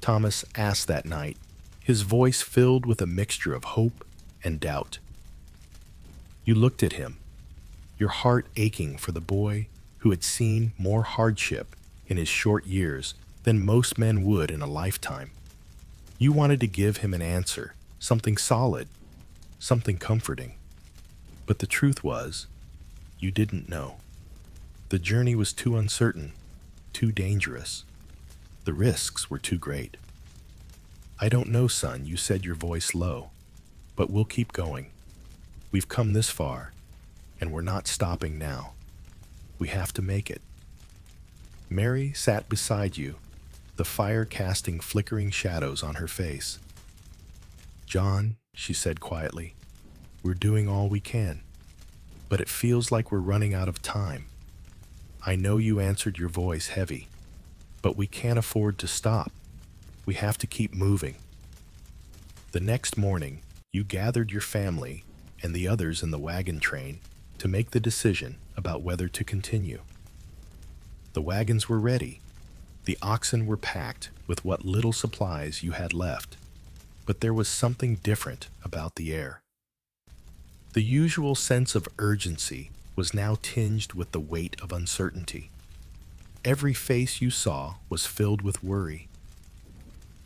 Thomas asked that night, his voice filled with a mixture of hope and doubt. You looked at him, your heart aching for the boy who had seen more hardship in his short years than most men would in a lifetime. You wanted to give him an answer, something solid, something comforting. But the truth was, you didn't know. The journey was too uncertain, too dangerous. The risks were too great. "I don't know, son," you said, your voice low, "but we'll keep going. We've come this far, and we're not stopping now. We have to make it." Mary sat beside you, the fire casting flickering shadows on her face. "John," she said quietly, "we're doing all we can, but it feels like we're running out of time. I know," you answered, your voice heavy, "but we can't afford to stop. We have to keep moving." The next morning, you gathered your family and the others in the wagon train to make the decision about whether to continue. The wagons were ready. The oxen were packed with what little supplies you had left. But there was something different about the air. The usual sense of urgency was now tinged with the weight of uncertainty. Every face you saw was filled with worry.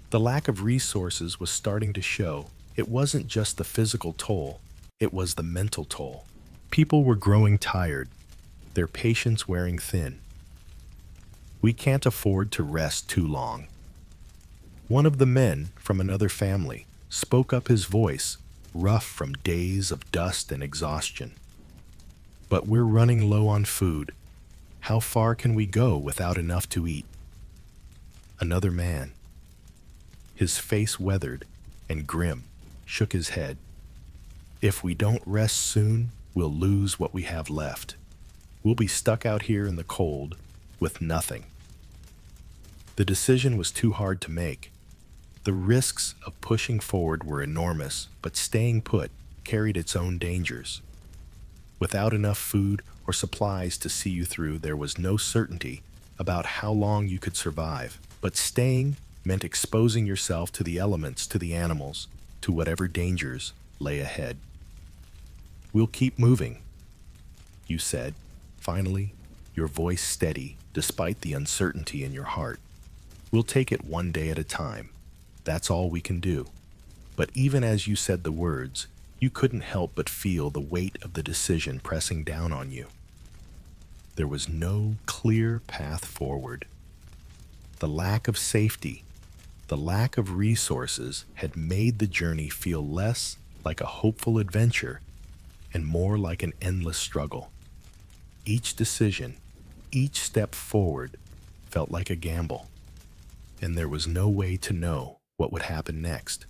The lack of resources was starting to show. It wasn't just the physical toll, it was the mental toll. People were growing tired, their patience wearing thin. We can't afford to rest too long. One of the men from another family spoke up, his voice rough from days of dust and exhaustion. But we're running low on food. How far can we go without enough to eat? Another man, his face weathered and grim, shook his head. If we don't rest soon, we'll lose what we have left. We'll be stuck out here in the cold with nothing. The decision was too hard to make. The risks of pushing forward were enormous, but staying put carried its own dangers. Without enough food or supplies to see you through, there was no certainty about how long you could survive. But staying meant exposing yourself to the elements, to the animals, to whatever dangers lay ahead. We'll keep moving, you said, finally, your voice steady despite the uncertainty in your heart. We'll take it one day at a time. That's all we can do. But even as you said the words, you couldn't help but feel the weight of the decision pressing down on you. There was no clear path forward. The lack of safety, the lack of resources had made the journey feel less like a hopeful adventure and more like an endless struggle. Each decision, each step forward felt like a gamble, and there was no way to know what would happen next.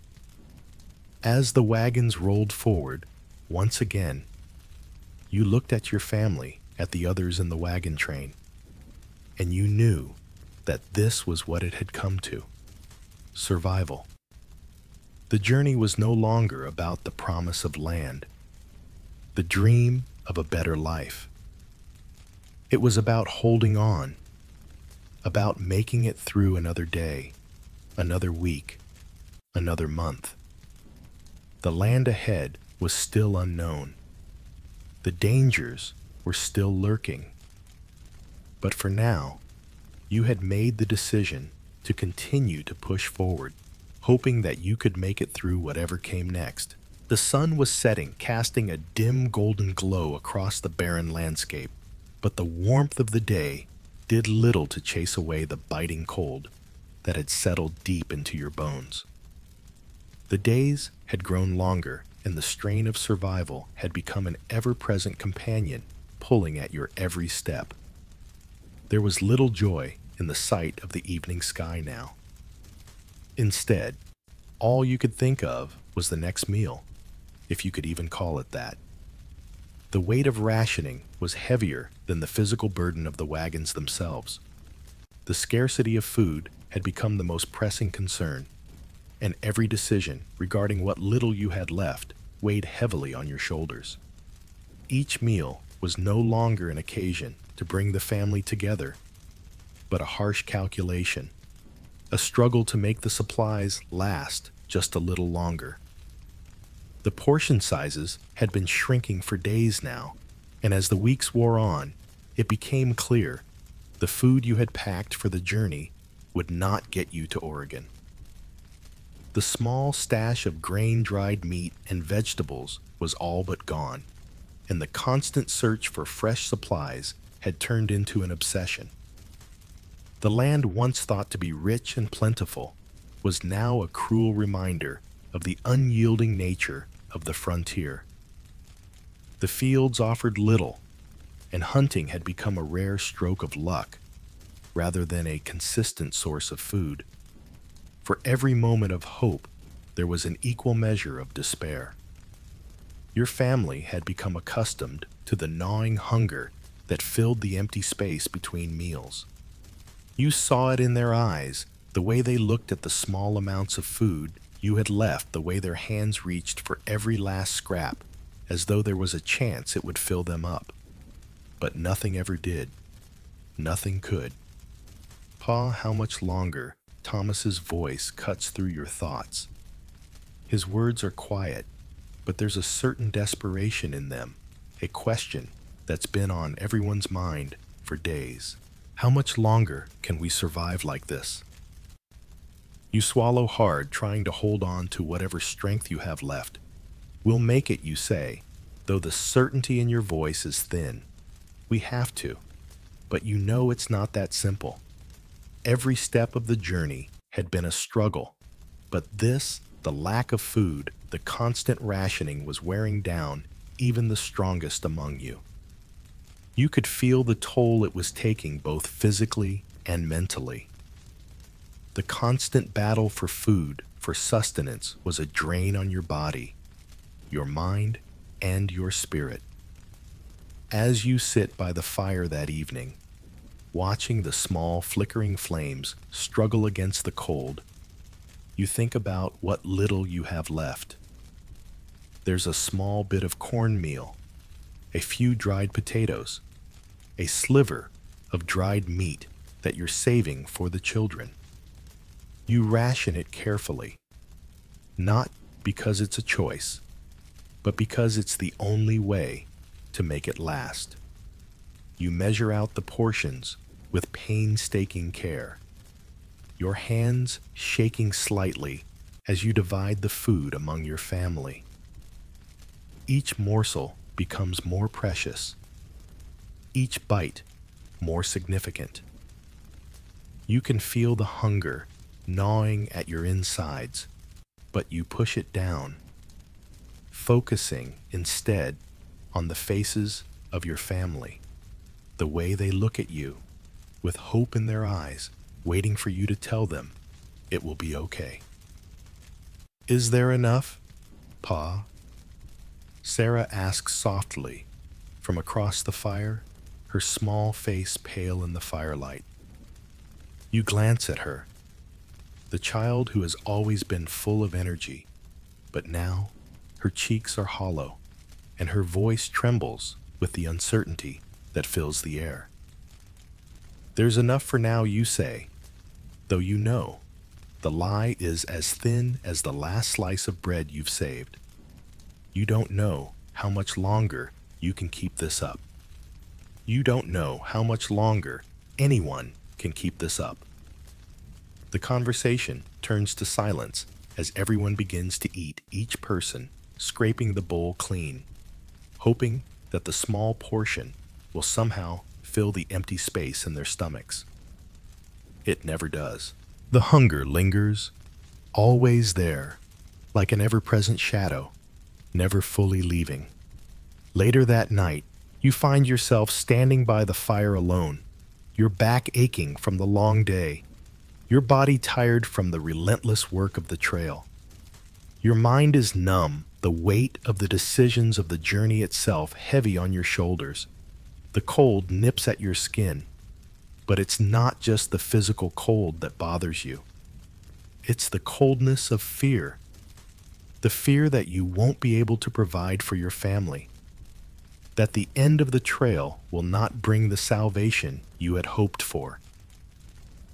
As the wagons rolled forward, once again, you looked at your family, at the others in the wagon train, and you knew that this was what it had come to: survival. The journey was no longer about the promise of land, the dream of a better life. It was about holding on, about making it through another day, another week, another month. The land ahead was still unknown. The dangers were still lurking. But for now, you had made the decision to continue to push forward, hoping that you could make it through whatever came next. The sun was setting, casting a dim golden glow across the barren landscape, but the warmth of the day did little to chase away the biting cold that had settled deep into your bones. The days had grown longer, and the strain of survival had become an ever-present companion, pulling at your every step. There was little joy in the sight of the evening sky now. Instead, all you could think of was the next meal, if you could even call it that. The weight of rationing was heavier than the physical burden of the wagons themselves. The scarcity of food had become the most pressing concern, and every decision regarding what little you had left weighed heavily on your shoulders. Each meal was no longer an occasion to bring the family together, but a harsh calculation, a struggle to make the supplies last just a little longer. The portion sizes had been shrinking for days now, and as the weeks wore on, it became clear the food you had packed for the journey would not get you to Oregon. The small stash of grain-dried meat and vegetables was all but gone, and the constant search for fresh supplies had turned into an obsession. The land once thought to be rich and plentiful was now a cruel reminder of the unyielding nature of the frontier. The fields offered little, and hunting had become a rare stroke of luck rather than a consistent source of food. For every moment of hope, there was an equal measure of despair. Your family had become accustomed to the gnawing hunger that filled the empty space between meals. You saw it in their eyes, the way they looked at the small amounts of food you had left, the way their hands reached for every last scrap, as though there was a chance it would fill them up. But nothing ever did. Nothing could. Pa, how much longer? Thomas's voice cuts through your thoughts. His words are quiet, but there's a certain desperation in them, a question that's been on everyone's mind for days. How much longer can we survive like this? You swallow hard, trying to hold on to whatever strength you have left. We'll make it, you say, though the certainty in your voice is thin. We have to, but you know it's not that simple. Every step of the journey had been a struggle, but this, the lack of food, the constant rationing was wearing down even the strongest among you. You could feel the toll it was taking both physically and mentally. The constant battle for food, for sustenance, was a drain on your body, your mind, and your spirit. As you sit by the fire that evening, watching the small flickering flames struggle against the cold, you think about what little you have left. There's a small bit of cornmeal, a few dried potatoes, a sliver of dried meat that you're saving for the children. You ration it carefully, not because it's a choice, but because it's the only way to make it last. You measure out the portions with painstaking care, your hands shaking slightly as you divide the food among your family. Each morsel becomes more precious, each bite more significant. You can feel the hunger gnawing at your insides, but you push it down, focusing instead on the faces of your family, the way they look at you, with hope in their eyes, waiting for you to tell them it will be okay. Is there enough, Pa? Sarah asks softly from across the fire, her small face pale in the firelight. You glance at her, the child who has always been full of energy, but now her cheeks are hollow and her voice trembles with the uncertainty that fills the air. There's enough for now, you say, though you know the lie is as thin as the last slice of bread you've saved. You don't know how much longer you can keep this up. You don't know how much longer anyone can keep this up. The conversation turns to silence as everyone begins to eat, each person scraping the bowl clean, hoping that the small portion will somehow fill the empty space in their stomachs. It never does. The hunger lingers, always there, like an ever-present shadow, never fully leaving. Later that night, you find yourself standing by the fire alone, your back aching from the long day, your body tired from the relentless work of the trail. Your mind is numb, the weight of the decisions of the journey itself heavy on your shoulders. The cold nips at your skin, but it's not just the physical cold that bothers you. It's the coldness of fear, the fear that you won't be able to provide for your family, that the end of the trail will not bring the salvation you had hoped for.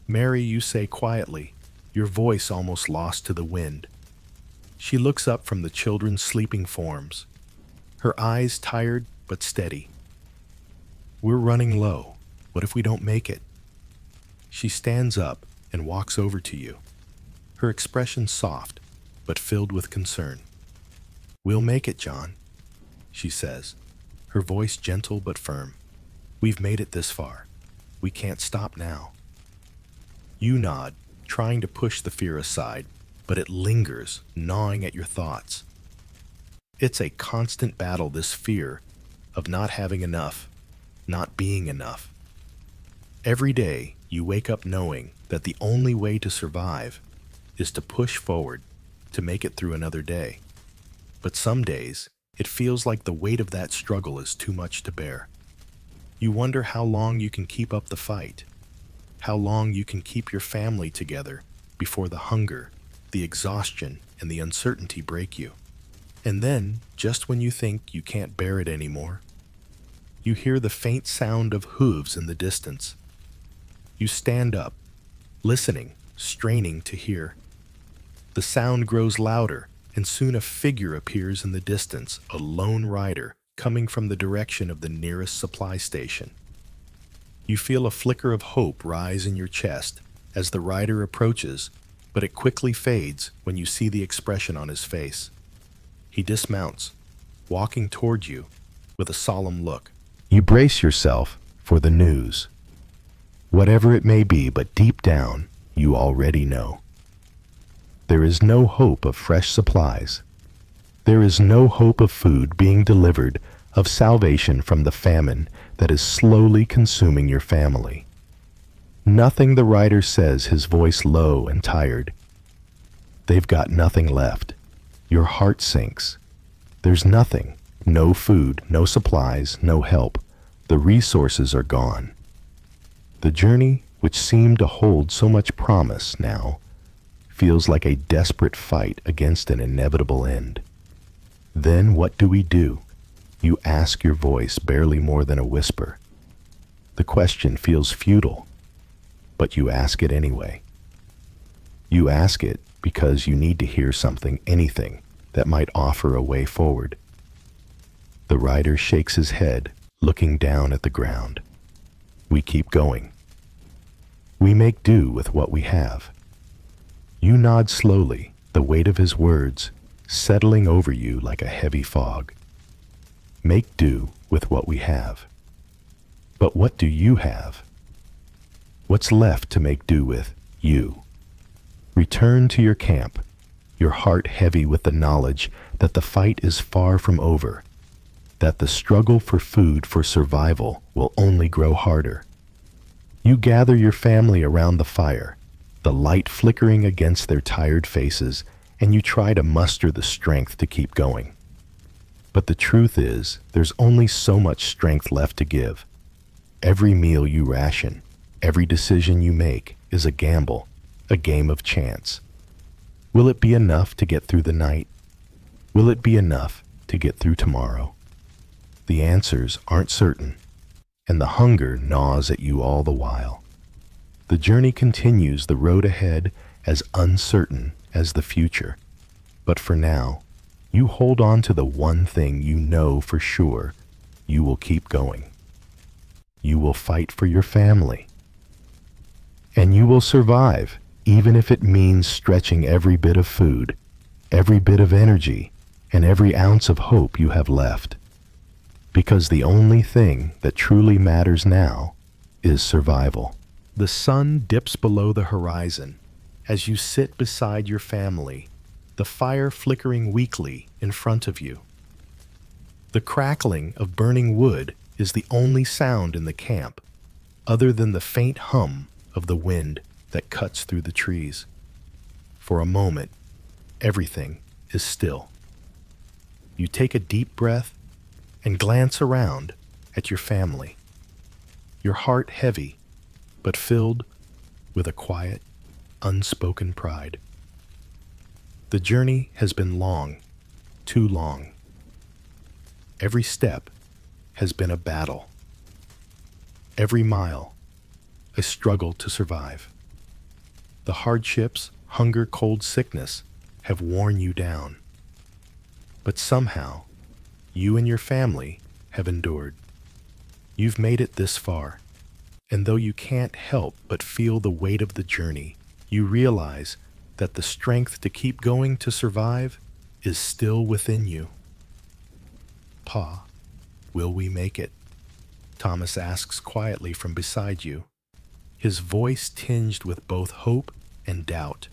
Mary, you say quietly, your voice almost lost to the wind. She looks up from the children's sleeping forms, her eyes tired but steady. We're running low. What if we don't make it? She stands up and walks over to you, her expression soft but filled with concern. We'll make it, John, she says, her voice gentle but firm. We've made it this far. We can't stop now. You nod, trying to push the fear aside, but it lingers, gnawing at your thoughts. It's a constant battle, this fear of not having enough, not being enough. Every day, you wake up knowing that the only way to survive is to push forward, to make it through another day. But some days, it feels like the weight of that struggle is too much to bear. You wonder how long you can keep up the fight, how long you can keep your family together before the hunger, the exhaustion, and the uncertainty break you. And then, just when you think you can't bear it anymore, you hear the faint sound of hooves in the distance. You stand up, listening, straining to hear. The sound grows louder and soon a figure appears in the distance, a lone rider coming from the direction of the nearest supply station. You feel a flicker of hope rise in your chest as the rider approaches, but it quickly fades when you see the expression on his face. He dismounts, walking toward you with a solemn look. You brace yourself for the news. Whatever it may be, but deep down, you already know. There is no hope of fresh supplies. There is no hope of food being delivered, of salvation from the famine that is slowly consuming your family. Nothing, the rider says, his voice low and tired. They've got nothing left. Your heart sinks. There's nothing. No food, no supplies, no help. The resources are gone. The journey, which seemed to hold so much promise now, feels like a desperate fight against an inevitable end. Then what do we do? You ask, your voice barely more than a whisper. The question feels futile, but you ask it anyway. You ask it because you need to hear something, anything, that might offer a way forward. The rider shakes his head, looking down at the ground. We keep going. We make do with what we have. You nod slowly, the weight of his words settling over you like a heavy fog. Make do with what we have. But what do you have? What's left to make do with? You. Return to your camp, your heart heavy with the knowledge that the fight is far from over, that the struggle for food, for survival, will only grow harder. You gather your family around the fire, the light flickering against their tired faces, and you try to muster the strength to keep going. But the truth is, there's only so much strength left to give. Every meal you ration, every decision you make is a gamble, a game of chance. Will it be enough to get through the night? Will it be enough to get through tomorrow? The answers aren't certain, and the hunger gnaws at you all the while. The journey continues, the road ahead as uncertain as the future. But for now, you hold on to the one thing you know for sure: you will keep going. You will fight for your family. And you will survive, even if it means stretching every bit of food, every bit of energy, and every ounce of hope you have left. Because the only thing that truly matters now is survival. The sun dips below the horizon as you sit beside your family, the fire flickering weakly in front of you. The crackling of burning wood is the only sound in the camp, other than the faint hum of the wind that cuts through the trees. For a moment, everything is still. You take a deep breath and glance around at your family, your heart heavy, but filled with a quiet, unspoken pride. The journey has been long, too long. Every step has been a battle. Every mile, a struggle to survive. The hardships, hunger, cold, sickness have worn you down. But somehow, you and your family have endured. You've made it this far, and though you can't help but feel the weight of the journey, you realize that the strength to keep going, to survive, is still within you. Pa, will we make it? Thomas asks quietly from beside you, his voice tinged with both hope and doubt.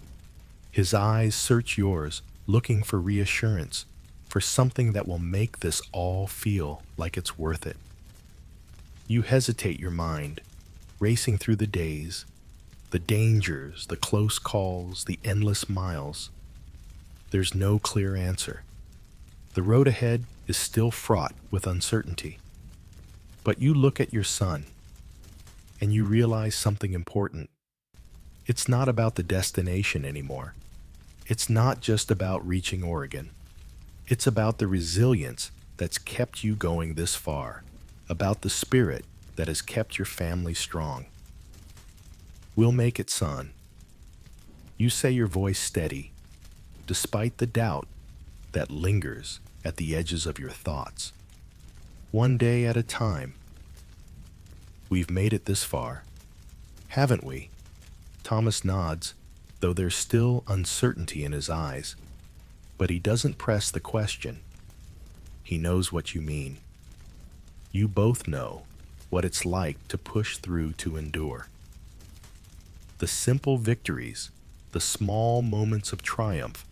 His eyes search yours, looking for reassurance, for something that will make this all feel like it's worth it. You hesitate, your mind racing through the days, the dangers, the close calls, the endless miles. There's no clear answer. The road ahead is still fraught with uncertainty. But you look at your son, and you realize something important. It's not about the destination anymore. It's not just about reaching Oregon. It's about the resilience that's kept you going this far, about the spirit that has kept your family strong. We'll make it, son. You say, your voice steady, despite the doubt that lingers at the edges of your thoughts. One day at a time. We've made it this far, haven't we? Thomas nods, though there's still uncertainty in his eyes. But he doesn't press the question. He knows what you mean. You both know what it's like to push through to endure. The simple victories, the small moments of triumph,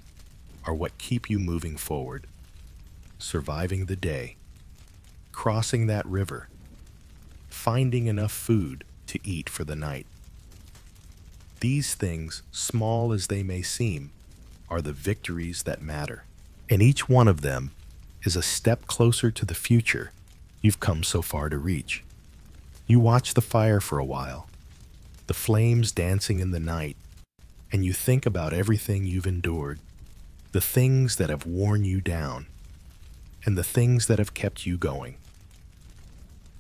are what keep you moving forward. Surviving the day, crossing that river, finding enough food to eat for the night. These things, small as they may seem, are the victories that matter. And each one of them is a step closer to the future you've come so far to reach. You watch the fire for a while, the flames dancing in the night, and you think about everything you've endured, the things that have worn you down, and the things that have kept you going.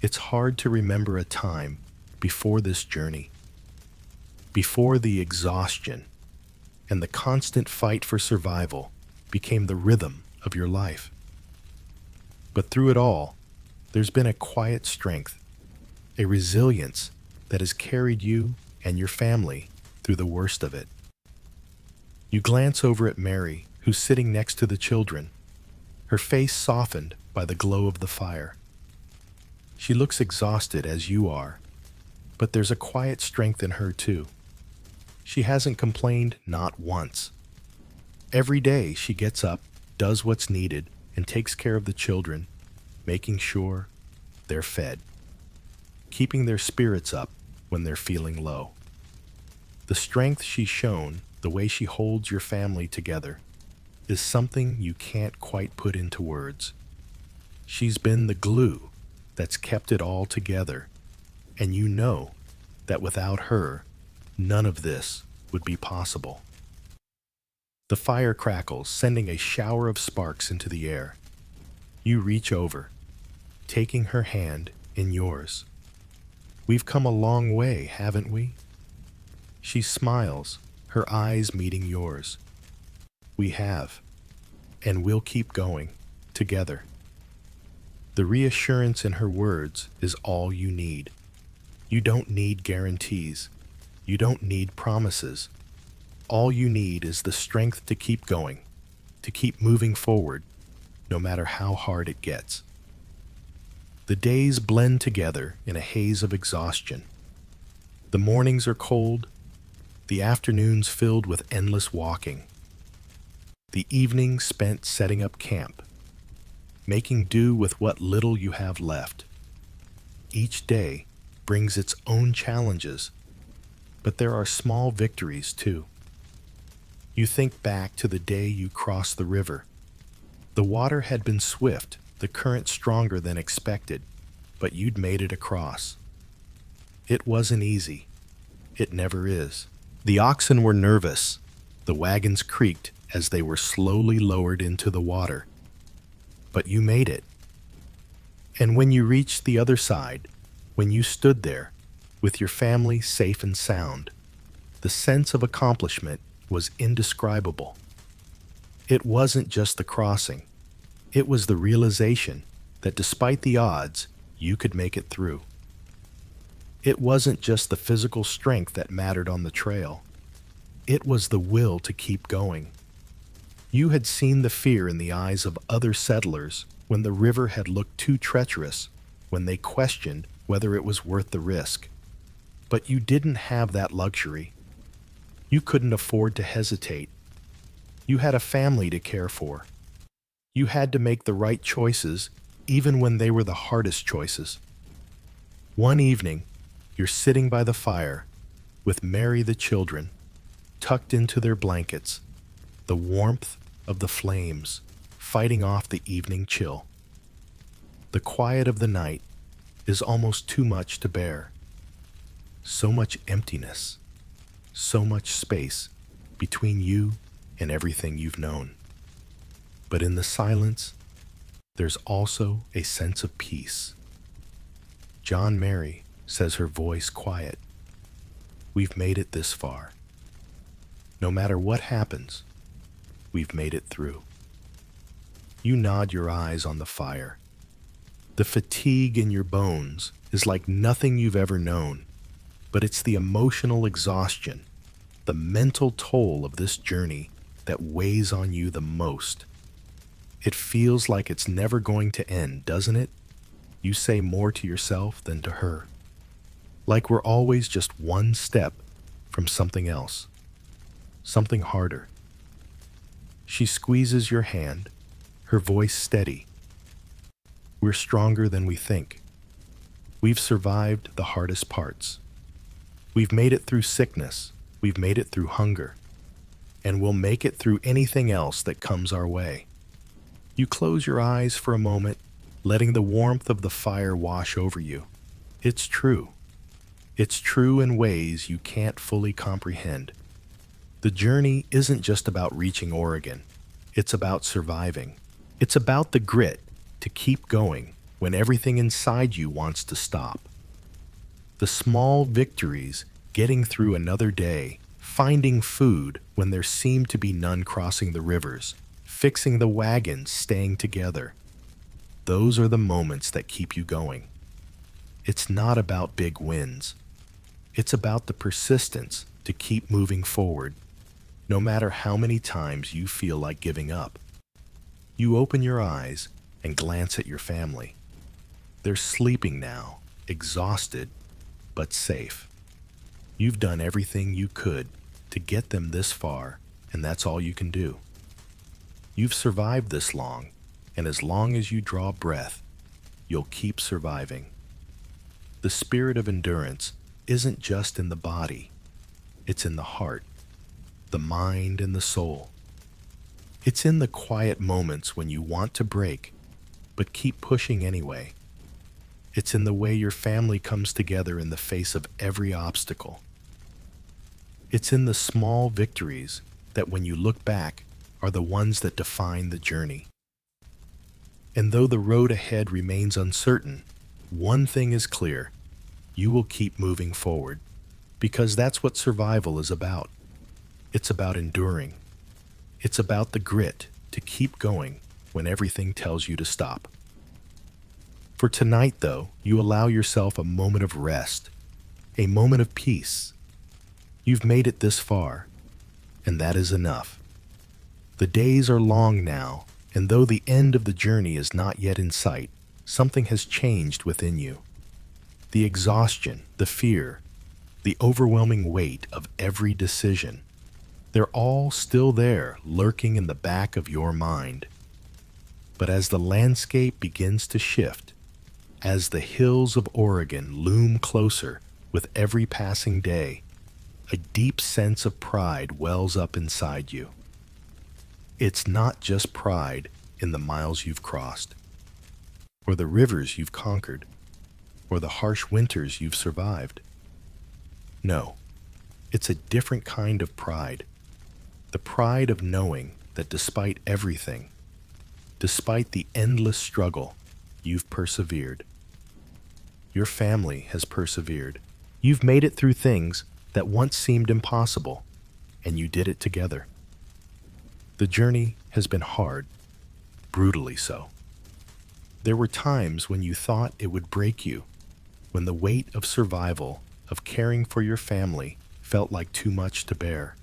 It's hard to remember a time before this journey, before the exhaustion and the constant fight for survival became the rhythm of your life. But through it all, there's been a quiet strength, a resilience that has carried you and your family through the worst of it. You glance over at Mary, who's sitting next to the children, her face softened by the glow of the fire. She looks exhausted as you are, but there's a quiet strength in her too. She hasn't complained, not once. Every day she gets up, does what's needed, and takes care of the children, making sure they're fed, keeping their spirits up when they're feeling low. The strength she's shown, the way she holds your family together, is something you can't quite put into words. She's been the glue that's kept it all together, and you know that without her, none of this would be possible. The fire crackles, sending a shower of sparks into the air. You reach over, taking her hand in yours. We've come a long way, haven't we? She smiles, her eyes meeting yours. We have, and we'll keep going, together. The reassurance in her words is all you need. You don't need guarantees. You don't need promises. All you need is the strength to keep going, to keep moving forward, no matter how hard it gets. The days blend together in a haze of exhaustion. The mornings are cold, the afternoons filled with endless walking, the evenings spent setting up camp, making do with what little you have left. Each day brings its own challenges, but there are small victories too. You think back to the day you crossed the river. The water had been swift, the current stronger than expected, but you'd made it across. It wasn't easy. It never is. The oxen were nervous. The wagons creaked as they were slowly lowered into the water. But you made it. And when you reached the other side, when you stood there, with your family safe and sound, the sense of accomplishment was indescribable. It wasn't just the crossing. It was the realization that despite the odds, you could make it through. It wasn't just the physical strength that mattered on the trail. It was the will to keep going. You had seen the fear in the eyes of other settlers when the river had looked too treacherous, when they questioned whether it was worth the risk. But you didn't have that luxury. You couldn't afford to hesitate. You had a family to care for. You had to make the right choices, even when they were the hardest choices. One evening, you're sitting by the fire, with Mary the children, tucked into their blankets, the warmth of the flames fighting off the evening chill. The quiet of the night is almost too much to bear. So much emptiness, so much space between you and everything you've known. But in the silence, there's also a sense of peace. John Mary says, her voice quiet. We've made it this far. No matter what happens, we've made it through. You nod your eyes on the fire. The fatigue in your bones is like nothing you've ever known, but it's the emotional exhaustion, the mental toll of this journey that weighs on you the most. It feels like it's never going to end, doesn't it? You say more to yourself than to her. Like we're always just one step from something else, something harder. She squeezes your hand, her voice steady. We're stronger than we think. We've survived the hardest parts. We've made it through sickness. We've made it through hunger. And we'll make it through anything else that comes our way. You close your eyes for a moment, letting the warmth of the fire wash over you. It's true. It's true in ways you can't fully comprehend. The journey isn't just about reaching Oregon. It's about surviving. It's about the grit to keep going when everything inside you wants to stop. The small victories, getting through another day, finding food when there seemed to be none crossing the rivers, fixing the wagons, staying together. Those are the moments that keep you going. It's not about big wins. It's about the persistence to keep moving forward, no matter how many times you feel like giving up. You open your eyes and glance at your family. They're sleeping now, exhausted, but safe. You've done everything you could to get them this far, and that's all you can do. You've survived this long, and as long as you draw breath, you'll keep surviving. The spirit of endurance isn't just in the body, it's in the heart, the mind, and the soul. It's in the quiet moments when you want to break, but keep pushing anyway. It's in the way your family comes together in the face of every obstacle. It's in the small victories that, when you look back, are the ones that define the journey. And though the road ahead remains uncertain, one thing is clear: you will keep moving forward, because that's what survival is about. It's about enduring. It's about the grit to keep going when everything tells you to stop. For tonight, though, you allow yourself a moment of rest, a moment of peace. You've made it this far, and that is enough. The days are long now, and though the end of the journey is not yet in sight, something has changed within you. The exhaustion, the fear, the overwhelming weight of every decision, they're all still there, lurking in the back of your mind. But as the landscape begins to shift, as the hills of Oregon loom closer with every passing day, a deep sense of pride wells up inside you. It's not just pride in the miles you've crossed, or the rivers you've conquered, or the harsh winters you've survived. No, it's a different kind of pride. The pride of knowing that despite everything, despite the endless struggle, you've persevered. Your family has persevered. You've made it through things that once seemed impossible, and you did it together. The journey has been hard, brutally so. There were times when you thought it would break you, when the weight of survival, of caring for your family, felt like too much to bear.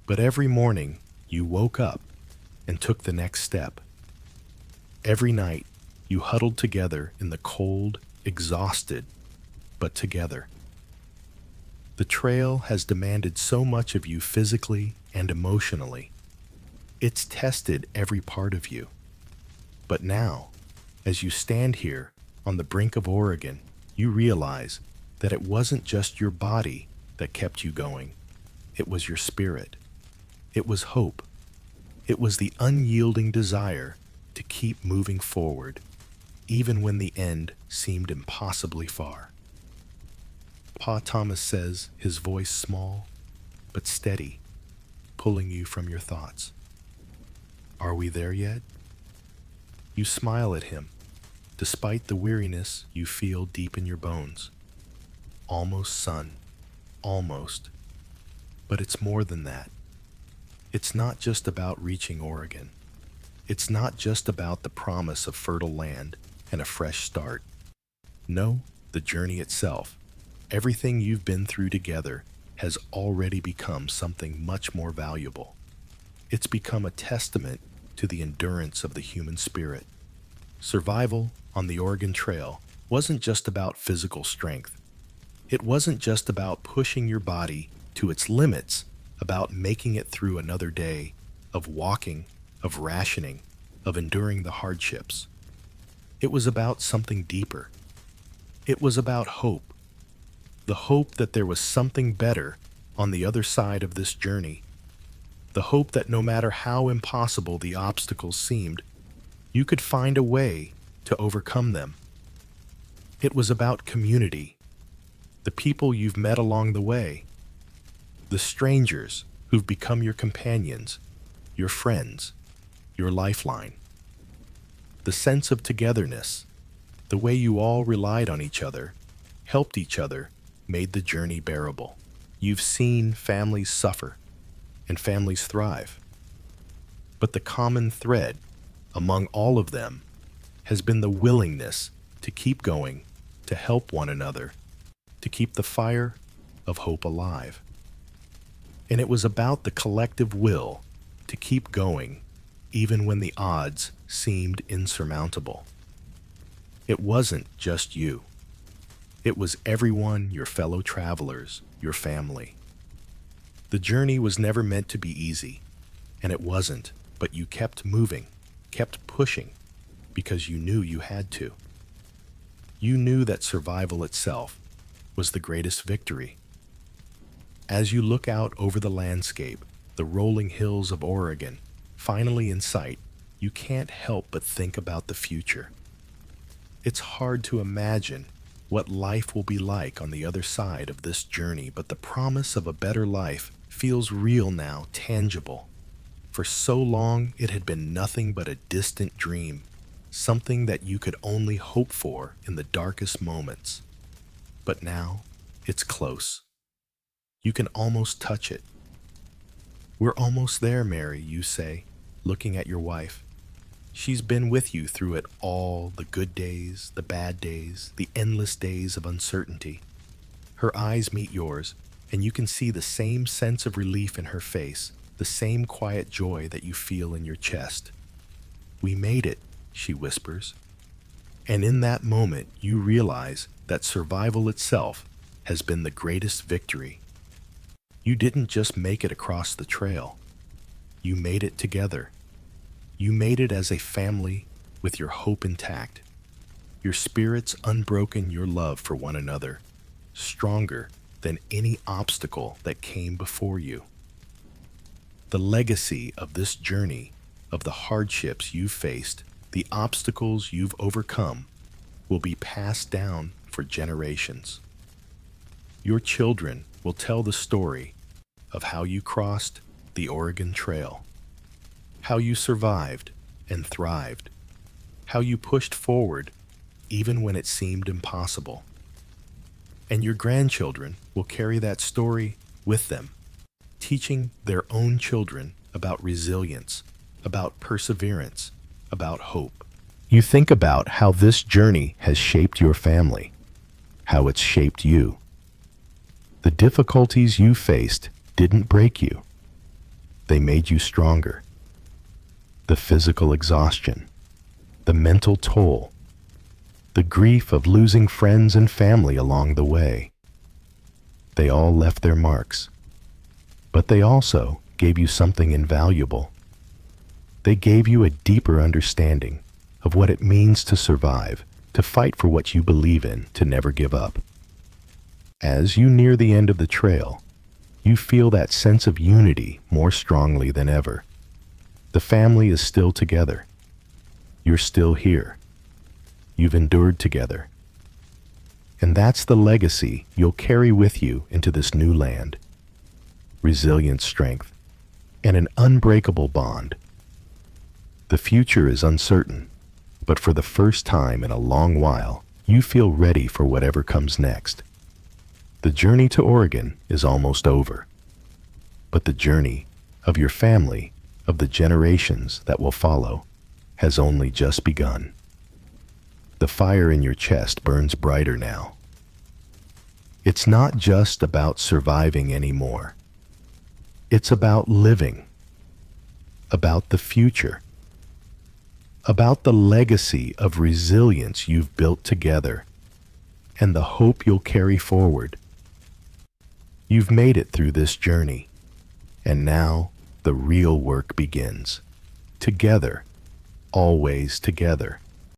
But every morning, you woke up and took the next step. Every night, you huddled together in the cold, exhausted, but together. The trail has demanded so much of you physically and emotionally. It's tested every part of you. But now, as you stand here on the brink of Oregon, you realize that it wasn't just your body that kept you going. It was your spirit. It was hope. It was the unyielding desire to keep moving forward, even when the end seemed impossibly far. Pa Thomas says, his voice small but steady, pulling you from your thoughts. Are we there yet? You smile at him, despite the weariness you feel deep in your bones. Almost, son, almost. But it's more than that. It's not just about reaching Oregon. It's not just about the promise of fertile land and a fresh start. No, the journey itself, everything you've been through together, has already become something much more valuable. It's become a testament to the endurance of the human spirit. Survival on the Oregon Trail wasn't just about physical strength. It wasn't just about pushing your body to its limits, about making it through another day of walking, of rationing, of enduring the hardships. It was about something deeper. It was about hope. The hope that there was something better on the other side of this journey. The hope that no matter how impossible the obstacles seemed, you could find a way to overcome them. It was about community, the people you've met along the way, the strangers who've become your companions, your friends, your lifeline. The sense of togetherness, the way you all relied on each other, helped each other, made the journey bearable. You've seen families suffer and families thrive. But the common thread among all of them has been the willingness to keep going, to help one another, to keep the fire of hope alive. And it was about the collective will to keep going, even when the odds seemed insurmountable. It wasn't just you. It was everyone, your fellow travelers, your family. The journey was never meant to be easy, and it wasn't, but you kept moving, kept pushing, because you knew you had to. You knew that survival itself was the greatest victory. As you look out over the landscape, the rolling hills of Oregon, finally in sight, you can't help but think about the future. It's hard to imagine what life will be like on the other side of this journey, but the promise of a better life feels real now, tangible. For so long, it had been nothing but a distant dream, something that you could only hope for in the darkest moments. But now, it's close. You can almost touch it. "We're almost there, Mary," you say, looking at your wife. She's been with you through it all, the good days, the bad days, the endless days of uncertainty. Her eyes meet yours, and you can see the same sense of relief in her face, the same quiet joy that you feel in your chest. "We made it," she whispers. And in that moment, you realize that survival itself has been the greatest victory. You didn't just make it across the trail. You made it together. You made it as a family with your hope intact, your spirits unbroken, your love for one another, stronger than any obstacle that came before you. The legacy of this journey, of the hardships you've faced, the obstacles you've overcome, will be passed down for generations. Your children will tell the story of how you crossed the Oregon Trail, how you survived and thrived, how you pushed forward even when it seemed impossible. And your grandchildren will carry that story with them, teaching their own children about resilience, about perseverance, about hope. You think about how this journey has shaped your family, how it's shaped you. The difficulties you faced didn't break you. They made you stronger. The physical exhaustion, the mental toll, the grief of losing friends and family along the way. They all left their marks, but they also gave you something invaluable. They gave you a deeper understanding of what it means to survive, to fight for what you believe in, to never give up. As you near the end of the trail, you feel that sense of unity more strongly than ever. The family is still together. You're still here. You've endured together. And that's the legacy you'll carry with you into this new land. Resilient strength and an unbreakable bond. The future is uncertain, but for the first time in a long while, you feel ready for whatever comes next. The journey to Oregon is almost over, but the journey of your family, of the generations that will follow, has only just begun. The fire in your chest burns brighter now. It's not just about surviving anymore. It's about living, about the future, about the legacy of resilience you've built together, and the hope you'll carry forward. You've made it through this journey, and now the real work begins. Together, always together.